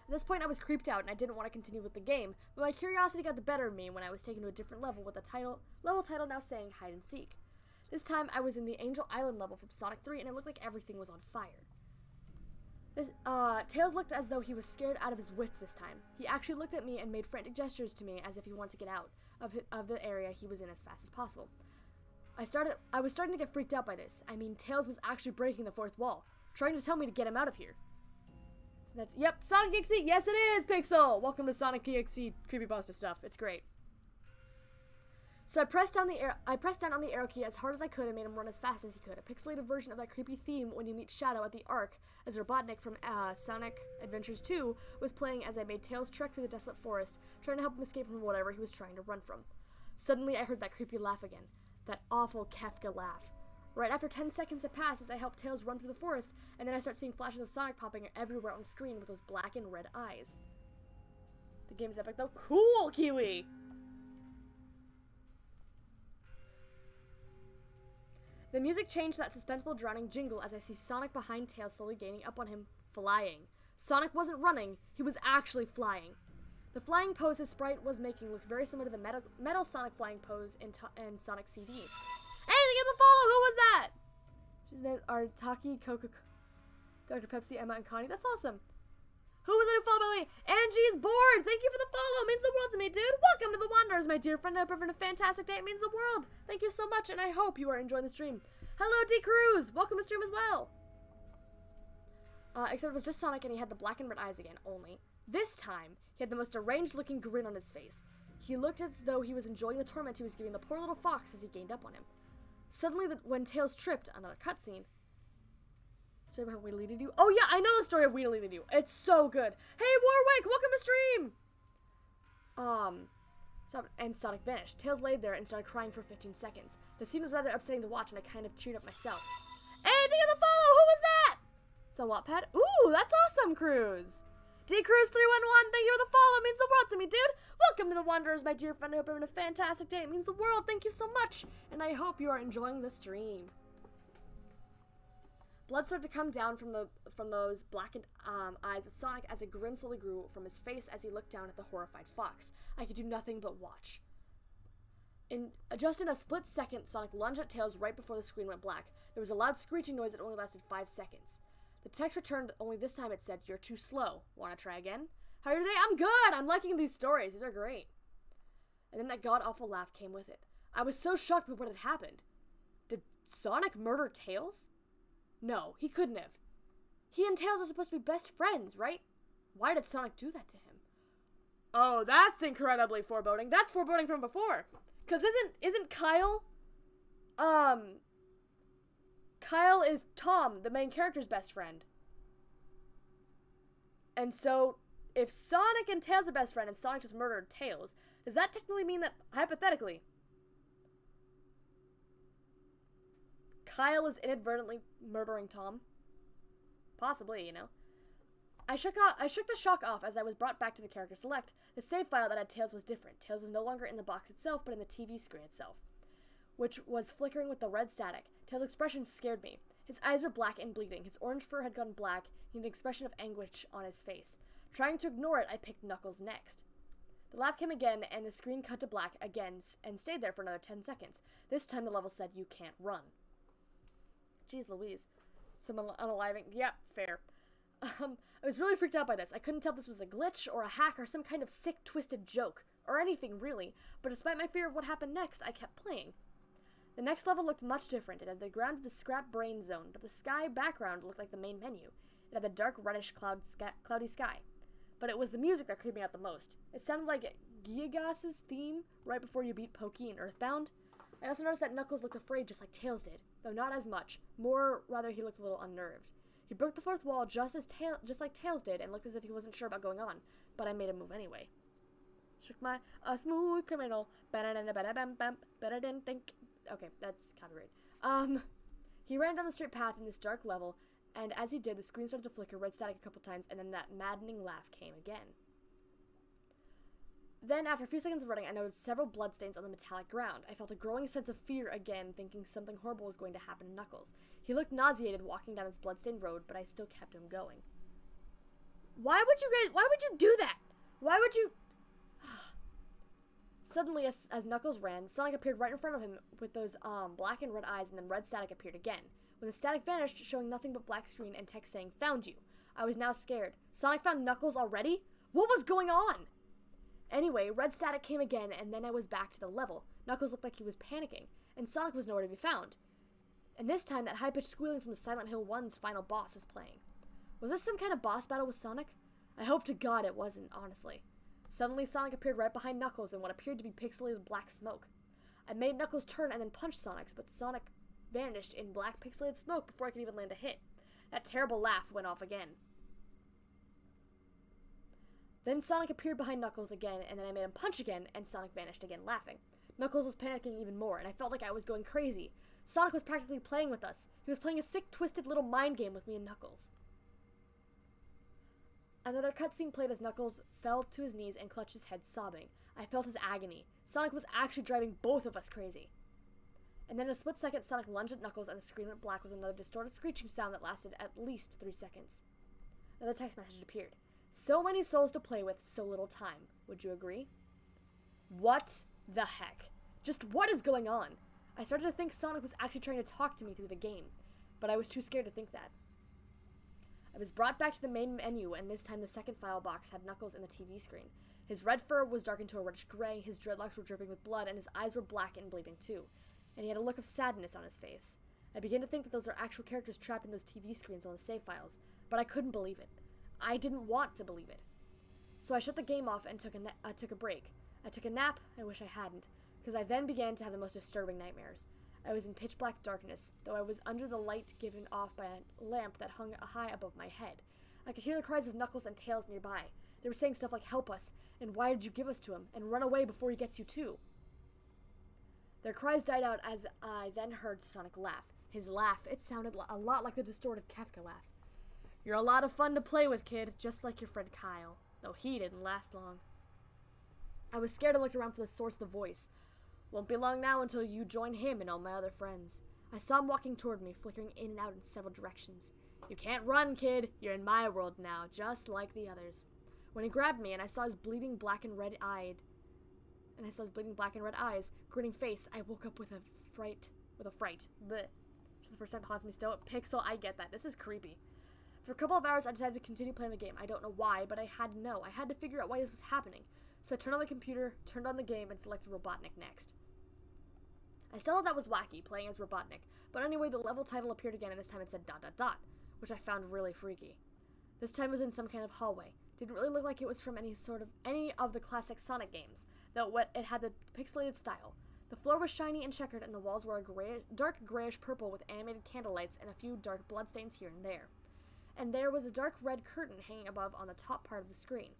S1: At this point, I was creeped out, and I didn't want to continue with the game, but my curiosity got the better of me when I was taken to a different level with the level title now saying Hide and Seek. This time, I was in the Angel Island level from Sonic 3, and it looked like everything was on fire. Tails looked as though he was scared out of his wits this time. He actually looked at me and made frantic gestures to me as if he wanted to get out of the area he was in as fast as possible. I was starting to get freaked out by this. I mean, Tails was actually breaking the fourth wall, trying to tell me to get him out of here. Yep, Sonic EXE, yes it is, Pixel! Welcome to Sonic EXE creepypasta stuff, it's great. So I pressed down on the arrow key as hard as I could and made him run as fast as he could. A pixelated version of that creepy theme when you meet Shadow at the Ark as Robotnik from Sonic Adventures 2 was playing as I made Tails trek through the desolate forest, trying to help him escape from whatever he was trying to run from. Suddenly I heard that creepy laugh again. That awful Kefka laugh. Right after 10 seconds had passed as I helped Tails run through the forest, and then I start seeing flashes of Sonic popping everywhere on the screen with those black and red eyes. The game's epic though. Cool, Kiwi! The music changed to that suspenseful, drowning jingle as I see Sonic behind Tails slowly gaining up on him, flying. Sonic wasn't running, he was actually flying. The flying pose his sprite was making looked very similar to the metal Sonic flying pose in Sonic CD. Hey, they get the follow! Who was that? She's named Artaki, Coca, Dr. Pepsi, Emma, and Connie. That's awesome. Who was it who followed me? Angie's bored! Thank you for the follow! It means the world to me, dude! Welcome to the Wanderers, my dear friend. I hope you're having a fantastic day. It means the world. Thank you so much, and I hope you are enjoying the stream. Hello, D. Cruz! Welcome to stream as well. Except it was just Sonic, and he had the black and red eyes again, only. This time, he had the most deranged-looking grin on his face. He looked as though he was enjoying the torment he was giving the poor little fox as he gained up on him. Suddenly, when Tails tripped, another cutscene. Story about Weedle Leaded You. Oh yeah, I know the story of Weedle Leaded You. It's so good. Hey Warwick, welcome to stream. And Sonic vanished. Tails laid there and started crying for 15 seconds. The scene was rather upsetting to watch, and I kind of teared up myself. Hey, thank you for the follow. Who was that? It's a Wattpad. Ooh, that's awesome, Cruz. D Cruz 311. Thank you for the follow. It means the world to me, dude. Welcome to the Wanderers, my dear friend. I hope you're having a fantastic day. It means the world. Thank you so much, and I hope you are enjoying the stream. Blood started to come down from those blackened eyes of Sonic as a grin slowly grew from his face as he looked down at the horrified fox. I could do nothing but watch. Just in a split second, Sonic lunged at Tails right before the screen went black. There was a loud screeching noise that only lasted 5 seconds. The text returned, only this time it said, "You're too slow. Want to try again?" How are you today? I'm good! I'm liking these stories. These are great. And then that god-awful laugh came with it. I was so shocked by what had happened. Did Sonic murder Tails? No, he couldn't have. He and Tails are supposed to be best friends, right? Why did Sonic do that to him? Oh, that's incredibly foreboding. That's foreboding from before. Cause isn't Kyle? Kyle is Tom, the main character's best friend. And so, if Sonic and Tails are best friends and Sonic just murdered Tails, does that technically mean that, hypothetically, Kyle is inadvertently murdering Tom? Possibly, you know. I shook the shock off as I was brought back to the character select. The save file that had Tails was different. Tails was no longer in the box itself, but in the TV screen itself, which was flickering with the red static. Tails' expression scared me. His eyes were black and bleeding. His orange fur had gone black. He had an expression of anguish on his face. Trying to ignore it, I picked Knuckles next. The laugh came again, and the screen cut to black again, and stayed there for another 10 seconds. This time the level said, "You can't run." Jeez Louise. Someone unaliving. Yep, fair. I was really freaked out by this. I couldn't tell if this was a glitch, or a hack, or some kind of sick, twisted joke. Or anything, really. But despite my fear of what happened next, I kept playing. The next level looked much different. It had the ground of the scrap brain zone, but the sky background looked like the main menu. It had the dark, reddish cloudy sky. But it was the music that creeped me out the most. It sounded like Gigas' theme right before you beat Pokey in Earthbound. I also noticed that Knuckles looked afraid just like Tails did, though not as much. More, rather, he looked a little unnerved. He broke the fourth wall just like Tails did and looked as if he wasn't sure about going on, but I made him move anyway. Shook my smooth criminal. Better than think. Okay, that's copyright. He ran down the straight path in this dark level, and as he did, the screen started to flicker red static a couple times, and then that maddening laugh came again. Then, after a few seconds of running, I noticed several bloodstains on the metallic ground. I felt a growing sense of fear again, thinking something horrible was going to happen to Knuckles. He looked nauseated walking down this bloodstained road, but I still kept him going. Why would you do that? Why would you... Suddenly, as Knuckles ran, Sonic appeared right in front of him with those black and red eyes, and then red static appeared again. When the static vanished, showing nothing but black screen and text saying, "Found you." I was now scared. Sonic found Knuckles already? What was going on? Anyway, red static came again, and then I was back to the level. Knuckles looked like he was panicking, and Sonic was nowhere to be found. And this time, that high-pitched squealing from the Silent Hill 1's final boss was playing. Was this some kind of boss battle with Sonic? I hope to God it wasn't, honestly. Suddenly, Sonic appeared right behind Knuckles in what appeared to be pixelated black smoke. I made Knuckles turn and then punch Sonic, but Sonic vanished in black pixelated smoke before I could even land a hit. That terrible laugh went off again. Then Sonic appeared behind Knuckles again, and then I made him punch again, and Sonic vanished again, laughing. Knuckles was panicking even more, and I felt like I was going crazy. Sonic was practically playing with us. He was playing a sick, twisted little mind game with me and Knuckles. Another cutscene played as Knuckles fell to his knees and clutched his head, sobbing. I felt his agony. Sonic was actually driving both of us crazy. And then in a split second, Sonic lunged at Knuckles, and the screen went black with another distorted screeching sound that lasted at least 3 seconds. Another text message appeared. So many souls to play with, so little time. Would you agree? What the heck? Just what is going on? I started to think Sonic was actually trying to talk to me through the game, but I was too scared to think that. I was brought back to the main menu, and this time the second file box had Knuckles in the TV screen. His red fur was darkened to a reddish gray, his dreadlocks were dripping with blood, and his eyes were black and bleeding too. And he had a look of sadness on his face. I began to think that those are actual characters trapped in those TV screens on the save files, but I couldn't believe it. I didn't want to believe it. So I shut the game off and took a break. I took a nap. I wish I hadn't, because I then began to have the most disturbing nightmares. I was in pitch black darkness, though I was under the light given off by a lamp that hung high above my head. I could hear the cries of Knuckles and Tails nearby. They were saying stuff like, "Help us," and "Why did you give us to him?" and "Run away before he gets you too." Their cries died out as I then heard Sonic laugh. His laugh, it sounded a lot like the distorted Kefka laugh. "You're a lot of fun to play with, kid, just like your friend Kyle," though he didn't last long. I was scared and looked around for the source of the voice. "Won't be long now until you join him and all my other friends." I saw him walking toward me, flickering in and out in several directions. "You can't run, kid. You're in my world now, just like the others." When he grabbed me and I saw his bleeding black and red eyes, grinning face, I woke up with a fright. Blech. For the first time, haunts me still. Pixel, I get that. This is creepy. For a couple of hours, I decided to continue playing the game. I don't know why, but I had to know. I had to figure out why this was happening. So I turned on the computer, turned on the game, and selected Robotnik next. I still thought that was wacky, playing as Robotnik, but anyway, the level title appeared again, and this time it said ... which I found really freaky. This time it was in some kind of hallway. Didn't really look like it was from any of the classic Sonic games, though it had the pixelated style. The floor was shiny and checkered, and the walls were a dark grayish purple with animated candle lights and a few dark bloodstains here and there. And there was a dark red curtain hanging above on the top part of the screen.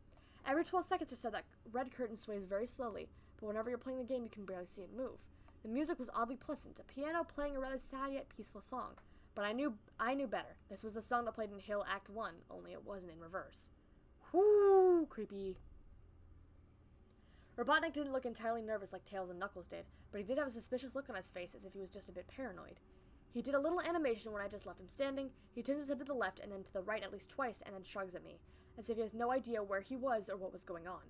S1: Every 12 seconds or so, that red curtain sways very slowly, but whenever you're playing the game, you can barely see it move. The music was oddly pleasant, a piano playing a rather sad yet peaceful song. But I knew better. This was the song that played in Hill Act 1, only it wasn't in reverse. Whoo, creepy. Robotnik didn't look entirely nervous like Tails and Knuckles did, but he did have a suspicious look on his face as if he was just a bit paranoid. He did a little animation when I just left him standing. He turns his head to the left and then to the right at least twice and then shrugs at me, as if he has no idea where he was or what was going on.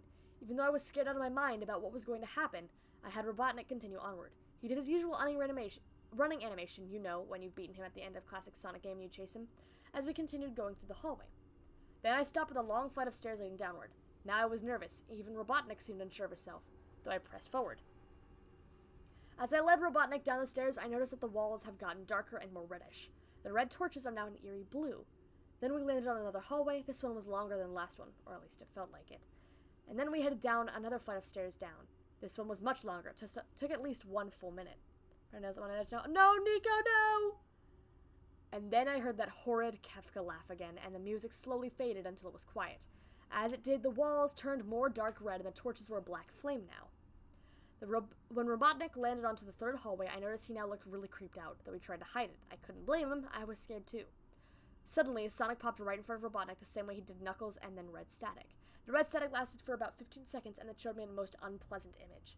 S1: Even though I was scared out of my mind about what was going to happen, I had Robotnik continue onward. He did his usual running animation, you know, when you've beaten him at the end of classic Sonic game and you chase him, as we continued going through the hallway. Then I stopped with a long flight of stairs leading downward. Now I was nervous. Even Robotnik seemed unsure of himself, though I pressed forward. As I led Robotnik down the stairs, I noticed that the walls have gotten darker and more reddish. The red torches are now an eerie blue. Then we landed on another hallway. This one was longer than the last one, or at least it felt like it. And then we headed down another flight of stairs down. This one was much longer. Took at least 1 full minute. I wanted to know, "No, Nico, no!" And then I heard that horrid Kefka laugh again, and the music slowly faded until it was quiet. As it did, the walls turned more dark red, and the torches were a black flame now. When Robotnik landed onto the third hallway, I noticed he now looked really creeped out, though he tried to hide it. I couldn't blame him. I was scared too. Suddenly, Sonic popped right in front of Robotnik the same way he did Knuckles and then red static. The red static lasted for about 15 seconds, and it showed me a most unpleasant image.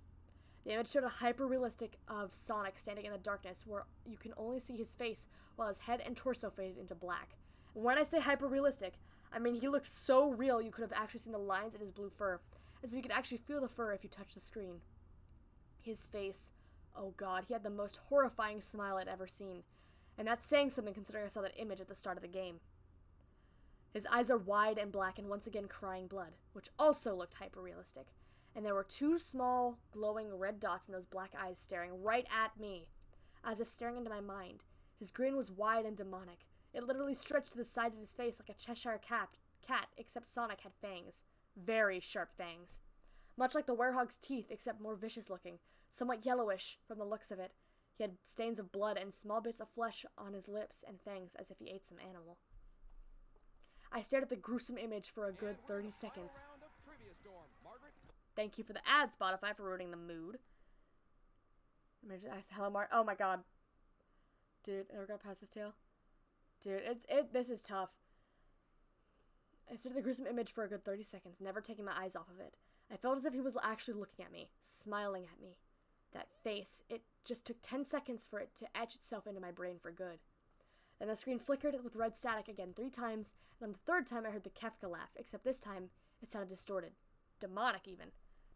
S1: The image showed a hyper-realistic of Sonic standing in the darkness where you can only see his face while his head and torso faded into black. And when I say hyper-realistic, I mean he looked so real you could have actually seen the lines in his blue fur, as if you could actually feel the fur if you touched the screen. His face, oh god, he had the most horrifying smile I'd ever seen. And that's saying something considering I saw that image at the start of the game. His eyes are wide and black and once again crying blood, which also looked hyper-realistic. And there were 2 small, glowing red dots in those black eyes staring right at me, as if staring into my mind. His grin was wide and demonic. It literally stretched to the sides of his face like a Cheshire cat, except Sonic had fangs. Very sharp fangs. much like the werehog's teeth, except more vicious looking, somewhat yellowish from the looks of it. He had stains of blood and small bits of flesh on his lips and fangs as if he ate some animal. I stared at the gruesome image for a good 30 seconds. Thank you for the ad, Spotify, for ruining the mood. Hello, Mark. Oh my god. Dude, I never got past this tail. Dude, this is tough. I stared at the gruesome image for a good 30 seconds, never taking my eyes off of it. I felt as if he was actually looking at me, smiling at me. That face, it just took 10 seconds for it to etch itself into my brain for good. Then the screen flickered with red static again 3 times, and on the 3rd time I heard the Kefka laugh, except this time it sounded distorted. Demonic, even.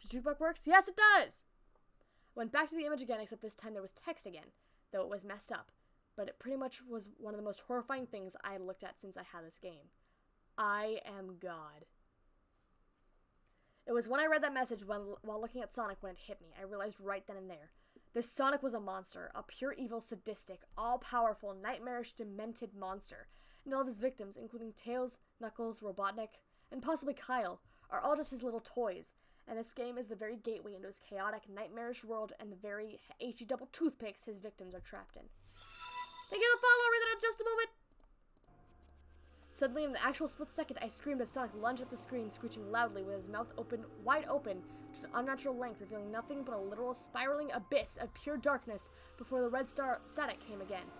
S1: Does Jukebox works? Yes, it does! Went back to the image again, except this time there was text again, though it was messed up. But it pretty much was one of the most horrifying things I had looked at since I had this game. I am God. It was when I read that message while looking at Sonic when it hit me. I realized right then and there. This Sonic was a monster, a pure evil, sadistic, all-powerful, nightmarish, demented monster. And all of his victims, including Tails, Knuckles, Robotnik, and possibly Kyle, are all just his little toys. And this game is the very gateway into his chaotic, nightmarish world and the very HE double toothpicks his victims are trapped in. Thank you for the follow, read that in just a moment! Suddenly, in an actual split second, I screamed as Sonic lunged at the screen, screeching loudly with his mouth open, wide open, to an unnatural length, revealing nothing but a literal spiraling abyss of pure darkness before the red static came again.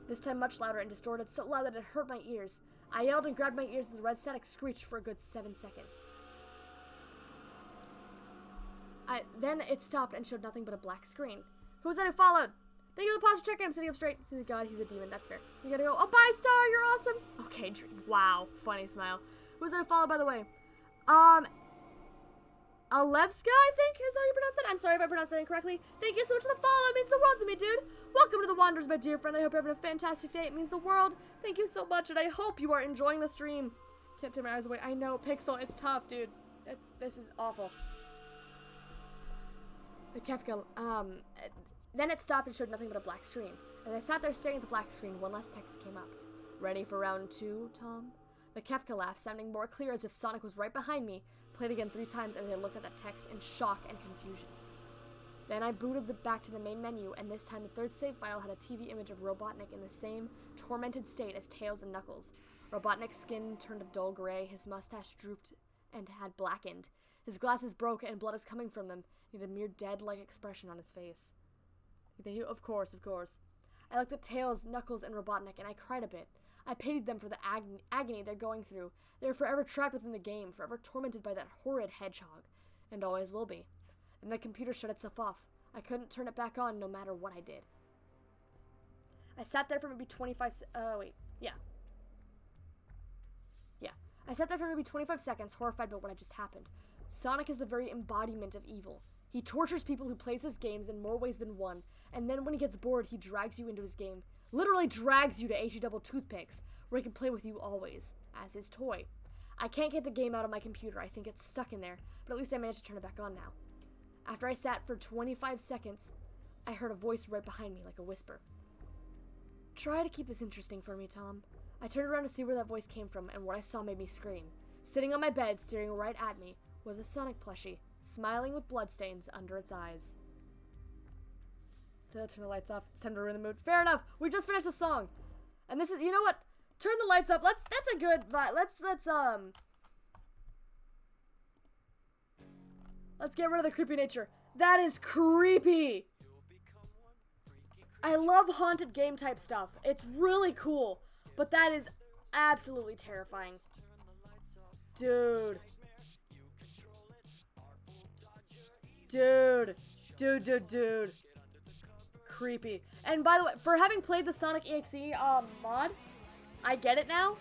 S1: This time much louder and distorted, so loud that it hurt my ears. I yelled and grabbed my ears as the red static screeched for a good 7 seconds. Then it stopped and showed nothing but a black screen. Who was that who followed? Thank you for the posture check. I'm sitting up straight. God, he's a demon. That's fair. You gotta go. Oh, bye, Star. You're awesome. Okay. Wow. Funny smile. Who's that follow, by the way? Alevska, I think is how you pronounce it. I'm sorry if I pronounced that incorrectly. Thank you so much for the follow. It means the world to me, dude. Welcome to the Wanderers, my dear friend. I hope you're having a fantastic day. It means the world. Thank you so much, and I hope you are enjoying the stream. Can't take my eyes away. I know, Pixel. It's tough, dude. This is awful. The Kefka, Then it stopped and showed nothing but a black screen. As I sat there staring at the black screen, one last text came up. Ready for round 2, Tom? The Kefka laugh, sounding more clear as if Sonic was right behind me, played again 3 times as I looked at that text in shock and confusion. Then I booted back to the main menu, and this time the 3rd save file had a TV image of Robotnik in the same tormented state as Tails and Knuckles. Robotnik's skin turned a dull gray, his mustache drooped and had blackened. His glasses broke and blood is coming from them. He had a mere dead-like expression on his face. Thank you. Of course, of course. I looked at Tails, Knuckles, and Robotnik, and I cried a bit. I pitied them for the agony they're going through. They were forever trapped within the game, forever tormented by that horrid hedgehog. And always will be. And the computer shut itself off. I couldn't turn it back on no matter what I did. I sat there for maybe 25 I sat there for maybe 25 seconds, horrified by what had just happened. Sonic is the very embodiment of evil. He tortures people who plays his games in more ways than one, and then when he gets bored, he drags you into his game. Literally drags you to HE double toothpicks, where he can play with you always, as his toy. I can't get the game out of my computer. I think it's stuck in there, but at least I managed to turn it back on now. After I sat for 25 seconds, I heard a voice right behind me, like a whisper. Try to keep this interesting for me, Tom. I turned around to see where that voice came from, and what I saw made me scream. Sitting on my bed, staring right at me, was a Sonic plushie, smiling with bloodstains under its eyes. So I'll turn the lights off. It's time to ruin the mood. Fair enough. We just finished a song. And this is, you know what? Turn the lights up. That's a good vibe. Let's get rid of the creepy nature. That is creepy. I love haunted game type stuff. It's really cool. But that is absolutely terrifying. Dude. Dude. Creepy. And by the way, for having played the Sonic EXE mod, I get it now.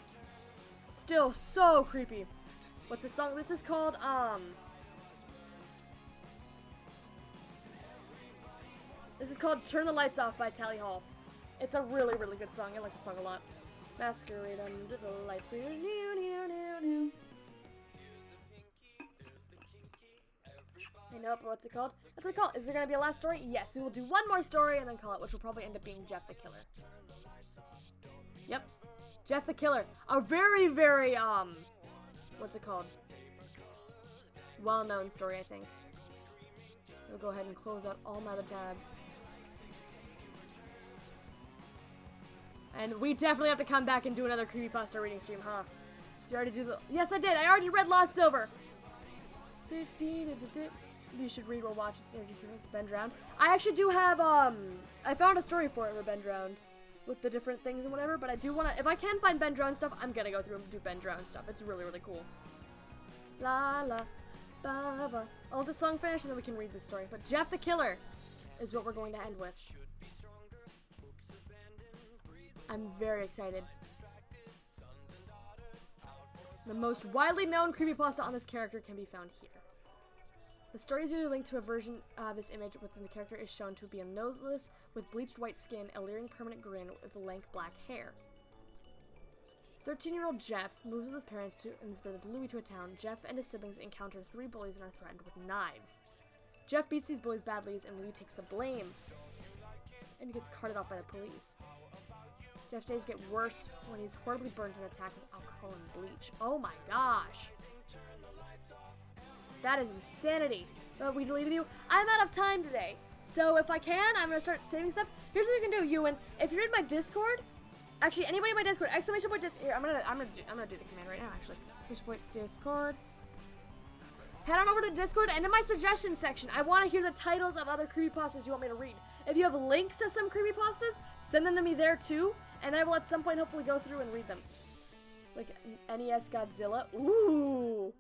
S1: Still so creepy. What's this song? This is called, This is called Turn the Lights Off by Tally Hall. It's a really, really good song. I like the song a lot. Masquerade under the light. I know, but what's it called? What's it called? Is there gonna be a last story? Yes, we will do one more story and then call it, which will probably end up being Jeff the Killer. Yep. Jeff the Killer. A very, very, what's it called? well-known story, I think. We'll go ahead and close out all my other tabs. And we definitely have to come back and do another Creepypasta reading stream, huh? Did you already do the... Yes, I did! I already read Lost Silver! You should read or watch it. Ben Drowned. I actually do have, I found a story for it for Ben Drowned. With the different things and whatever, but I do want to... If I can find Ben Drowned stuff, I'm gonna go through and do Ben Drowned stuff. It's really, really cool. La la, ba ba. I'll let the song finish and then we can read the story. But Jeff the Killer is what we're going to end with. I'm very excited. The most widely known creepypasta on this character can be found here. The story is usually linked to a version of this image within the character is shown to be a noseless with bleached white skin, a leering permanent grin with lank black hair. 13-year-old Jeff moves with his parents and his brother Louie to a town. Jeff and his siblings encounter 3 bullies and are threatened with knives. Jeff beats these bullies badly and Louie takes the blame and gets carted off by the police. Jeff's days get worse when he's horribly burned to an attack with alcohol and bleach. Oh my gosh. That is insanity. But we deleted you. I'm out of time today. So if I can, I'm going to start saving stuff. Here's what you can do, Ewan. If you're in my Discord, actually anybody in my Discord, exclamation point Discord. Here, I'm gonna do the command right now, actually. Exclamation point Discord. Head on over to Discord and in my suggestions section, I want to hear the titles of other creepypastas you want me to read. If you have links to some creepypastas, send them to me there too, and I will at some point hopefully go through and read them. Like NES Godzilla. Ooh.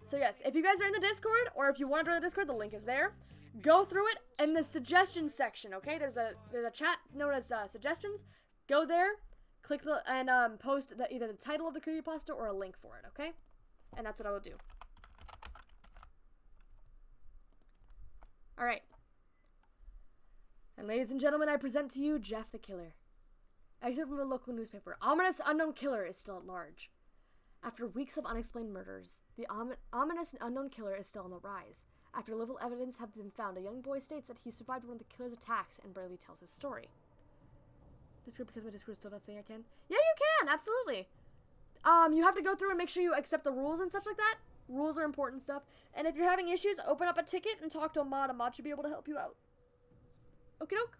S1: So yes, if you guys are in the Discord, or if you want to join the Discord, the link is there. Go through it in the suggestions section, okay? There's a chat known as suggestions. Go there, click the and post either the title of the creepypasta or a link for it, okay? And that's what I will do. All right. And ladies and gentlemen, I present to you Jeff the Killer. Excerpt from the local newspaper. Ominous unknown killer is still at large. After weeks of unexplained murders, the ominous unknown killer is still on the rise. After little evidence has been found, a young boy states that he survived one of the killer's attacks and barely tells his story. Discord, because my Discord is still not saying I can? Yeah, you can! Absolutely! You have to go through and make sure you accept the rules and such like that. Rules are important stuff. And if you're having issues, open up a ticket and talk to a mod. A mod should be able to help you out. Okie doke.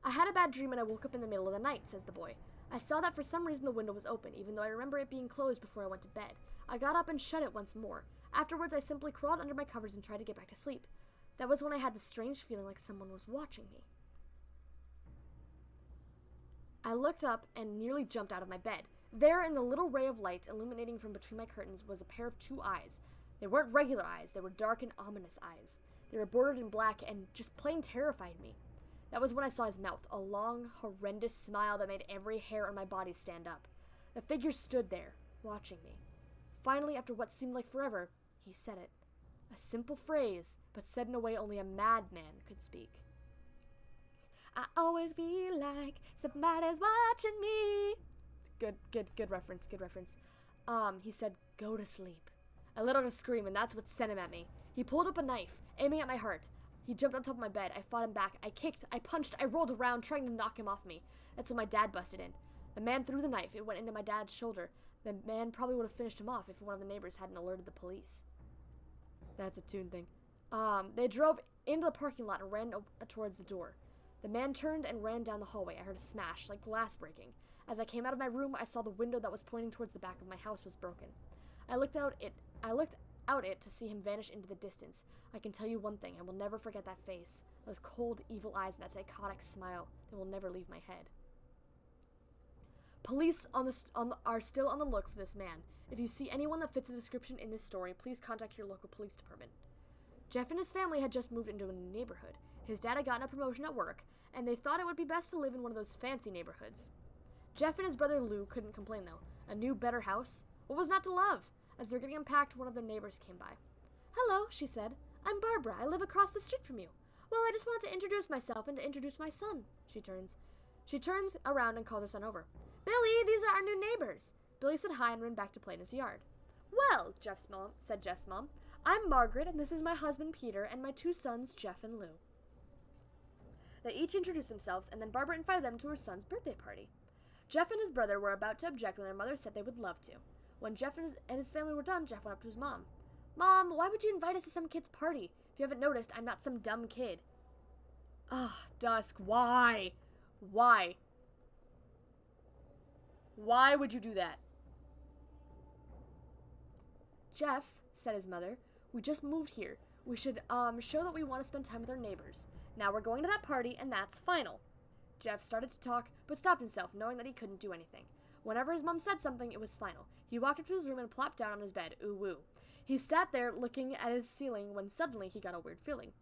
S1: I had a bad dream and I woke up in the middle of the night, says the boy. I saw that for some reason the window was open, even though I remember it being closed before I went to bed. I got up and shut it once more. Afterwards, I simply crawled under my covers and tried to get back to sleep. That was when I had the strange feeling like someone was watching me. I looked up and nearly jumped out of my bed. There, in the little ray of light illuminating from between my curtains, was a pair of 2 eyes. They weren't regular eyes, they were dark and ominous eyes. They were bordered in black and just plain terrified me. That was when I saw his mouth, a long, horrendous smile that made every hair on my body stand up. The figure stood there, watching me. Finally, after what seemed like forever, he said it. A simple phrase, but said in a way only a madman could speak. I always feel like somebody's watching me. Good reference, good reference. He said, go to sleep. I let out a scream, and that's what sent him at me. He pulled up a knife, aiming at my heart. He jumped on top of my bed. I fought him back. I kicked, I punched, I rolled around, trying to knock him off me. That's when my dad busted in. The man threw the knife. It went into my dad's shoulder. The man probably would have finished him off if one of the neighbors hadn't alerted the police. That's a tune thing. They drove into the parking lot and ran towards the door. The man turned and ran down the hallway. I heard a smash, like glass breaking. As I came out of my room, I saw the window that was pointing towards the back of my house was broken. I looked out it to see him vanish into the distance. I can tell you one thing, I will never forget that face. Those cold, evil eyes and that psychotic smile. They will never leave my head. Police are still on the look for this man. If you see anyone that fits the description in this story, please contact your local police department. Jeff and his family had just moved into a new neighborhood. His dad had gotten a promotion at work, and they thought it would be best to live in one of those fancy neighborhoods. Jeff and his brother Lou couldn't complain, though. A new, better house? What was not to love? As they were getting unpacked, one of their neighbors came by. Hello, she said. I'm Barbara. I live across the street from you. Well, I just wanted to introduce myself and to introduce my son. She turns around and calls her son over. Billy, these are our new neighbors. Billy said hi and ran back to play in his yard. Well, said Jeff's mom, I'm Margaret, and this is my husband Peter, and my 2 sons, Jeff and Lou. They each introduced themselves, and then Barbara invited them to her son's birthday party. Jeff and his brother were about to object when their mother said they would love to. When Jeff and his family were done, Jeff went up to his mom. Mom, why would you invite us to some kid's party? If you haven't noticed, I'm not some dumb kid. Ah, Dusk, why? Why? Why would you do that? Jeff, said his mother, we just moved here. We should, show that we want to spend time with our neighbors. Now we're going to that party, and that's final. Jeff started to talk, but stopped himself, knowing that he couldn't do anything. Whenever his mom said something, it was final. He walked up to his room and plopped down on his bed, ooh-woo. He sat there, looking at his ceiling, when suddenly he got a weird feeling.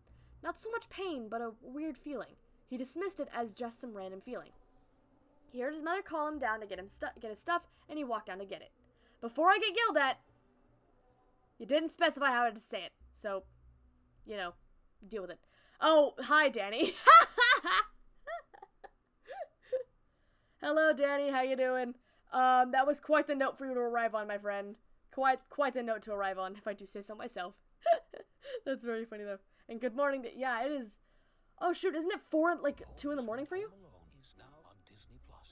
S1: Not so much pain, but a weird feeling. He dismissed it as just some random feeling. He heard his mother call him down to get his stuff, and he walked down to get it. Before I get yelled at, you didn't specify how to say it, so, you know, deal with it. Oh, hi, Danny. Hello, Danny, how you doing? That was quite the note for you to arrive on, my friend. Quite the note to arrive on, if I do say so myself. That's very funny, though. And good morning. Yeah, it is. Oh, shoot, isn't it 2 in the morning for you?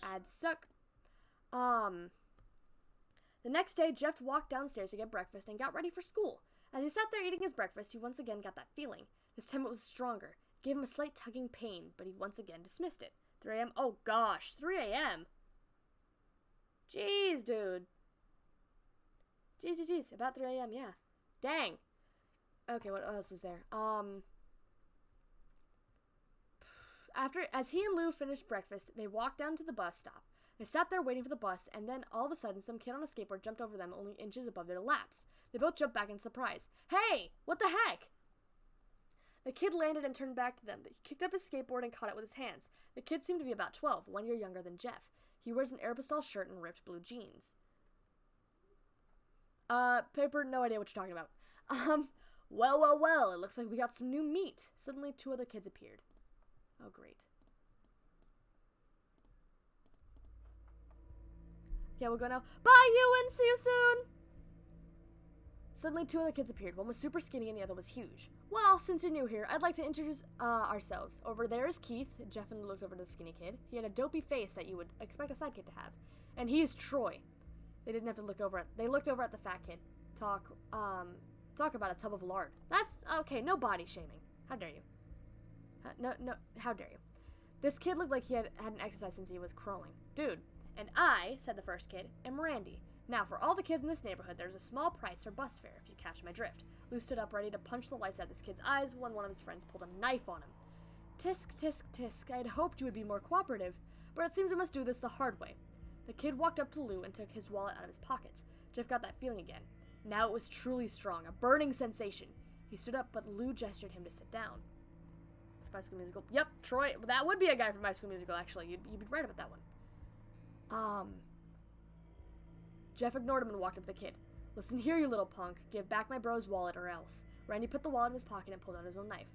S1: Ads suck. The next day, Jeff walked downstairs to get breakfast and got ready for school. As he sat there eating his breakfast, he once again got that feeling. This time it was stronger. It gave him a slight tugging pain, but he once again dismissed it. 3 a.m. Oh, gosh, 3 a.m. Jeez, dude. Jeez. About 3 a.m., yeah. Dang. Okay, what else was there? As he and Lou finished breakfast, they walked down to the bus stop. They sat there waiting for the bus, and then all of a sudden, some kid on a skateboard jumped over them only inches above their laps. They both jumped back in surprise. Hey! What the heck? The kid landed and turned back to them. He kicked up his skateboard and caught it with his hands. The kid seemed to be about 12, 1 year younger than Jeff. He wears an Aeropostale shirt and ripped blue jeans. Paper, no idea what you're talking about. Well, it looks like we got some new meat. Suddenly, 2 other kids appeared. Oh, great. Okay, we'll go now. Bye, Ewan! See you soon! Suddenly, 2 other kids appeared. One was super skinny and the other was huge. Well, since you're new here, I'd like to introduce ourselves. Over there is Keith. Jeff and Lou looked over to the skinny kid. He had a dopey face that you would expect a sidekick to have. And he is Troy. They didn't have to look over at. They looked over at the fat kid. Talk about a tub of lard. That's okay. No body shaming. How dare you? No. How dare you? This kid looked like he hadn't exercised since he was crawling. Dude. And I, said the first kid, am Randy. Now, for all the kids in this neighborhood, there's a small price for bus fare, if you catch my drift. Lou stood up ready to punch the lights out this kid's eyes when one of his friends pulled a knife on him. Tisk, tisk, tisk. I had hoped you would be more cooperative, but it seems we must do this the hard way. The kid walked up to Lou and took his wallet out of his pockets. Jeff got that feeling again. Now it was truly strong, a burning sensation. He stood up, but Lou gestured him to sit down. High School Musical. Yep, Troy. That would be a guy from High School Musical, actually. You'd be right about that one. Jeff ignored him and walked up to the kid. Listen here, you little punk. Give back my bro's wallet or else. Randy put the wallet in his pocket and pulled out his own knife.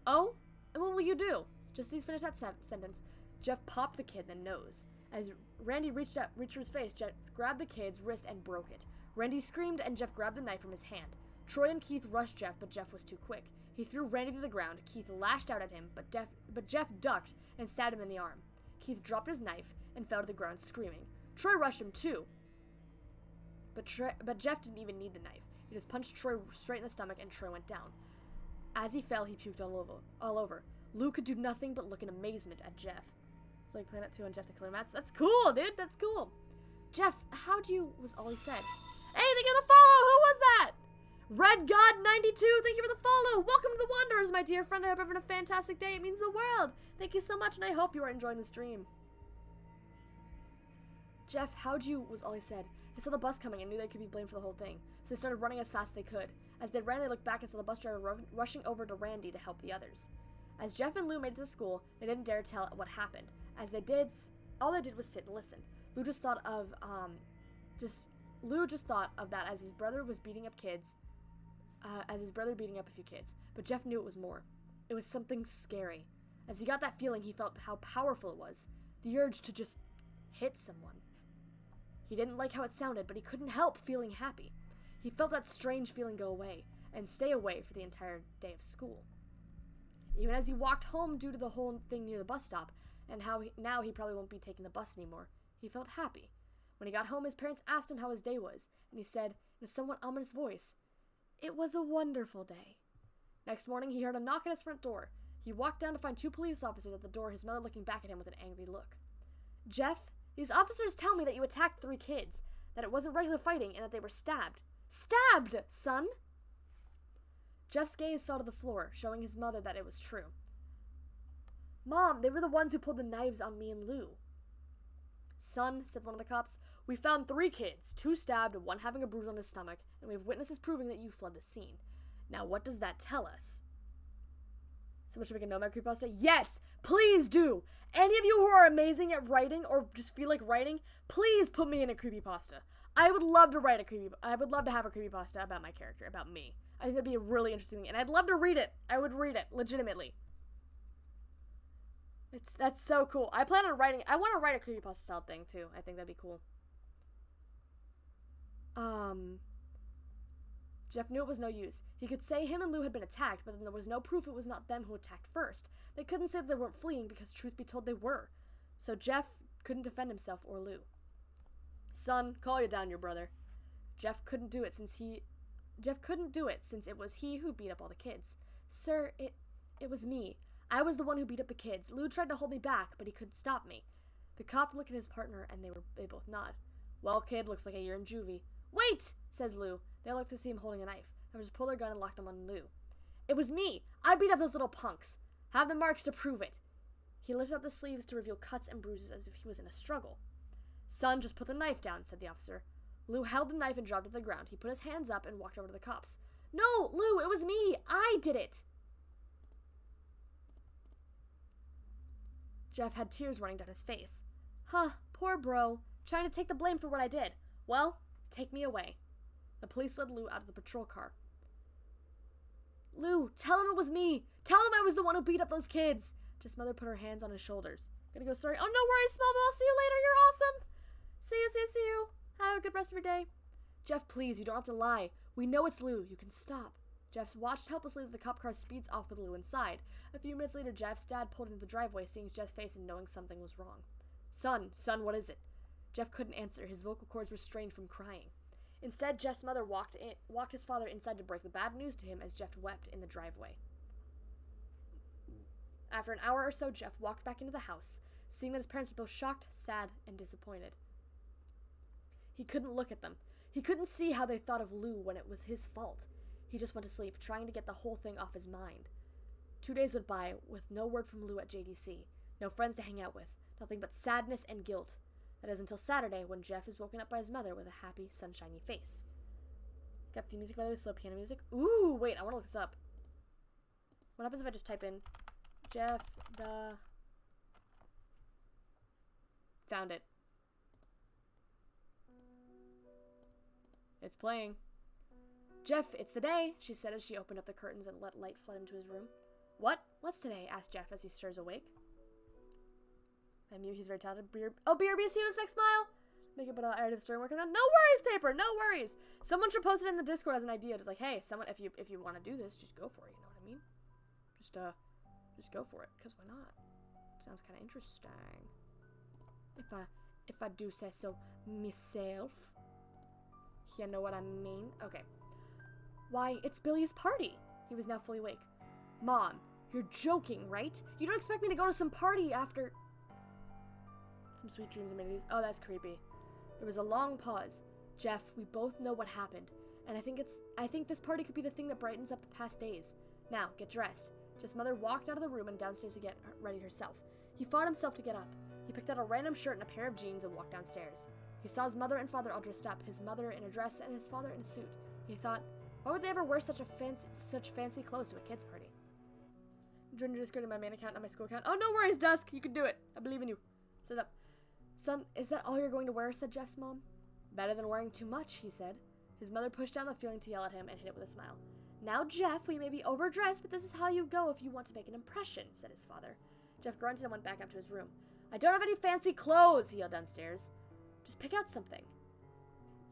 S1: Oh? And what will you do? Just as he finished that sentence, Jeff popped the kid in the nose. As Randy reached for his face, Jeff grabbed the kid's wrist and broke it. Randy screamed and Jeff grabbed the knife from his hand. Troy and Keith rushed Jeff, but Jeff was too quick. He threw Randy to the ground. Keith lashed out at him, but Jeff ducked and stabbed him in the arm. Keith dropped his knife and fell to the ground screaming. Troy rushed him too. But Jeff didn't even need the knife. He just punched Troy straight in the stomach and Troy went down. As he fell, he puked all over. Lou could do nothing but look in amazement at Jeff. Like Planet 2 and Jeff the Killer Mats. That's cool, dude. That's cool. Jeff, how'd you, was all he said. Hey, thank you for the follow. Who was that? Red God 92, thank you for the follow. Welcome to the Wanderers, my dear friend. I hope you're having a fantastic day. It means the world. Thank you so much, and I hope you are enjoying the stream. Jeff, how'd you, was all he said. He saw the bus coming and knew they could be blamed for the whole thing, so they started running as fast as they could. As they ran, they looked back and saw the bus driver rushing over to Randy to help the others. As Jeff and Lou made it to school, they didn't dare tell what happened. As they did, all they did was sit and listen. Lou just thought of that as his brother was beating up kids, a few kids. But Jeff knew it was more. It was something scary. As he got that feeling, he felt how powerful it was. The urge to just hit someone. He didn't like how it sounded, but he couldn't help feeling happy. He felt that strange feeling go away, and stay away for the entire day of school. Even as he walked home due to the whole thing near the bus stop, and how now he probably won't be taking the bus anymore, he felt happy. When he got home, his parents asked him how his day was, and he said, in a somewhat ominous voice, "It was a wonderful day." Next morning, he heard a knock at his front door. He walked down to find 2 police officers at the door, his mother looking back at him with an angry look. "Jeff, these officers tell me that you attacked 3 kids, that it wasn't regular fighting, and that they were stabbed." "Stabbed, son!" Jeff's gaze fell to the floor, showing his mother that it was true. "Mom, they were the ones who pulled the knives on me and Lou." "Son," said one of the cops, "we found 3 kids, 2 stabbed, 1 having a bruise on his stomach, and we have witnesses proving that you fled the scene. Now, what does that tell us?" Someone should make a Nomad Creepypasta? Yes! Please do! Any of you who are amazing at writing, or just feel like writing, please put me in a Creepypasta. I would love to write I would love to have a Creepypasta about my character, about me. I think that'd be a really interesting thing, and I'd love to read it. I would read it, legitimately. That's so cool. I plan on writing, I want to write a Creepypasta style thing, too. I think that'd be cool. Jeff knew it was no use. He could say him and Lou had been attacked, but then there was no proof it was not them who attacked first. They couldn't say that they weren't fleeing because, truth be told, they were. So Jeff couldn't defend himself or Lou. "Son, call you down, your brother." Jeff couldn't do it since it was he who beat up all the kids. "Sir, it was me. I was the one who beat up the kids. Lou tried to hold me back, but he couldn't stop me." The cop looked at his partner, and they both nod. "Well, kid, looks like a year in juvie." "Wait!" says Lou. They looked to see him holding a knife. They just pulled their gun and locked them on Lou. "It was me. I beat up those little punks. Have the marks to prove it." He lifted up the sleeves to reveal cuts and bruises as if he was in a struggle. "Son, just put the knife down," said the officer. Lou held the knife and dropped it to the ground. He put his hands up and walked over to the cops. "No, Lou, it was me. I did it." Jeff had tears running down his face. "Huh, poor bro. Trying to take the blame for what I did. Well, take me away." The police led Lou out of the patrol car. "Lou, tell him it was me. Tell him I was the one who beat up those kids." Jeff's mother put her hands on his shoulders. "Gonna go sorry." "Oh, no worries, small ball. See you later. You're awesome. See you. Have a good rest of your day." "Jeff, please, you don't have to lie. We know it's Lou. You can stop." Jeff watched helplessly as the cop car speeds off with Lou inside. A few minutes later, Jeff's dad pulled into the driveway, seeing Jeff's face and knowing something was wrong. Son, what is it?" Jeff couldn't answer. His vocal cords were strained from crying. Instead, Jeff's mother walked his father inside to break the bad news to him as Jeff wept in the driveway. After an hour or so, Jeff walked back into the house, seeing that his parents were both shocked, sad, and disappointed. He couldn't look at them. He couldn't see how they thought of Lou when it was his fault. He just went to sleep, trying to get the whole thing off his mind. 2 days went by with no word from Lou at JDC, no friends to hang out with, nothing but sadness and guilt. That is until Saturday, when Jeff is woken up by his mother with a happy, sunshiny face. Got the music, by the way, slow piano music. Ooh, wait, I want to look this up. What happens if I just type in Jeff the... Found it. It's playing. "Jeff, it's the day," she said as she opened up the curtains and let light flood into his room. "What? What's today?" asked Jeff as he stirs awake. I knew he's very talented. BRB, see you in a sec, smile. Make it, but I already have a story working on. No worries, Paper, no worries. Someone should post it in the Discord as an idea. Just like, hey, someone, if you want to do this, just go for it. You know what I mean? Just go for it. Cause why not? Sounds kind of interesting. If I do say so myself. You know what I mean? Okay. Why, it's Billy's party. He was now fully awake. Mom, you're joking, right? You don't expect me to go to some party after... From Sweet Dreams and Amenities. Oh, that's creepy. There was a long pause. Jeff, we both know what happened, and I think this party could be the thing that brightens up the past days. Now, get dressed. Jeff's mother walked out of the room and downstairs to get ready herself. He fought himself to get up. He picked out a random shirt and a pair of jeans and walked downstairs. He saw his mother and father all dressed up, his mother in a dress and his father in a suit. He thought, why would they ever wear such fancy clothes to a kid's party? Join your Discord in my main account, not my school account. Oh, no worries, Dusk. You can do it. I believe in you. Sit up. Son, is that all you're going to wear? Said Jeff's mom. Better than wearing too much, he said. His mother pushed down the feeling to yell at him and hit it with a smile. Now, Jeff, we may be overdressed, but this is how you go if you want to make an impression, said his father. Jeff grunted and went back up to his room. I don't have any fancy clothes, he yelled downstairs. Just pick out something.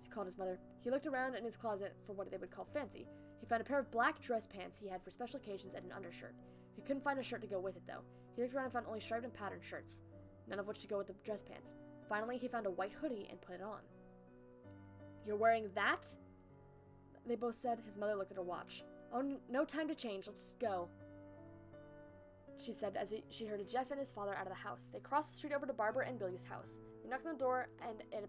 S1: He called his mother. He looked around in his closet for what they would call fancy. He found a pair of black dress pants he had for special occasions and an undershirt. He couldn't find a shirt to go with it, though. He looked around and found only striped and patterned shirts, none of which to go with the dress pants. Finally, he found a white hoodie and put it on. You're wearing that? They both said. His mother looked at her watch. Oh, no time to change. Let's go, she said as she herded Jeff and his father out of the house. They crossed the street over to Barbara and Billy's house. They knocked on the door, and at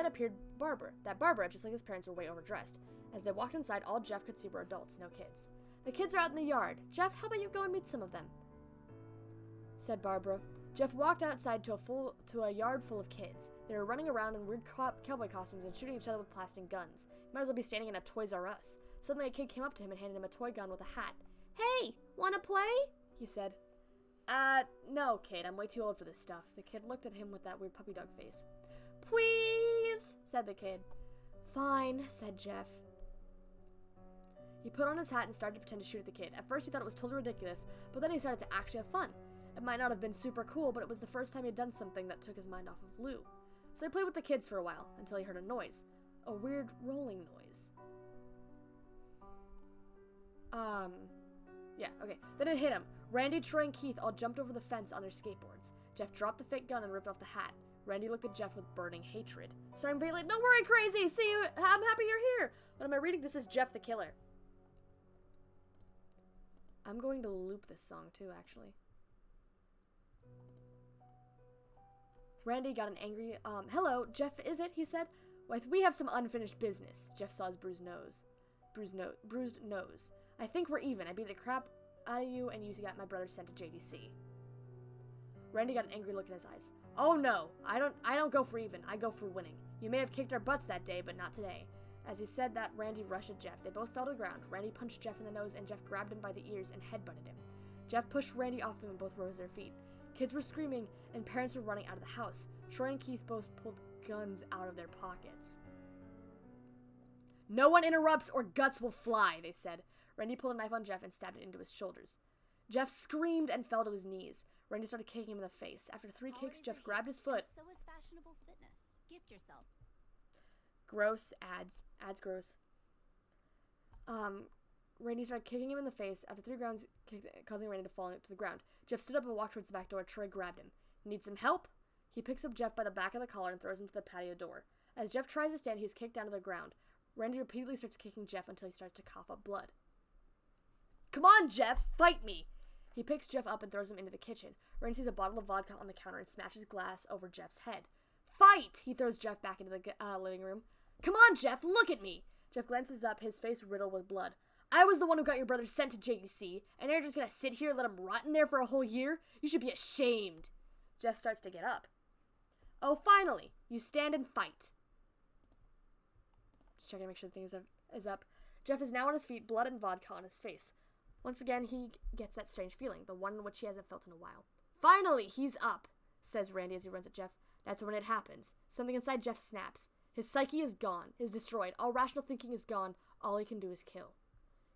S1: it appeared Barbara. That Barbara, just like his parents, were way overdressed. As they walked inside, all Jeff could see were adults, no kids. The kids are out in the yard. Jeff, how about you go and meet some of them? Said Barbara. Jeff walked outside to a yard full of kids. They were running around in weird cowboy costumes and shooting each other with plastic guns. He might as well be standing in a Toys R Us. Suddenly, a kid came up to him and handed him a toy gun with a hat. Hey, wanna play? He said. No, kid, I'm way too old for this stuff. The kid looked at him with that weird puppy dog face. Please, said the kid. Fine, said Jeff. He put on his hat and started to pretend to shoot at the kid. At first, he thought it was totally ridiculous, but then he started to actually have fun. It might not have been super cool, but it was the first time he had done something that took his mind off of Lou. So he played with the kids for a while, until he heard a noise. A weird rolling noise. Yeah, okay. Then it hit him. Randy, Troy, and Keith all jumped over the fence on their skateboards. Jeff dropped the fake gun and ripped off the hat. Randy looked at Jeff with burning hatred. Sorry, I'm very late. Don't worry, crazy! See you! I'm happy you're here! What am I reading? This is Jeff the Killer. I'm going to loop this song too, actually. Randy got an angry, hello, Jeff, is it? He said. We have some unfinished business. Jeff saw his bruised nose. Bruised nose. I think we're even. I beat the crap out of you, and you got my brother sent to JDC. Randy got an angry look in his eyes. Oh no, I don't go for even. I go for winning. You may have kicked our butts that day, but not today. As he said that, Randy rushed at Jeff. They both fell to the ground. Randy punched Jeff in the nose, and Jeff grabbed him by the ears and headbutted him. Jeff pushed Randy off him, and both rose to their feet. Kids were screaming, and parents were running out of the house. Troy and Keith both pulled guns out of their pockets. No one interrupts or guts will fly, they said. Randy pulled a knife on Jeff and stabbed it into his shoulders. Jeff screamed and fell to his knees. Randy started kicking him in the face. After 3 kicks, Jeff grabbed his foot.
S5: So is fashionable fitness. Gift yourself.
S1: Gross. Ads gross. Randy started kicking him in the face. After 3 rounds, causing Randy to fall to the ground. Jeff stood up and walked towards the back door. Troy grabbed him. Need some help? He picks up Jeff by the back of the collar and throws him to the patio door. As Jeff tries to stand, he is kicked down to the ground. Randy repeatedly starts kicking Jeff until he starts to cough up blood. Come on, Jeff! Fight me! He picks Jeff up and throws him into the kitchen. Randy sees a bottle of vodka on the counter and smashes glass over Jeff's head. Fight! He throws Jeff back into the living room. Come on, Jeff! Look at me! Jeff glances up, his face riddled with blood. I was the one who got your brother sent to JDC, and now you're just gonna sit here and let him rot in there for a whole year? You should be ashamed! Jeff starts to get up. Oh, finally! You stand and fight. Just checking to make sure the thing is up. Jeff is now on his feet, blood and vodka on his face. Once again, he gets that strange feeling, the one which he hasn't felt in a while. Finally, he's up, says Randy as he runs at Jeff. That's when it happens. Something inside Jeff snaps. His psyche is gone, is destroyed. All rational thinking is gone. All he can do is kill.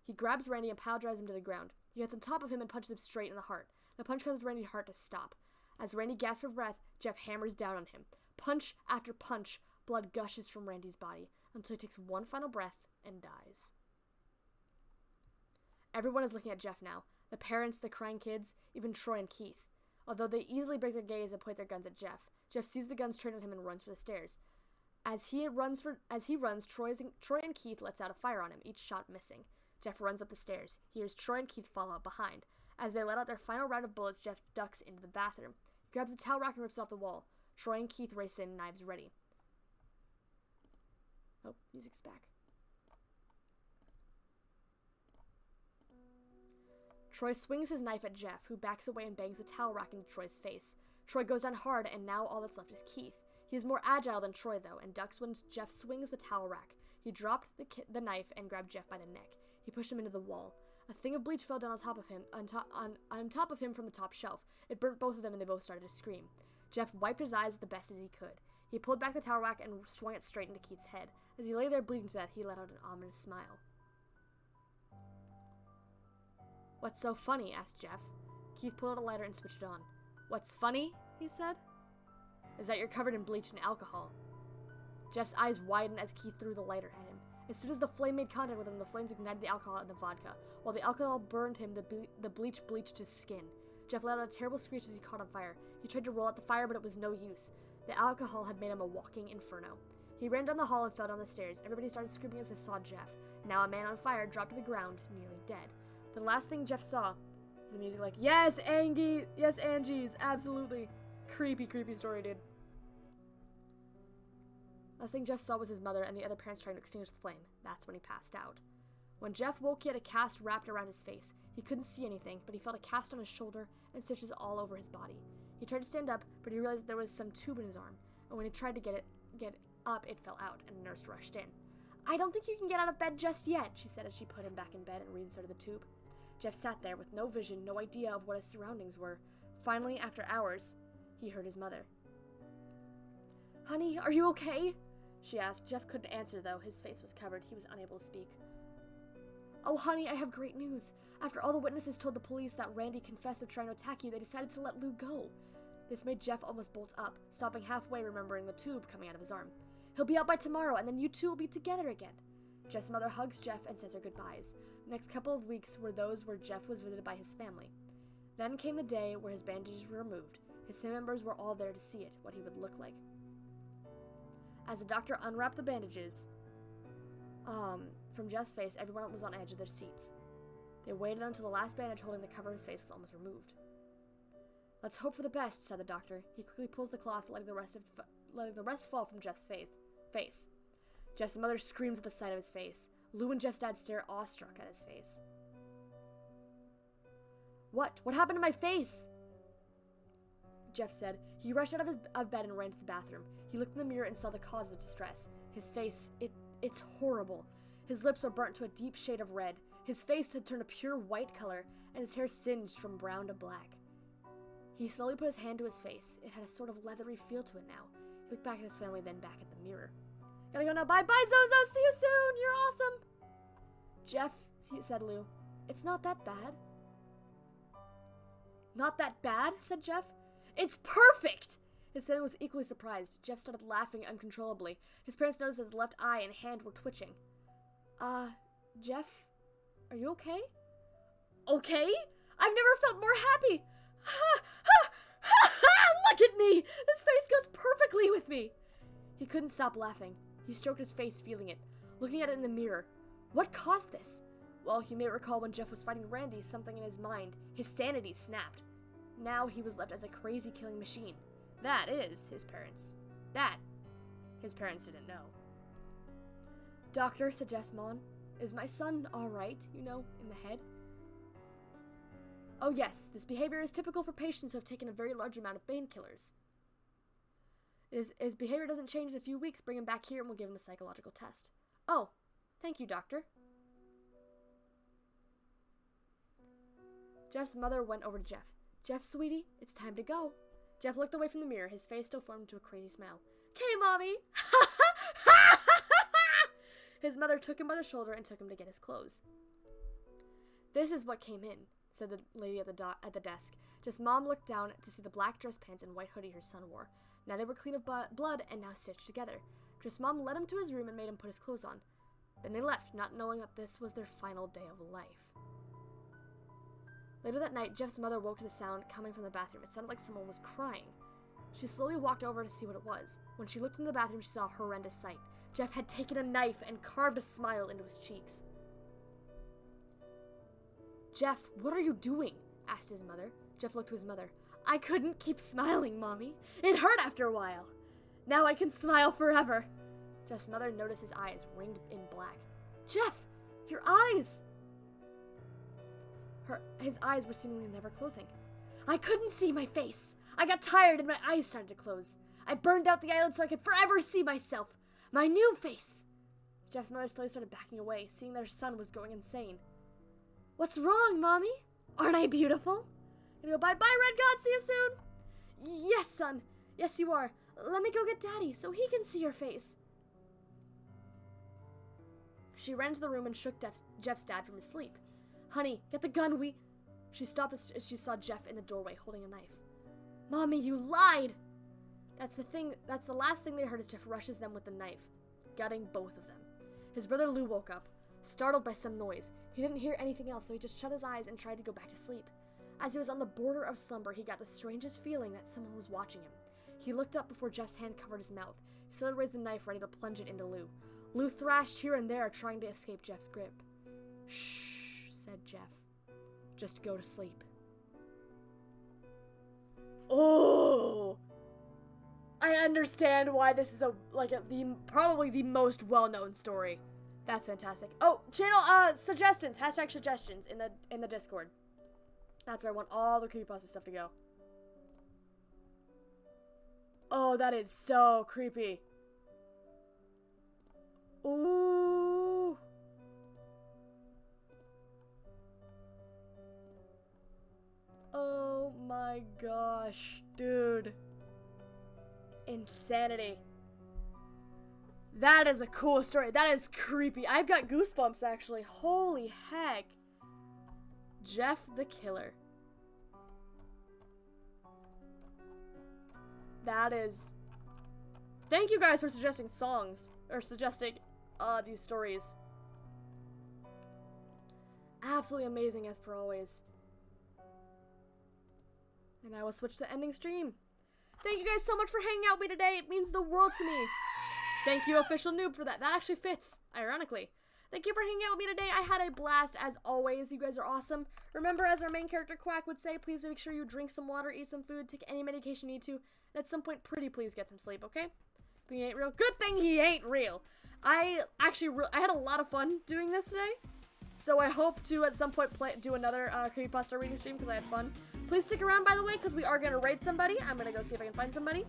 S1: He grabs Randy and pile drives him to the ground. He gets on top of him and punches him straight in the heart. The punch causes Randy's heart to stop. As Randy gasps for breath, Jeff hammers down on him. Punch after punch, blood gushes from Randy's body until he takes one final breath and dies. Everyone is looking at Jeff now. The parents, the crying kids, even Troy and Keith. Although they easily break their gaze and point their guns at Jeff, Jeff sees the guns trained at him and runs for the stairs. As he runs, Troy and Keith lets out a fire on him, each shot missing. Jeff runs up the stairs. He hears Troy and Keith follow up behind. As they let out their final round of bullets, Jeff ducks into the bathroom. He grabs the towel rack and rips it off the wall. Troy and Keith race in, knives ready. Oh, music's back. Troy swings his knife at Jeff, who backs away and bangs the towel rack into Troy's face. Troy goes down hard, and now all that's left is Keith. He is more agile than Troy, though, and ducks when Jeff swings the towel rack. He dropped the knife and grabbed Jeff by the neck. He pushed him into the wall. A thing of bleach fell down on top of him from the top shelf. It burnt both of them, and they both started to scream. Jeff wiped his eyes the best as he could. He pulled back the towel rack and swung it straight into Keith's head. As he lay there bleeding to death, he let out an ominous smile. What's so funny? Asked Jeff. Keith pulled out a lighter and switched it on. What's funny? He said. Is that you're covered in bleach and alcohol. Jeff's eyes widened as Keith threw the lighter at him. As soon as the flame made contact with him, the flames ignited the alcohol and the vodka. While the alcohol burned him, the bleach bleached his skin. Jeff let out a terrible screech as he caught on fire. He tried to roll out the fire, but it was no use. The alcohol had made him a walking inferno. He ran down the hall and fell down the stairs. Everybody started screaming as they saw Jeff. Now a man on fire dropped to the ground, nearly dead. The last thing Jeff saw was the music like, yes, Angie! Yes, Angie's! Absolutely! Creepy, creepy story, dude. Last thing Jeff saw was his mother and the other parents trying to extinguish the flame. That's when he passed out. When Jeff woke, he had a cast wrapped around his face. He couldn't see anything, but he felt a cast on his shoulder and stitches all over his body. He tried to stand up, but he realized there was some tube in his arm, and when he tried to get up, it fell out, and a nurse rushed in. I don't think you can get out of bed just yet, she said as she put him back in bed and reinserted the tube. Jeff sat there with no vision, no idea of what his surroundings were. Finally, after hours, he heard his mother. Honey, are you okay? She asked. Jeff couldn't answer, though. His face was covered. He was unable to speak. Oh, honey, I have great news. After all the witnesses told the police that Randy confessed to trying to attack you, they decided to let Lou go. This made Jeff almost bolt up, stopping halfway, remembering the tube coming out of his arm. He'll be out by tomorrow, and then you two will be together again. Jeff's mother hugs Jeff and says her goodbyes. The next couple of weeks were those where Jeff was visited by his family. Then came the day where his bandages were removed. His family members were all there to see it, what he would look like. As the doctor unwrapped the bandages, from Jeff's face, everyone was on edge of their seats. They waited until the last bandage holding the cover of his face was almost removed. Let's hope for the best, said the doctor. He quickly pulls the cloth, letting the rest fall from Jeff's face. Jeff's mother screams at the sight of his face. Lou and Jeff's dad stare awestruck at his face. What? What happened to my face? Jeff said. He rushed out of bed and ran to the bathroom. He looked in the mirror and saw the cause of distress. His face, it's horrible. His lips were burnt to a deep shade of red. His face had turned a pure white color, and his hair singed from brown to black. He slowly put his hand to his face. It had a sort of leathery feel to it now. He looked back at his family, then back at the mirror. Gotta go now. Bye-bye, Zozo. See you soon. You're awesome. Jeff, said Lou. It's not that bad. Not that bad, said Jeff. It's perfect! His son was equally surprised. Jeff started laughing uncontrollably. His parents noticed that his left eye and hand were twitching. Jeff, are you okay? Okay? I've never felt more happy! Look at me! This face goes perfectly with me! He couldn't stop laughing. He stroked his face, feeling it, looking at it in the mirror. What caused this? Well, you may recall when Jeff was fighting Randy, something in his mind. His sanity snapped. Now he was left as a crazy killing machine. That is his parents. That his parents didn't know. Doctor, said Jeff's mom, is my son alright, in the head? Oh yes, this behavior is typical for patients who have taken a very large amount of painkillers. His behavior doesn't change in a few weeks. Bring him back here and we'll give him a psychological test. Oh, thank you, doctor. Jeff's mother went over to Jeff. Jeff, sweetie, it's time to go. Jeff looked away from the mirror. His face still formed into a crazy smile. Okay, Mommy. His mother took him by the shoulder and took him to get his clothes. This is what came in, said the lady at the desk. Jeff's mom looked down to see the black dress pants and white hoodie her son wore. Now they were clean of blood and now stitched together. Jeff's mom led him to his room and made him put his clothes on. Then they left, not knowing that this was their final day of life. Later that night, Jeff's mother woke to the sound coming from the bathroom. It sounded like someone was crying. She slowly walked over to see what it was. When she looked in the bathroom, she saw a horrendous sight. Jeff had taken a knife and carved a smile into his cheeks. Jeff, what are you doing? Asked his mother. Jeff looked to his mother. I couldn't keep smiling, Mommy. It hurt after a while. Now I can smile forever. Jeff's mother noticed his eyes ringed in black. Jeff, your eyes! His eyes were seemingly never closing. I couldn't see my face. I got tired and my eyes started to close. I burned out the eyelid so I could forever see myself. My new face. Jeff's mother slowly started backing away, seeing that her son was going insane. What's wrong, Mommy? Aren't I beautiful? Gonna go bye-bye, Red God. See you soon. Yes, son. Yes, you are. Let me go get Daddy so he can see your face. She ran to the room and shook Jeff's dad from his sleep. Honey, get the gun, She stopped as she saw Jeff in the doorway holding a knife. Mommy, you lied! That's the last thing they heard as Jeff rushes them with the knife, gutting both of them. His brother Lou woke up, startled by some noise. He didn't hear anything else, so he just shut his eyes and tried to go back to sleep. As he was on the border of slumber, he got the strangest feeling that someone was watching him. He looked up before Jeff's hand covered his mouth. He slowly raised the knife, ready to plunge it into Lou. Lou thrashed here and there, trying to escape Jeff's grip. "Shh," said Jeff. "Just go to sleep." Oh! I understand why this is probably the most well-known story. That's fantastic. Oh, channel suggestions, hashtag suggestions in the Discord. That's where I want all the creepypasta stuff to go. Oh, that is so creepy. Ooh. Oh my gosh, dude. Insanity. That is a cool story. That is creepy. I've got goosebumps, actually. Holy heck. Jeff the Killer. That is... Thank you guys for suggesting songs. Or suggesting, these stories. Absolutely amazing, as per always. And I will switch to ending stream. Thank you guys so much for hanging out with me today. It means the world to me. Thank you, Official Noob, for that. That actually fits, ironically. Thank you for hanging out with me today. I had a blast, as always. You guys are awesome. Remember, as our main character, Quack, would say, please make sure you drink some water, eat some food, take any medication you need to, and at some point, pretty please get some sleep, okay? If he ain't real. Good thing he ain't real. I had a lot of fun doing this today, so I hope to, at some point, do another Creepypasta reading stream, because I had fun. Please stick around, by the way, because we are going to raid somebody. I'm going to go see if I can find somebody.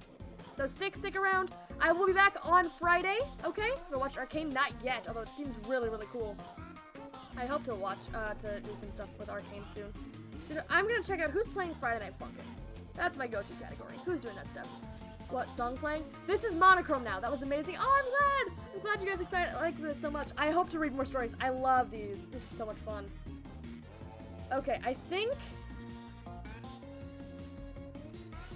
S1: So stick around. I will be back on Friday, okay? We'll watch Arcane, not yet, although it seems really, really cool. I hope to watch, to do some stuff with Arcane soon. So I'm gonna check out who's playing Friday Night Funkin'. That's my go-to category. Who's doing that stuff? What song playing? This is Monochrome now. That was amazing. Oh, I'm glad you guys like this so much. I hope to read more stories. I love these. This is so much fun. Okay, I think...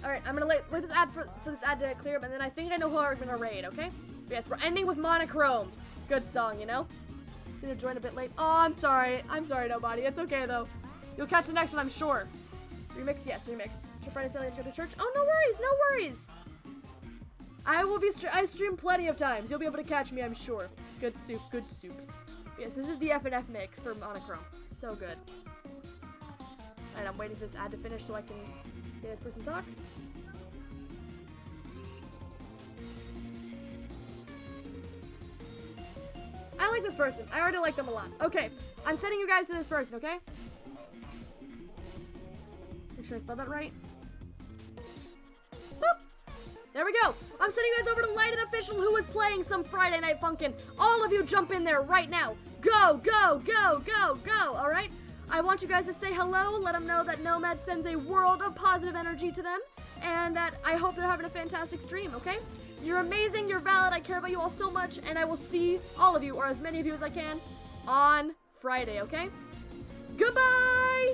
S1: Alright, I'm gonna wait this ad for this ad to clear up, and then I think I know who I'm gonna raid, okay? But yes, we're ending with Monochrome. Good song, you know? Seem to join a bit late. Oh, I'm sorry. I'm sorry, nobody. It's okay, though. You'll catch the next one, I'm sure. Remix? Yes, remix. To Friday, Saturday, go to church? Oh, no worries, no worries. I stream plenty of times. You'll be able to catch me, I'm sure. Good soup, good soup. Yes, this is the F&F mix for Monochrome. So good. Alright, I'm waiting for this ad to finish so I can get this person talk. I like this person. I already like them a lot. Okay, I'm sending you guys to this person, okay? Make sure I spelled that right. Boop! There we go. I'm sending you guys over to Lighted Official, who is playing some Friday Night Funkin'. All of you jump in there right now. Go, go, go, go, go, all right? I want you guys to say hello, let them know that Nomad sends a world of positive energy to them, and that I hope they're having a fantastic stream, okay? You're amazing, you're valid, I care about you all so much, and I will see all of you, or as many of you as I can, on Friday, okay? Goodbye!